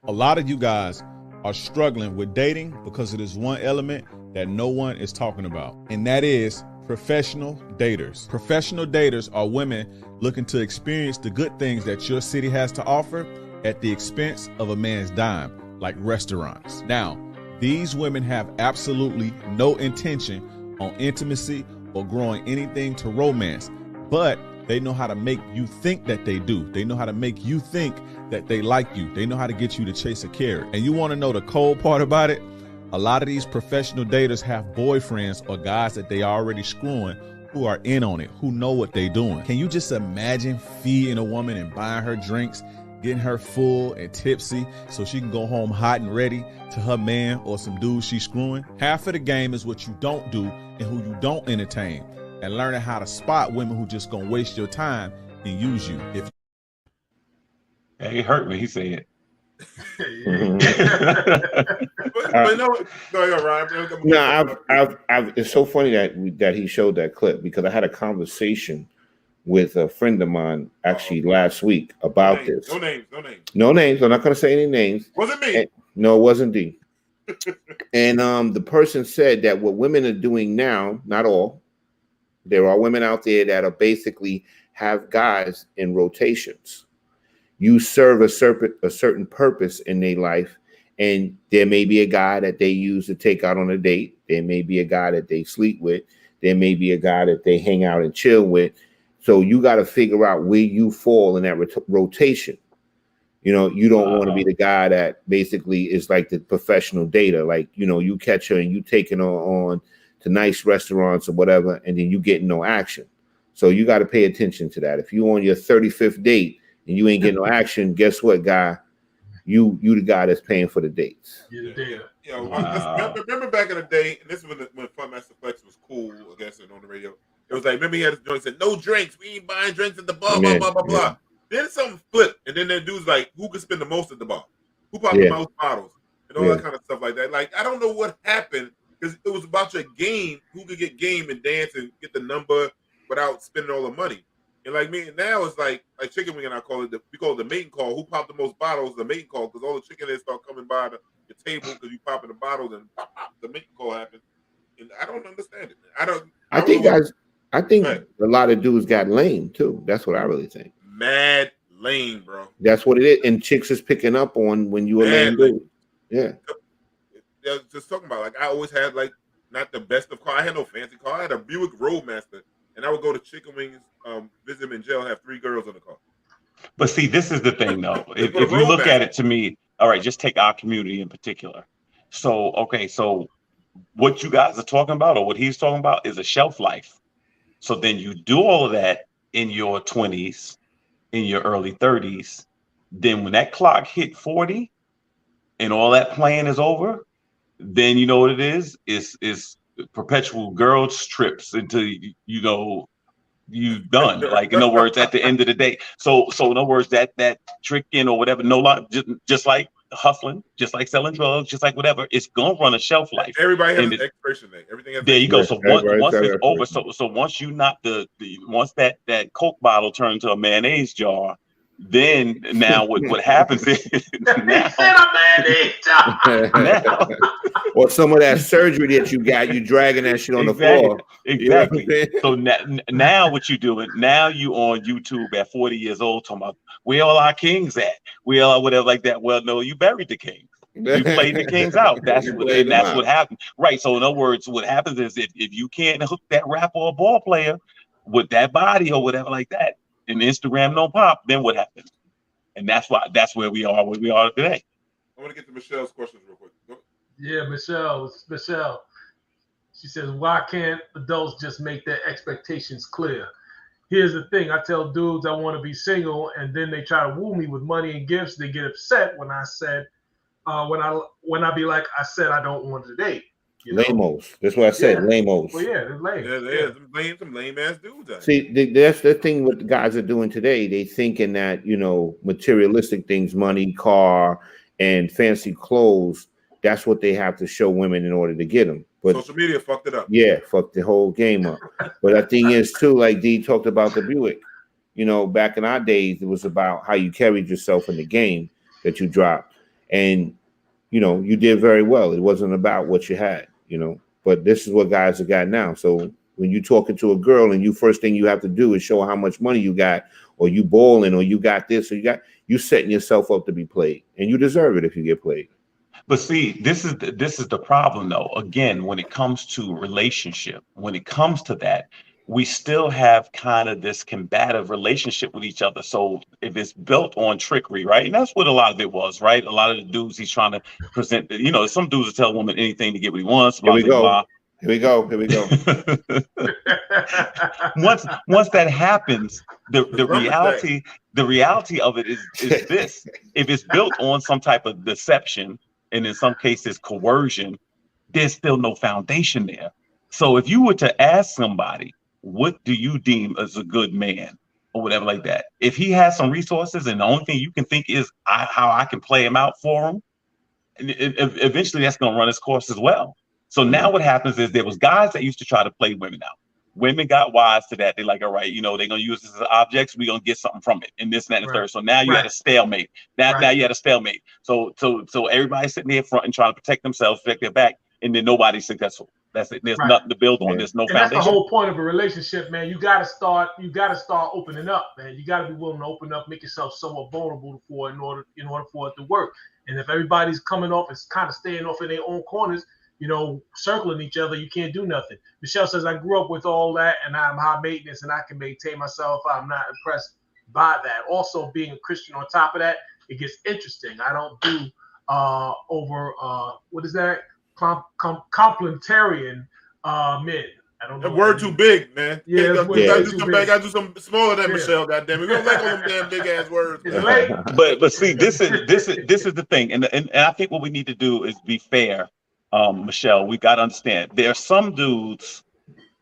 I: A lot of you guys are struggling with dating because of this one element that no one is talking about, and that is professional daters. Professional daters are women looking to experience the good things that your city has to offer at the expense of a man's dime, like restaurants. Now, these women have absolutely no intention on intimacy or growing anything to romance, but they know how to make you think that they do. They know how to make you think that they like you. They know how to get you to chase a carrot. And you want to know the cold part about it? A lot of these professional daters have boyfriends or guys that they already screwing who are in on it, who know what they doing. Can you just imagine feeding a woman and buying her drinks, getting her full and tipsy so she can go home hot and ready to her man or some dude she's screwing? Half of the game is what you don't do and who you don't entertain, and learning how to spot women who just gonna waste your time and use you.
D: It hurt when he said it.
B: It's so funny that he showed that clip, because I had a conversation with a friend of mine actually last week about this. No names. I'm not going to say any names.
A: Was it me?
B: No, it wasn't D. And the person said that what women are doing now, not all, there are women out there that are basically have guys in rotations. You serve a certain purpose in their life, and there may be a guy that they use to take out on a date. There may be a guy that they sleep with. There may be a guy that they hang out and chill with. So you got to figure out where you fall in that rotation. You know, you don't want to be the guy that basically is like the professional dater. Like, you know, you catch her and you taking her on to nice restaurants or whatever, and then you getting no action. So you got to pay attention to that. If you on your 35th date and you ain't getting no action, guess what, guy? You the guy that's paying for the dates.
A: Remember back in the day, and this is when Fun Master Flex was cool, I guess, and on the radio. It was like, remember he had his joint, said, no drinks, we ain't buying drinks at the bar, blah, blah, blah, blah. Then something flipped, and then that dude's like, who could spend the most at the bar? Who popped the most bottles? And all that kind of stuff like that. Like, I don't know what happened, because it was about your game, who could get game and dance and get the number without spending all the money. And like me, now it's like chicken wing, and we call it the mating call. Who popped the most bottles? The mating call, because all the chicken heads start coming by the table because you popping the bottles, and pop, the mating call happens. And I don't understand it. I
B: think a lot of dudes got lame too. That's what I really think.
A: Mad lame, bro.
B: That's what it is. And chicks is picking up on when you a lame dude. Yeah.
A: Just talking about, like, I always had, like, not the best of car. I had no fancy car. I had a Buick Roadmaster, and I would go to Chicken Wings, visit him in jail, have 3 girls in the car.
D: But see, this is the thing, though. if you look at it, to me, all right, just take our community in particular. So, okay, so what you guys are talking about, or what he's talking about, is a shelf life. So then you do all of that in your 20s, in your early 30s. Then when that clock hit 40 and all that playing is over, then you know what it is perpetual girls trips until you know you done. Like, in other words, at the end of the day. So in other words, that tricking or whatever, just like hustling, just like selling drugs, just like whatever, it's gonna run a shelf life.
A: Everybody has an expiration date. Everything has
D: there you go. So once it's over, so once you not once that Coke bottle turned to a mayonnaise jar, Then now what happens is now,
B: or some of that surgery that you got, you dragging that shit on the floor.
D: Exactly. You know so now what you doing? Now you on YouTube at 40 years old talking about where all our kings at? Where all whatever like that. Well, no, you buried the kings. You played the kings out. That's what happened. Right. So in other words, what happens is if you can't hook that rapper or ball player with that body or whatever like that, and Instagram don't pop, then what happens? And that's where we are today.
A: I want to get to Michelle's questions real quick. Go.
E: Yeah, Michelle. She says, why can't adults just make their expectations clear? Here's the thing. I tell dudes I want to be single, and then they try to woo me with money and gifts. They get upset when I said, when I be like, I said I don't want to date.
B: Lamos. That's what I said. Lamos.
E: Well, yeah, they're lame.
A: Yeah, some lame ass dudes.
B: See, that's the thing what the guys are doing today. They thinking that, materialistic things, money, car, and fancy clothes, that's what they have to show women in order to get them. But
A: social media fucked it up.
B: Yeah, fucked the whole game up. But the thing is too, like D talked about the Buick. Back in our days, it was about how you carried yourself in the game that you dropped. And you did very well. It wasn't about what you had. But this is what guys have got now. So when you're talking to a girl and first thing you have to do is show how much money you got, or you balling, or you got this, or you setting yourself up to be played, and you deserve it if you get played.
D: But see, this is the problem though. Again, when it comes to relationship, when it comes to that, we still have kind of this combative relationship with each other. So if it's built on trickery, right? And that's what a lot of it was, right? A lot of the dudes he's trying to present, some dudes will tell a woman anything to get what he wants.
B: Here we go.
D: Once that happens, the reality of it is this. If it's built on some type of deception, and in some cases coercion, there's still no foundation there. So if you were to ask somebody, what do you deem as a good man or whatever like that? If he has some resources and the only thing you can think is how I can play him out for him, eventually that's going to run its course as well. So now what happens is there was guys that used to try to play women out. Women got wise to that. They're like, all right, they're going to use this as objects. We're going to get something from it and this and that and the third. So now you had a stalemate. Now you had a stalemate. So everybody's sitting there front and trying to protect themselves, protect their back, and then nobody's successful. That's it. There's nothing to build on. There's no foundation.
E: That's the whole point of a relationship, man. You got to start opening up, man. You got to be willing to open up, make yourself somewhat vulnerable for in order for it to work. And if everybody's coming off and kind of staying off in their own corners, circling each other, you can't do nothing. Michelle says, I grew up with all that and I'm high maintenance and I can maintain myself. I'm not impressed by that. Also, being a Christian on top of that, it gets interesting. I don't do what is that? Complementarian men. I don't know.
A: That word too big, man.
E: Yeah,
A: gotta do something smaller than Michelle. Goddamn it, we don't like all them damn big ass words.
D: But see, this is the thing, and I think what we need to do is be fair. Michelle, we got to understand there are some dudes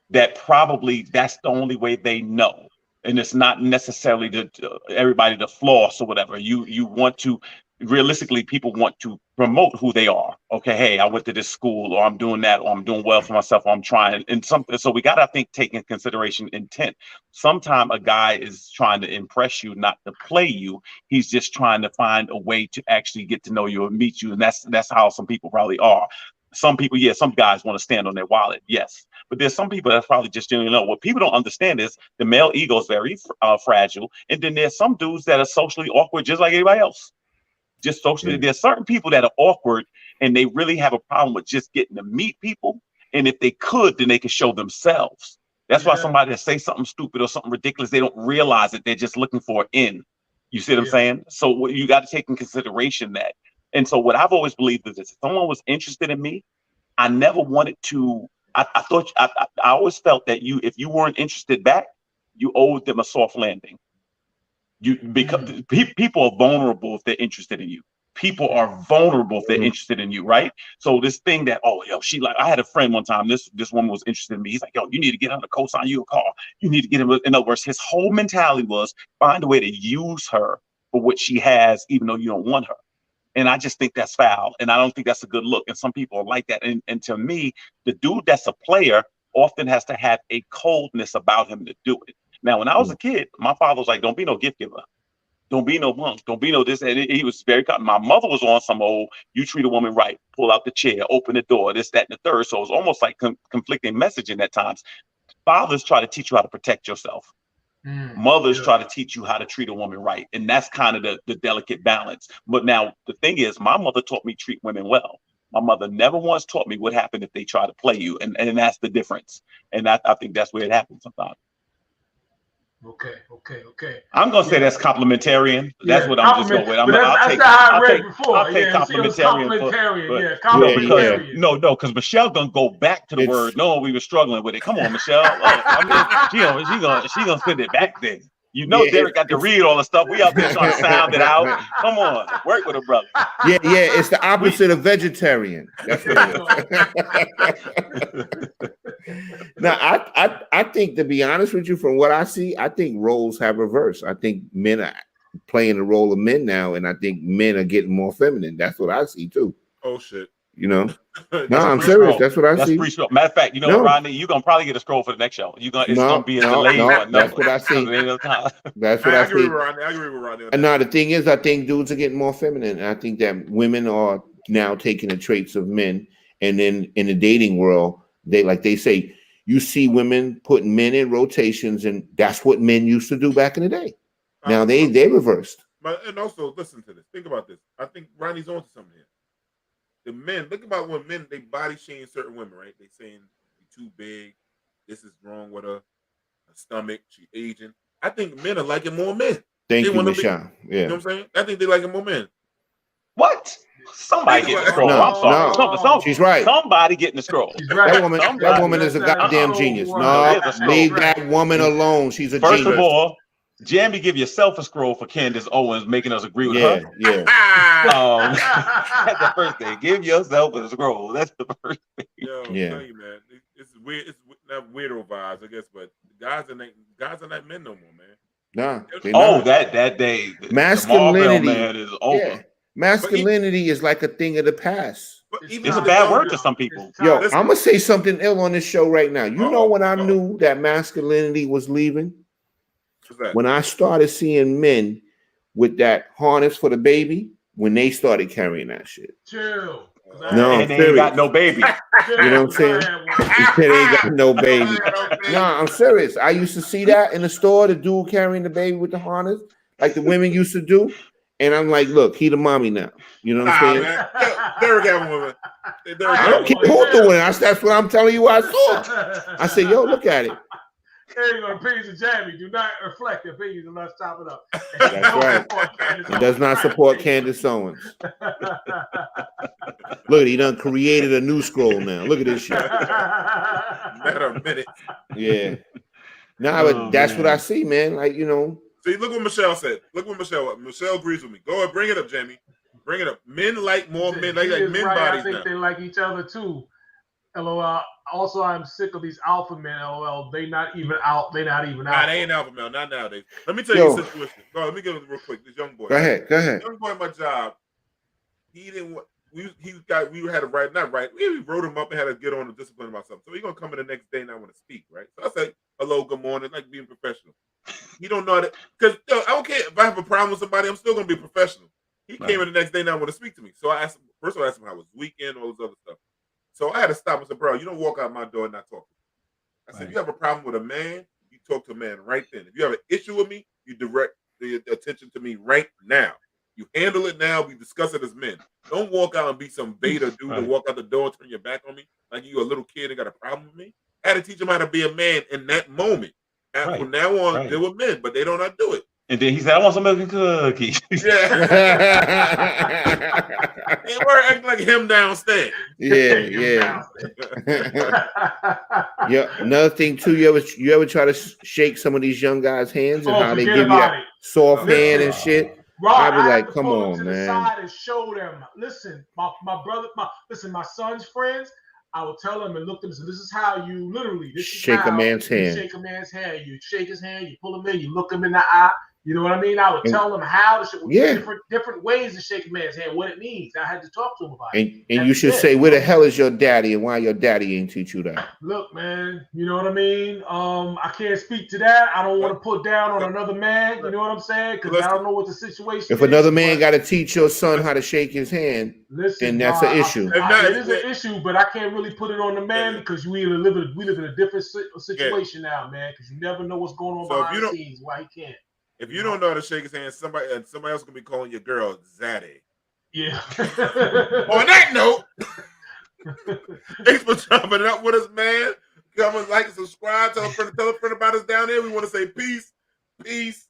D: that probably that's the only way they know, and it's not necessarily everybody to floss or whatever. You want to realistically, people want to promote who they are. Okay, hey, I went to this school, or I'm doing that, or I'm doing well for myself, or I'm trying. And so we got to, I think, take in consideration intent. Sometimes a guy is trying to impress you, not to play you. He's just trying to find a way to actually get to know you and meet you. And that's how some people probably are. Some people, some guys want to stand on their wallet, yes. But there's some people that probably just genuinely know. What people don't understand is the male ego is very fragile. And then there's some dudes that are socially awkward, just like everybody else. Just socially, there's certain people that are awkward and they really have a problem with just getting to meet people. And if they could, then they could show themselves. That's why somebody that say something stupid or something ridiculous, they don't realize it. They're just looking for an in. You see what I'm saying? So you got to take in consideration that. And so what I've always believed is if someone was interested in me, I never wanted to, I always felt that if you weren't interested back, you owed them a soft landing. Because people are vulnerable if they're interested in you. People are vulnerable if they're interested in you, right? So this thing that, I had a friend one time, this woman was interested in me. He's like, you need to get her to co-sign you a car. You need to get him. In other words, his whole mentality was find a way to use her for what she has, even though you don't want her. And I just think that's foul. And I don't think that's a good look. And some people are like that. And to me, the dude that's a player often has to have a coldness about him to do it. Now, when I was a kid, my father was like, don't be no gift giver. Don't be no punk. Don't be no this. And he was very. My mother was on some old. You treat a woman right. Pull out the chair. Open the door. This, that, and the third. So it was almost like conflicting messaging at times. Fathers try to teach you how to protect yourself. Mothers try to teach you how to treat a woman right, and that's kind of the delicate balance. But now the thing is, my mother taught me treat women well. My mother never once taught me what happened if they try to play you, and that's the difference. And I think that's where it happens sometimes.
E: Okay.
D: I'm gonna say that's complementarian. That's what I'm just going with. I'll take complementarian. No, because Michelle gonna go back to the word. No, we were struggling with it. Come on, Michelle. She gonna spend it back then. You know, Derek got to read all the stuff. We out there trying to sound it out. Come on, work with a brother.
B: Yeah, it's the opposite of vegetarian. That's what it is. Now, I think, to be honest with you, from what I see, I think roles have reversed. I think men are playing the role of men now, and I think men are getting more feminine. That's what I see too.
A: Oh shit.
B: You know, no, I'm serious. That's what I see.
D: Matter of fact, you know, Rodney, you're gonna probably get a scroll for the next show. It's gonna be a delayed one.
B: That's what I see. That's what I see.
A: I agree with Rodney.
B: And now the thing is, I think dudes are getting more feminine. And I think that women are now taking the traits of men, and then in the dating world, they say, you see women putting men in rotations, and that's what men used to do back in the day. Now they reversed.
A: And also, listen to this. Think about this. I think Rodney's onto something here. The men, think about when men, they body shame certain women, right? They saying you're too big, this is wrong with her stomach, she aging. I think men are liking more men.
B: Thank you, Michelle. Yeah.
A: You know what I'm saying? I think they liking more men.
D: What? Somebody getting the scroll. I'm sorry.
B: She's right.
D: Somebody getting the scroll.
B: Right. That woman is a goddamn genius. No, leave that woman alone. She's a genius.
D: First of all, Jamie, give yourself a scroll for Candace Owens, making us agree with her.
B: Yeah.
D: That's the first thing. Give yourself a scroll. That's the first thing.
A: Yo,
B: yeah.
A: Tell you, man, it's weird. It's not weirdo vibes, I guess, but guys are not men no more, man.
B: Nah.
D: That day,
B: masculinity,
D: man, is over.
B: Yeah. Masculinity is like a thing of the past.
D: It's a bad word to some people.
B: Yo, I'm gonna say something ill on this show right now. You know when I knew that masculinity was leaving? When I started seeing men with that harness for the baby, when they started carrying that shit.
E: Chill.
B: No,
D: and they ain't got no baby.
B: You know what I'm saying? They ain't got no baby. No, I'm serious. I used to see that in the store, the dude carrying the baby with the harness, like the women used to do. And I'm like, look, he the mommy now. You know what I'm saying?
A: Derek have a woman.
B: I don't care who's doing it. That's what I'm telling you. I saw. I said, yo, look at it.
E: There you go. Opinions of Jamie do not reflect the opinions unless chop it up.
B: That's right. He does not support Candace Owens. Look, he done created a new scroll now. Look at this shit.
A: Matter of minutes.
B: Yeah. Nah, but that's what I see, man. Like, you know.
A: See, look what Michelle said. Look what Michelle agrees with me. Go ahead, bring it up, Jamie. Bring it up. Men like more men. They like men bodies.
E: I think they like each other too. LOL. Also, I'm sick of these alpha men. LOL. They not even out. They not even out.
A: Nah, they ain't alpha male. Not nowadays. Let me tell you a situation. Go on, let me get it real quick. This young boy.
B: Go ahead.
A: Young boy at my job. He didn't want. We had to write. Not right. We wrote him up and had to get on to discipline about something. So he's gonna come in the next day and I want to speak. Right. So I say hello, good morning, like being professional. He don't know that because I don't care if I have a problem with somebody. I'm still gonna be professional. He came in the next day and I want to speak to me. So I asked him. First of all, I asked him how was weekend, all this other stuff. So I had to stop and say, bro, you don't walk out my door and not talk to me. I said, if you have a problem with a man, you talk to a man right then. If you have an issue with me, you direct the attention to me right now. You handle it now. We discuss it as men. Don't walk out and be some beta dude and walk out the door and turn your back on me like you a little kid and got a problem with me. I had to teach him how to be a man in that moment. And from now on, deal with men, but they don't not do it.
D: And then he said, I want some milk and cookies.
A: Yeah. They were acting like him downstairs.
B: Yeah. Yeah. Another thing too, you ever try to shake some of these young guys' hands and how they give you that soft hand and shit? I'd be like, come on, man.
E: Side and show them. Listen, my brother, my son's friends. I will tell them and look them. So this is how you literally
B: shake a man's hand.
E: Shake a man's hand. You shake his hand. You pull him in. You look him in the eye. You know what I mean? I would tell them how to shake,
B: Yeah.
E: different ways to shake a man's hand, what it means. I had to talk to him about it.
B: And you should say, where the hell is your daddy and why your daddy ain't teach you that?
E: Look, man, you know what I mean? I can't speak to that. I don't want to put down on another man. You know what I'm saying? Because I don't know what the situation
B: If another man got to teach your son how to shake his hand, then that's an issue.
E: It is an issue, but I can't really put it on the man because we live in a different situation now, man. Because you never know what's going on behind the scenes. Why he can't?
A: If you don't know how to shake his hand, somebody else gonna be calling your girl Zaddy.
E: Yeah.
A: On that note, thanks for jumping up with us, man. Come like and subscribe. Tell a friend about us down there. We want to say peace, and peace.